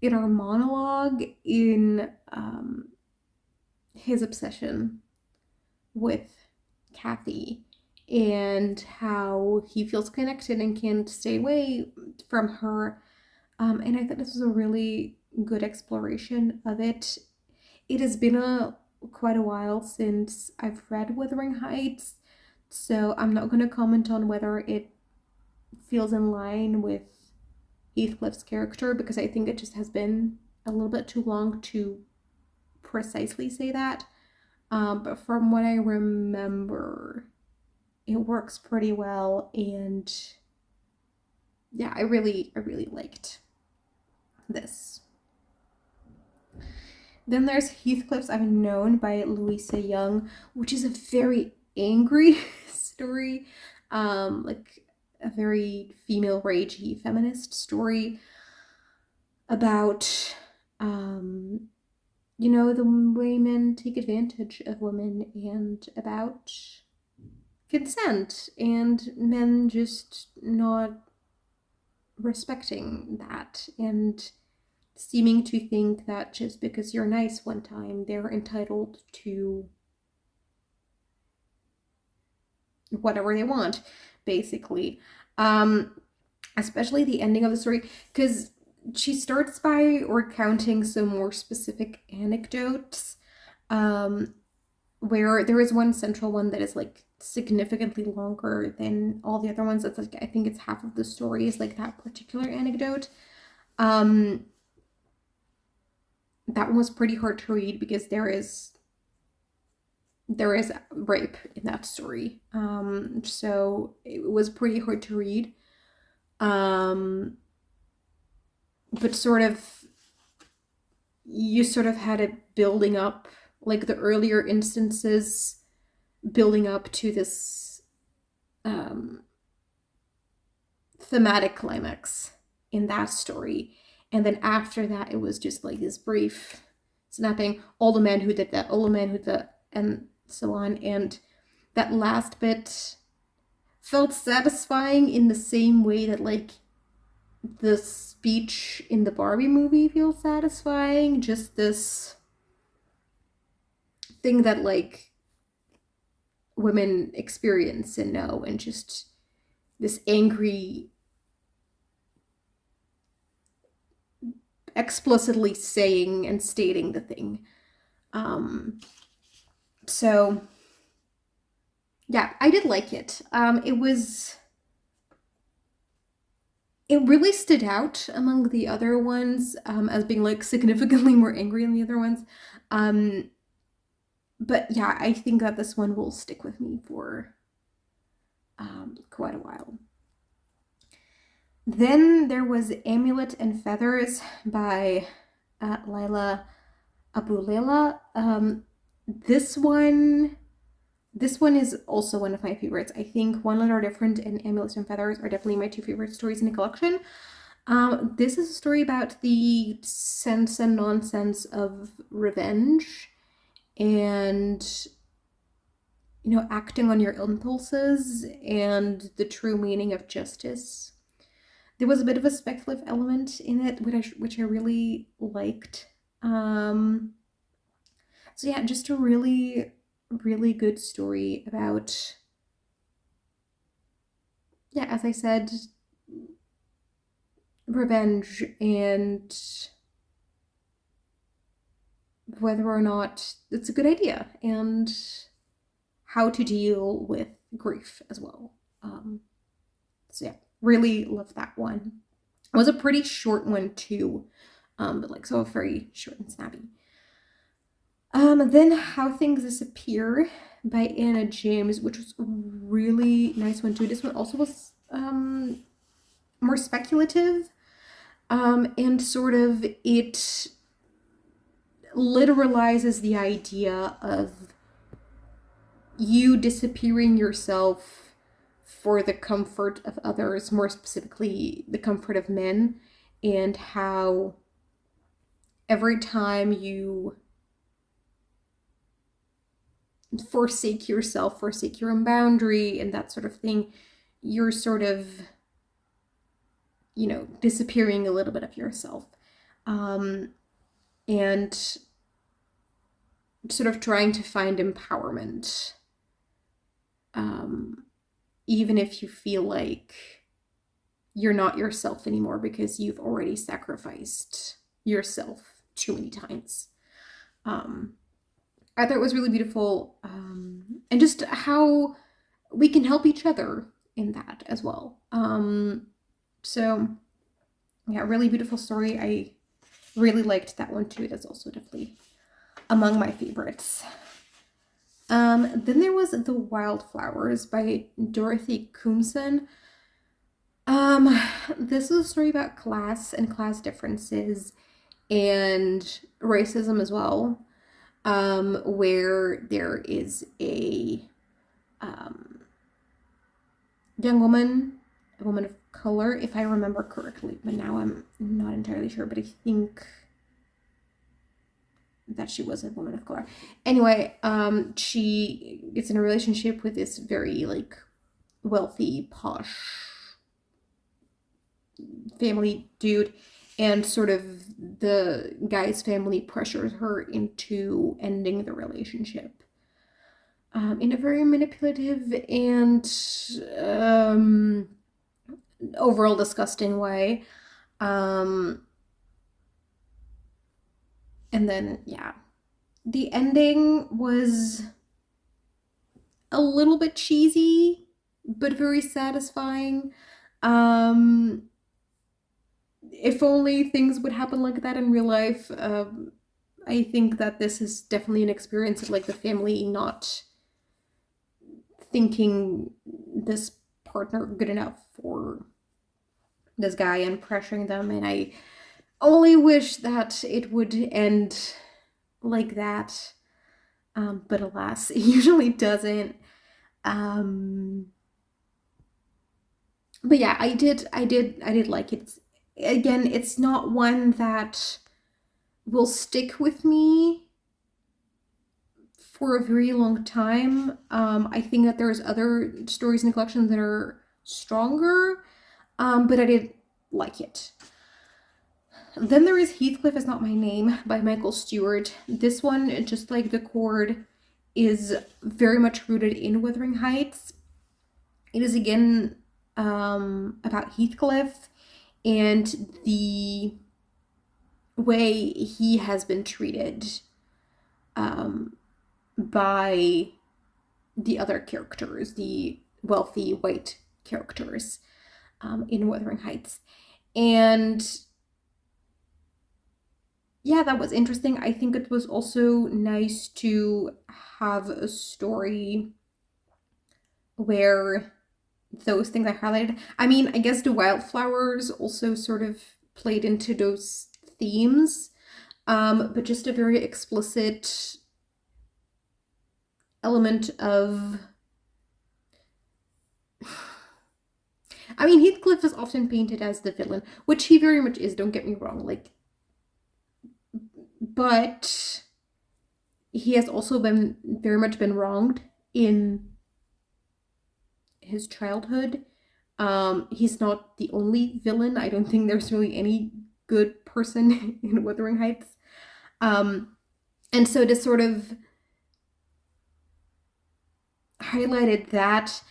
inner monologue in his obsession with Kathy and how he feels connected and can't stay away from her. And I thought this was a really good exploration of it. It has been quite a while since I've read Wuthering Heights, so I'm not going to comment on whether it feels in line with Heathcliff's character, because I think it just has been a little bit too long to precisely say that. But from what I remember, it works pretty well, and yeah, I really liked this. Then there's Heathcliff's I'm Known by Louisa Young, which is a very angry story, like a very female ragey feminist story about the way men take advantage of women, and about consent and men just not respecting that and seeming to think that just because you're nice one time, they're entitled to whatever they want, basically. Especially the ending of the story, because she starts by recounting some more specific anecdotes, where there is one central one that is like significantly longer than all the other ones. That's like, I think it's half of the story is like that particular anecdote. That one was pretty hard to read because there is rape in that story. So it was pretty hard to read. But you sort of had it building up, like the earlier instances building up to this thematic climax in that story. And then after that, it was just like this brief snapping, all the men who did that, all the men who did that, and so on. And that last bit felt satisfying in the same way that like the speech in the Barbie movie feels satisfying. Just this thing that like women experience and know, and just this angry, explicitly saying and stating the thing. So yeah, I did like it. It really stood out among the other ones, as being like significantly more angry than the other ones. But yeah, I think that this one will stick with me for quite a while. Then there was Amulet and Feathers by Laila Abulela. This one is also one of my favorites. I think One Letter Different and Amulet and Feathers are definitely my two favorite stories in the collection. This is a story about the sense and nonsense of revenge and, acting on your impulses and the true meaning of justice. There was a bit of a speculative element in it, which I really liked. So yeah, just a really, really good story about, yeah, as I said, revenge and whether or not it's a good idea and how to deal with grief as well. So yeah, really love that one. It was a pretty short one too, but like so very short and snappy. Then How Things Disappear by Anna James, which was a really nice one too. This one also was more speculative, and sort of it literalizes the idea of you disappearing yourself for the comfort of others, more specifically the comfort of men, and how every time you forsake yourself, forsake your own boundary and that sort of thing, you're sort of, disappearing a little bit of yourself. And sort of trying to find empowerment. Even if you feel like you're not yourself anymore because you've already sacrificed yourself too many times. I thought it was really beautiful, and just how we can help each other in that as well. So yeah, really beautiful story. I really liked that one too. That's also definitely among my favorites. Then there was The Wildflowers by Dorothy Koomson. This is a story about class and class differences and racism as well, where there is a young woman, a woman of color, if I remember correctly, but now I'm not entirely sure, but I think that she was a woman of color. Anyway, she gets in a relationship with this very, wealthy, posh family dude, and sort of the guy's family pressures her into ending the relationship in a very manipulative and overall disgusting way. And then, yeah, the ending was a little bit cheesy, but very satisfying. If only things would happen like that in real life. I think that this is definitely an experience of the family not thinking this partner good enough for this guy and pressuring them, and I only wish that it would end like that, but alas, it usually doesn't. But yeah, I did like it. Again, it's not one that will stick with me for a very long time. I think that there's other stories in the collection that are stronger, but I did like it. Then there is Heathcliff Is Not My Name by Michael Stewart. This one, just like The Cord, is very much rooted in Wuthering Heights. It is again about Heathcliff and the way he has been treated by the other characters, the wealthy white characters in Wuthering Heights. And yeah, that was interesting. I think it was also nice to have a story where those things I highlighted. I mean, I guess The Wildflowers also sort of played into those themes, but just a very explicit element of... I mean, Heathcliff is often painted as the villain, which he very much is, don't get me wrong, but he has also been very much been wronged in his childhood. He's not the only villain. I don't think there's really any good person in Wuthering Heights. And so to sort of highlighted that,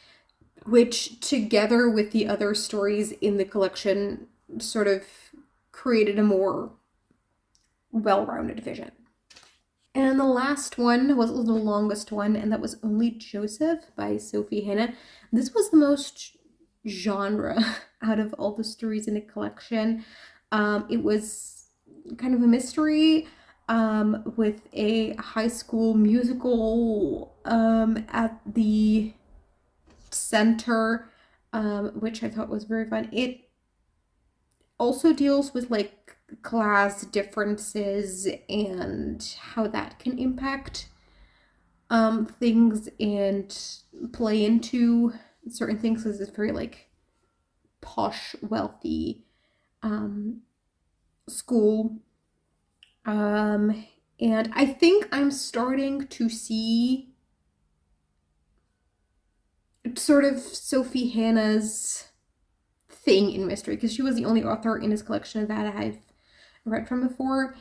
which together with the other stories in the collection sort of created a more well-rounded vision. And the last one was the longest one, and that was Only Joseph by Sophie Hannah. This was the most genre out of all the stories in the collection. It was kind of a mystery with a high school musical at the center, which I thought was very fun. It also deals with like class differences and how that can impact things and play into certain things, because it's very like posh, wealthy school. And I think I'm starting to see sort of Sophie Hannah's thing in mystery, because she was the only author in this collection that I've read from before.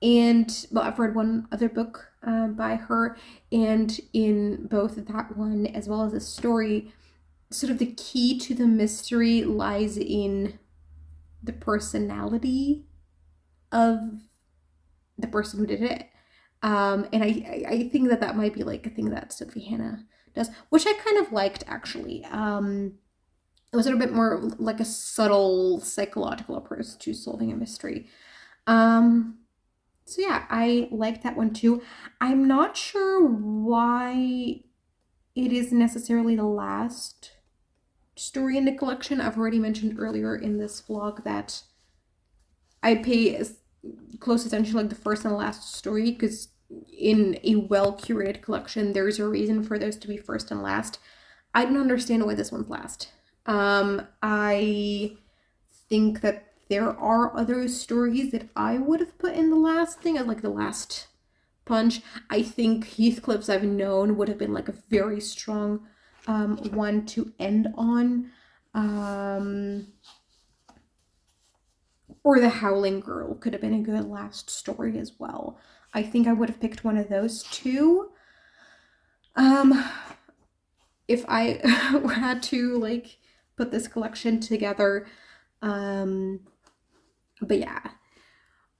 And well, I've read one other book by her, and in both that one as well as the story, sort of the key to the mystery lies in the personality of the person who did it. And I think that that might be like a thing that Sophie Hannah does, which I kind of liked actually. It was a little bit more like a subtle psychological approach to solving a mystery. So yeah, I liked that one too. I'm not sure why it is necessarily the last story in the collection. I've already mentioned earlier in this vlog that I pay close attention to like the first and last story, because in a well-curated collection, there's a reason for those to be first and last. I don't understand why this one's last. I think that there are other stories that I would have put in the last thing as like the last punch. I think Heathcliff's I've known would have been like a very strong one to end on. Or The Howling Girl could have been a good last story as well. I think I would have picked one of those two. If I had to like put this collection together. But yeah.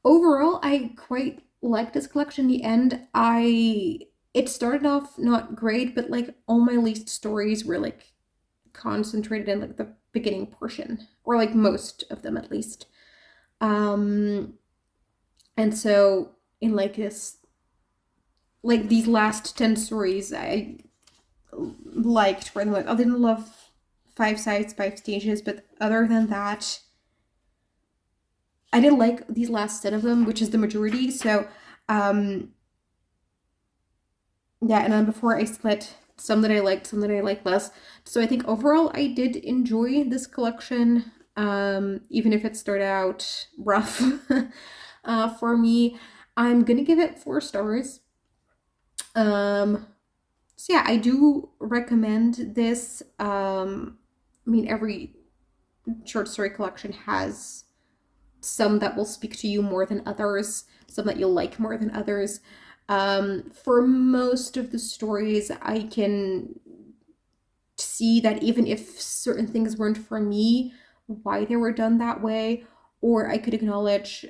Overall, I quite like this collection. In the end, it started off not great, but like all my least stories were like concentrated in like the beginning portion, or like most of them at least. And so in like this, like these last 10 stories I liked, where I'm like, I didn't love Five Sides, Five Stages, but other than that, I didn't like these last 10 of them, which is the majority. So yeah, and then before I split some that I liked, some that I liked less. So I think overall I did enjoy this collection, even if it started out rough for me. I'm gonna give it 4 stars. So yeah, I do recommend this. I mean, every short story collection has some that will speak to you more than others, some that you'll like more than others. For most of the stories, I can see that even if certain things weren't for me, why they were done that way, or I could acknowledge,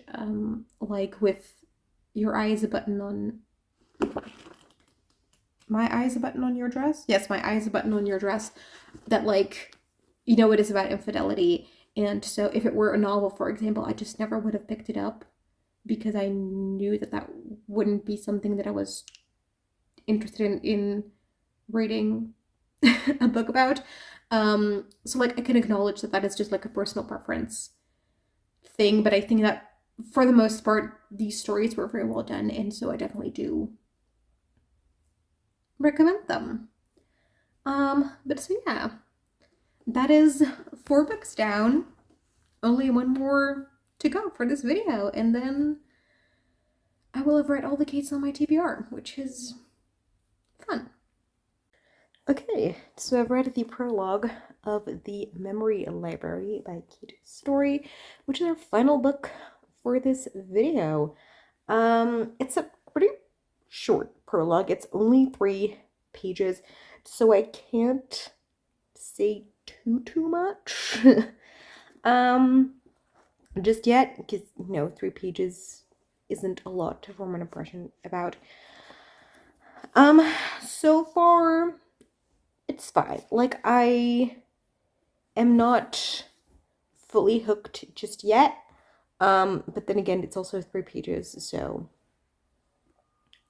like with Your Eye is a Button on... My Eye is a Button on Your Dress? Yes, My Eye is a Button on Your Dress, that like, you know, it is about infidelity. And so if it were a novel, for example, I just never would have picked it up, because I knew that that wouldn't be something that I was interested in reading a book about. So like I can acknowledge that that is just like a personal preference thing, but I think that for the most part, these stories were very well done, and so I definitely do recommend them. But so yeah, that is 4 books down. Only one more to go for this video, and then I will have read all the cases on my TBR, which is fun. Okay, so I've read the prologue of The Memory Library by Kate Storey, which is our final book for this video. It's a pretty short prologue. It's only 3 pages, so I can't say too much just yet, because, you know, 3 pages isn't a lot to form an impression about. So far, it's fine. Like, I am not fully hooked just yet, but then again, it's also 3 pages, so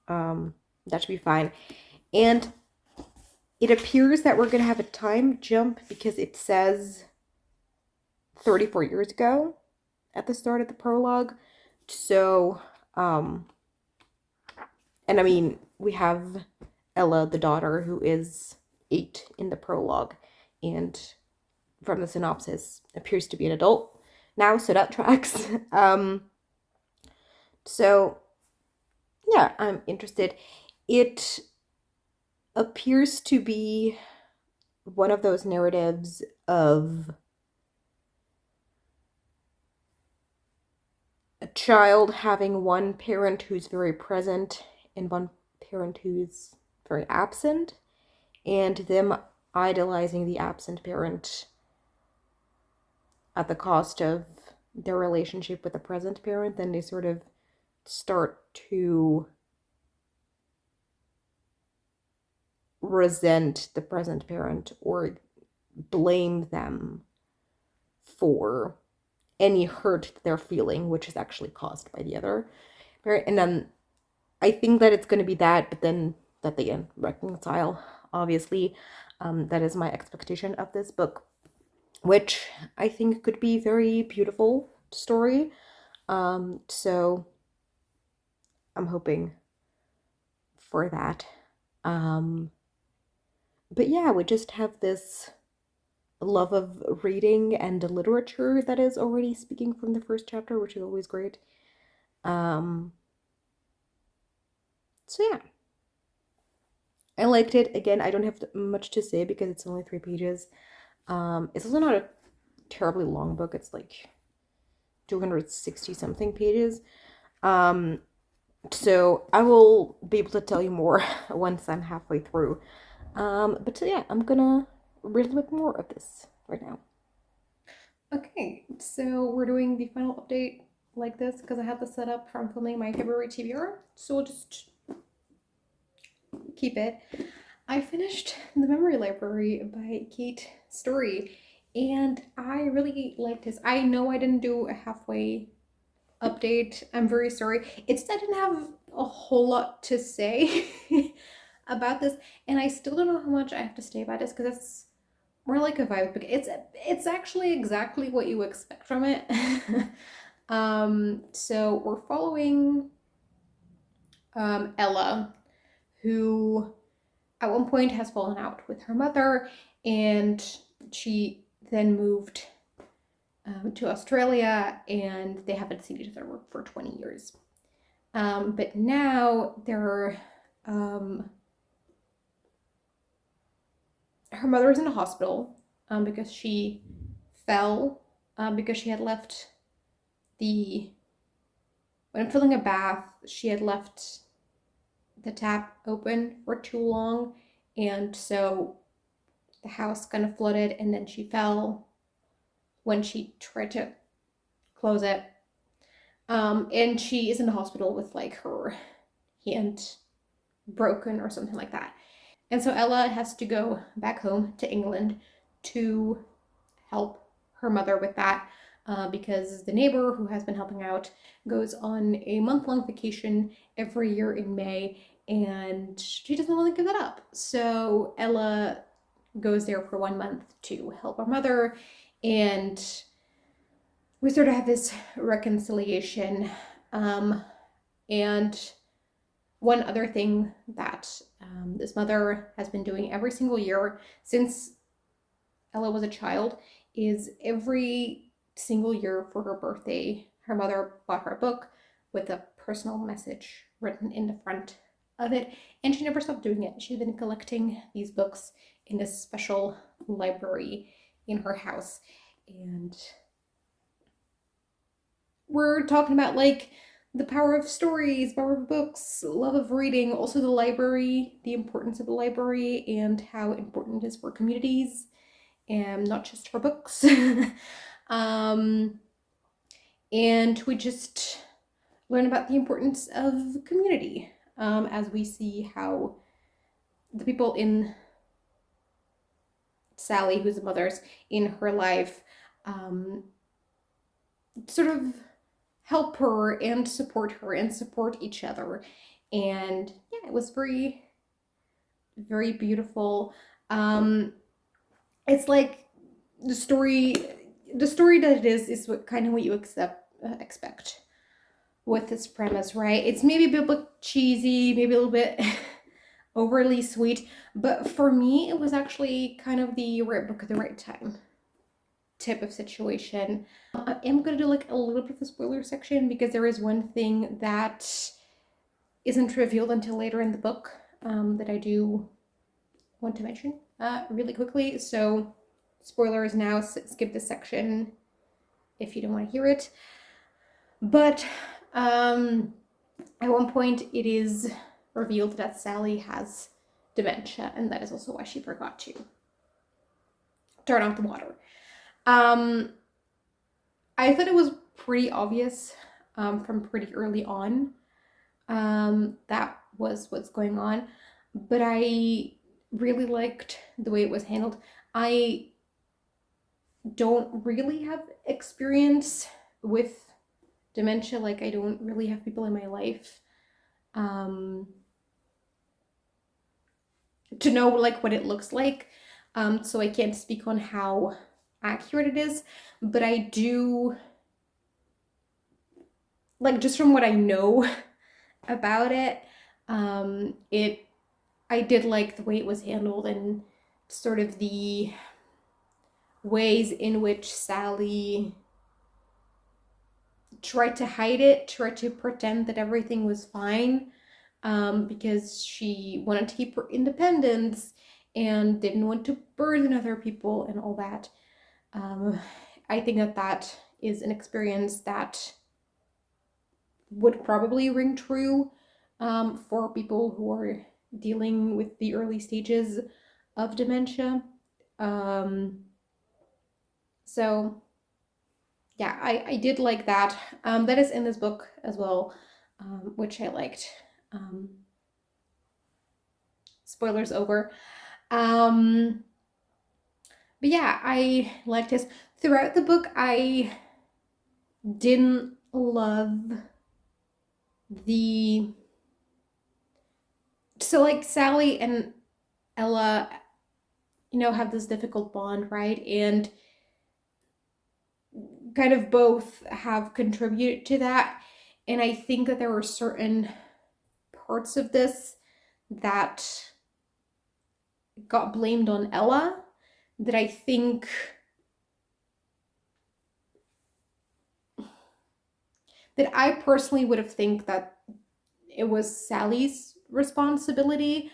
that should be fine. And it appears that we're gonna have a time jump, because it says 34 years ago, at the start of the prologue. So, and I mean, we have Ella, the daughter, who is 8 in the prologue, and from the synopsis, appears to be an adult now, so that tracks. So, yeah, I'm interested. It appears to be one of those narratives of a child having one parent who's very present and one parent who's very absent, and them idolizing the absent parent at the cost of their relationship with the present parent. Then they sort of start to resent the present parent or blame them for any hurt they're feeling, which is actually caused by the other parent. And then I think that it's going to be that, but then that they reconcile, obviously. That is my expectation of this book, which I think could be very beautiful story. So I'm hoping for that. But yeah, we just have this love of reading and literature that is already speaking from the first chapter, which is always great. So yeah, I liked it. Again, I don't have much to say because it's only 3 pages. It's also not a terribly long book. It's like 260 something pages. So I will be able to tell you more once I'm halfway through. But so yeah, I'm gonna read a little bit more of this right now. Okay, so we're doing the final update like this because I have this set up from filming my February TBR, so we'll just keep it. I finished The Memory Library by Kate Storey, and I really liked this. I know I didn't do a halfway update. I'm very sorry. It's that I didn't have a whole lot to say about this, and I still don't know how much I have to say about this because it's more like a vibe book. It's actually exactly what you expect from it. So we're following Ella, who at one point has fallen out with her mother, and she then moved to Australia, and they haven't seen each other for 20 years. But now they're her mother is in a hospital because she fell because she had left when filling a bath, she had left the tap open for too long, and so the house kind of flooded, and then she fell when she tried to close it. And she is in the hospital with like her hand broken or something like that. And so Ella has to go back home to England to help her mother with that because the neighbor who has been helping out goes on a month-long vacation every year in May, and she doesn't want to give that up. So Ella goes there for 1 month to help her mother, and we sort of have this reconciliation. And one other thing that this mother has been doing every single year since Ella was a child is every single year for her birthday, her mother bought her a book with a personal message written in the front of it, and she never stopped doing it. She's been collecting these books in this special library in her house, and we're talking about like the power of stories, power of books, love of reading, also the library, the importance of the library, and how important it is for communities and not just for books. um, and we just learn about the importance of community as we see how the people in Sally, who's the mother's, in her life, sort of help her and support each other. And yeah, it was very, very beautiful. It's like the story the story that it is what kind of what you expect with this premise, right? It's maybe a bit cheesy, maybe a little bit overly sweet, but for me, it was actually kind of the right book at the right time type of situation. I am going to do like a little bit of the spoiler section because there is one thing that isn't revealed until later in the book that I do want to mention really quickly. So spoilers now, skip this section if you don't want to hear it. But at one point it is revealed that Sally has dementia, and that is also why she forgot to turn off the water. I thought it was pretty obvious from pretty early on that was what's going on, but I really liked the way it was handled. I don't really have experience with dementia, like I don't really have people in my life to know like what it looks like, so I can't speak on how accurate it is, but I do like, just from what I know about it, I did like the way it was handled and sort of the ways in which Sally tried to hide it, tried to pretend that everything was fine, because she wanted to keep her independence and didn't want to burden other people and all that. I think that is an experience that would probably ring true for people who are dealing with the early stages of dementia. So yeah, I did like that. That is in this book as well, which I liked. Spoilers over. But yeah, I liked this. Throughout the book, I didn't love so like Sally and Ella, have this difficult bond, right? And kind of both have contributed to that. And I think that there were certain parts of this that got blamed on Ella that I think that I personally would have think that it was Sally's responsibility.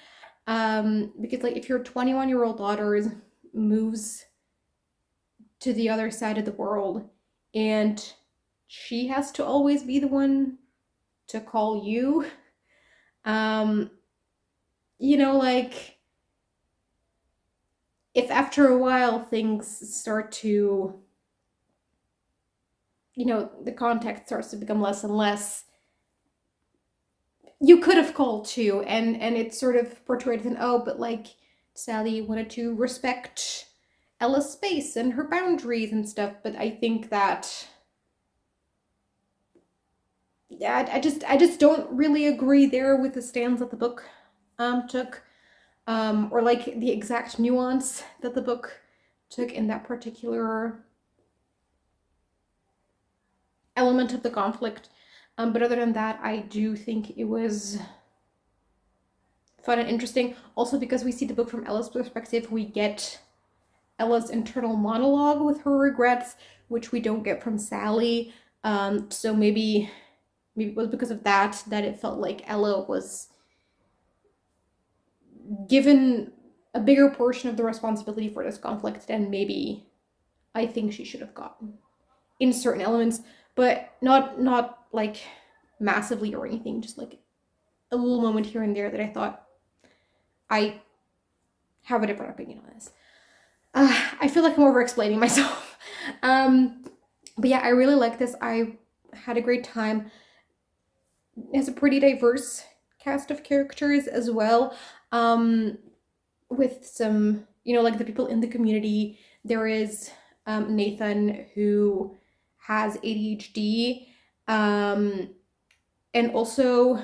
Because like if your 21-year-old daughter moves to the other side of the world and she has to always be the one to call you, like if after a while things start to, the contact starts to become less and less, you could have called too, and it's sort of portrayed as but like Sally wanted to respect Ella's space and her boundaries and stuff. But I think that, yeah, I just don't really agree there with the stance that the book took, or like the exact nuance that the book took in that particular element of the conflict. But other than that, I do think it was fun and interesting. Also, because we see the book from Ella's perspective, we get Ella's internal monologue with her regrets, which we don't get from Sally. So maybe it was because of that it felt like Ella was given a bigger portion of the responsibility for this conflict than maybe I think she should have gotten in certain elements, but not like massively or anything, just like a little moment here and there that I thought I have a different opinion on this. I feel like I'm over explaining myself. But yeah, I really like this. I had a great time. It has a pretty diverse cast of characters as well, with some, like the people in the community. There is Nathan, who has ADHD, and also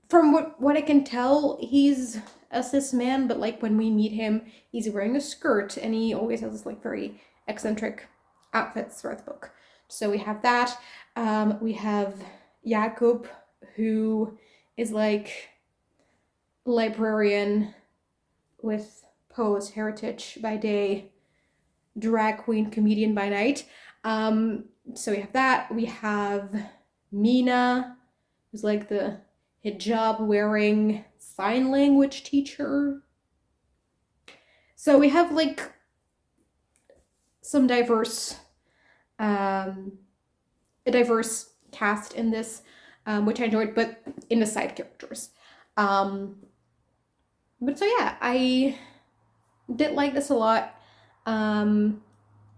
from what I can tell, he's a cis man, but like when we meet him, he's wearing a skirt and he always has this like very eccentric outfits throughout the book. So we have that. We have Jakob, who is like librarian with Polish heritage by day, drag queen comedian by night. So we have that. We have Mina, who's like the hijab wearing sign language teacher. So we have like some a diverse cast in this, which I enjoyed, but in the side characters. But so yeah, I did like this a lot.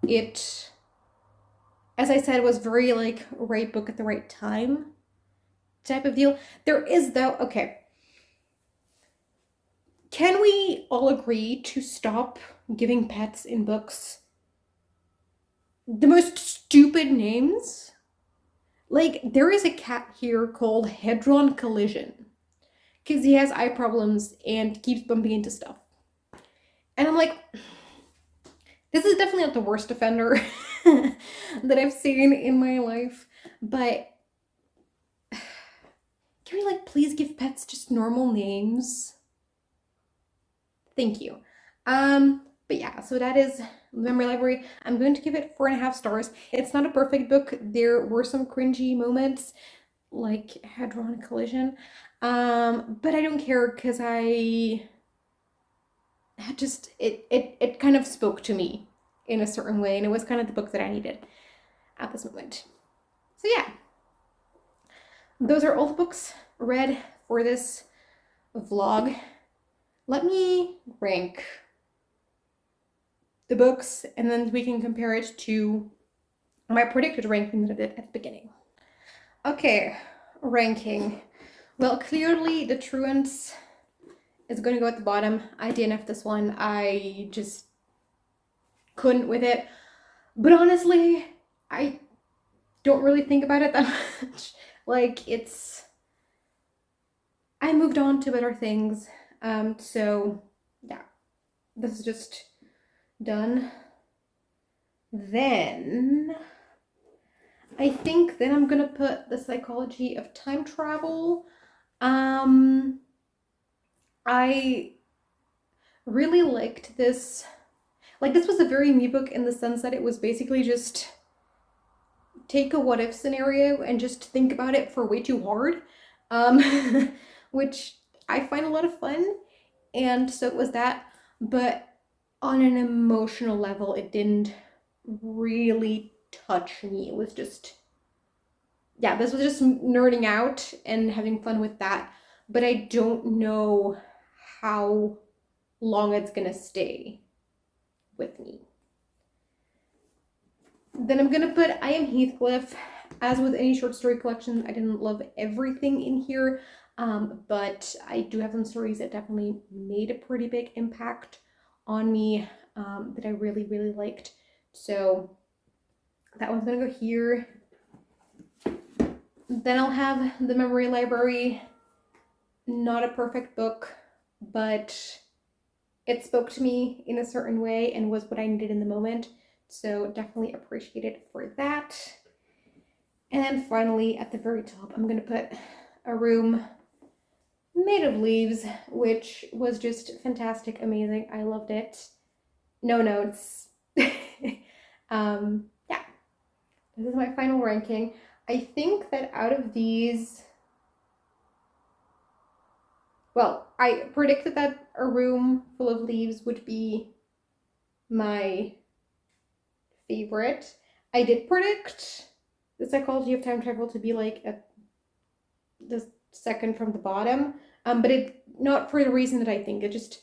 It, as I said, was very like right book at the right time type of deal. There is though, okay. Can we all agree to stop giving pets in books the most stupid names? Like, there is a cat here called Head-on Collision because he has eye problems and keeps bumping into stuff. And I'm like, this is definitely not the worst offender that I've seen in my life, but can we like please give pets just normal names? Thank you. But yeah, so that is Memory Library. I'm going to give it 4.5 stars. It's not a perfect book. There were some cringy moments, like Head-on Collision. But I don't care because it kind of spoke to me in a certain way, and it was kind of the book that I needed at this moment. So yeah, those are all the books read for this vlog. Let me rank the books, and then we can compare it to my predicted ranking that I did at the beginning. Okay, ranking. Well, clearly the Truants is going to go at the bottom. I DNF'd this one. I just couldn't with it. But honestly, I don't really think about it that much. Like, I moved on to better things. So yeah, this is just done. Then I think then I'm gonna put The Psychology of Time Travel. I really liked this. Like, this was a very me book in the sense that it was basically just take a what if scenario and just think about it for way too hard, which I find a lot of fun. And so it was that, but on an emotional level, it didn't really touch me. It was just, yeah, this was just nerding out and having fun with that, but I don't know how long it's gonna stay with me. Then I'm gonna put I Am Heathcliff. As with any short story collection, I didn't love everything in here, but I do have some stories that definitely made a pretty big impact on me, that I really, really liked. So that one's gonna go here. Then I'll have The Memory Library. Not a perfect book, but it spoke to me in a certain way and was what I needed in the moment. So definitely appreciate it for that. And then finally, at the very top, I'm gonna put A Room Made of Leaves, which was just fantastic, amazing. I loved it. No notes. Yeah, this is my final ranking. I think that out of these, well, I predicted that A Room Full of Leaves would be my favorite. I did predict The Psychology of Time Travel to be like the second from the bottom, but it not for the reason that I think. It just,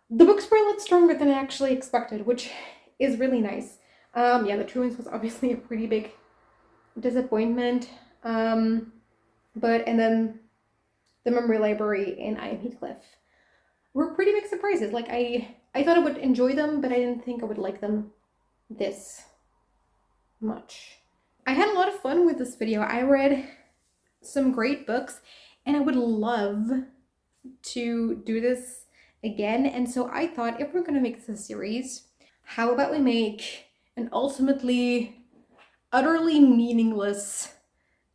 the books were a lot stronger than I actually expected, which is really nice. Yeah, The Truants was obviously a pretty big disappointment, but and then The Memory Library and I Am Heathcliff were pretty big surprises. Like, I thought I would enjoy them, but I didn't think I would like them this much. I had a lot of fun with this video. I read some great books, and I would love to do this again. And so I thought, if we're going to make this a series, how about we make an ultimately utterly meaningless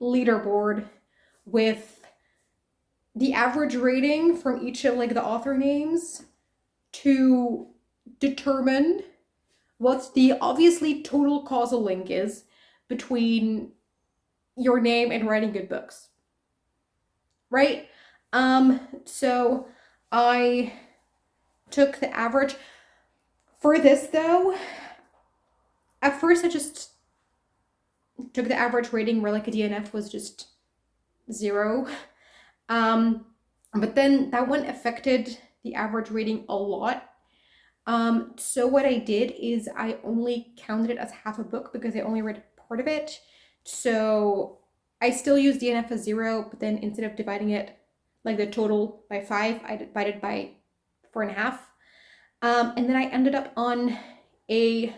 leaderboard with the average rating from each of like the author names to determine what the obviously total causal link is between your name and writing good books. Right? So I took the average. For this though, at first I just took the average rating where like a DNF was just 0. But then that one affected the average rating a lot. So what I did is I only counted it as half a book because I only read part of it. So I still use DNF as 0, but then instead of dividing it like the total by 5, I divided by 4.5. And then I ended up on a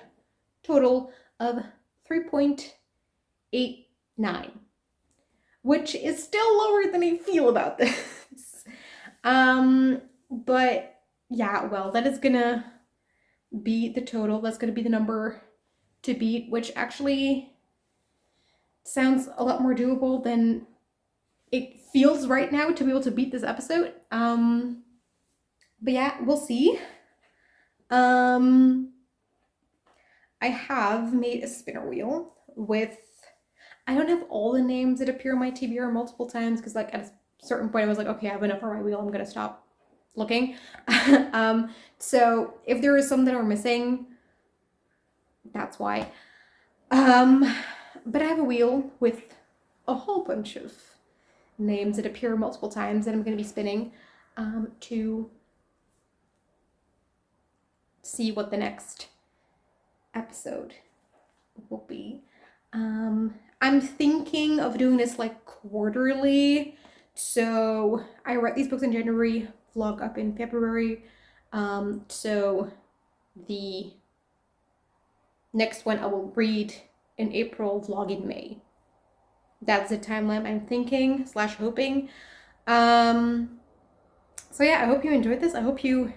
total of 3.89, which is still lower than I feel about this. But yeah, well, that is gonna be the total. That's gonna be the number to beat, which actually sounds a lot more doable than it feels right now to be able to beat this episode. But yeah, we'll see. I have made a spinner wheel with, I don't have all the names that appear in my TBR multiple times because like at a certain point I was like, okay, I have enough for my wheel, I'm gonna stop looking. So if there is some that are missing, that's why. But I have a wheel with a whole bunch of names that appear multiple times that I'm going to be spinning to see what the next episode will be. I'm thinking of doing this like quarterly. So I read these books in January, vlog up in February. So the next one I will read in April, vlog in May. That's the timeline I'm thinking / hoping. So yeah, I hope you enjoyed this. I hope you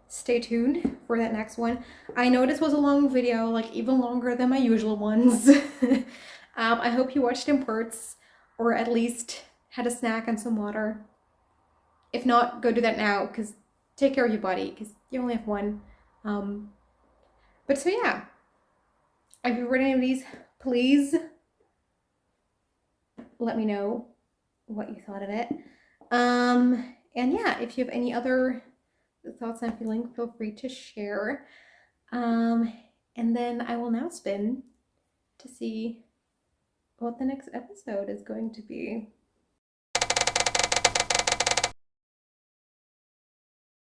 stay tuned for that next one. I know this was a long video, like even longer than my usual ones. I hope you watched in parts, or at least had a snack and some water. If not, go do that now, because take care of your body, because you only have one. But so yeah, if you've read any of these, please let me know what you thought of it. And yeah, if you have any other thoughts and feelings, feel free to share. And then I will now spin to see what the next episode is going to be.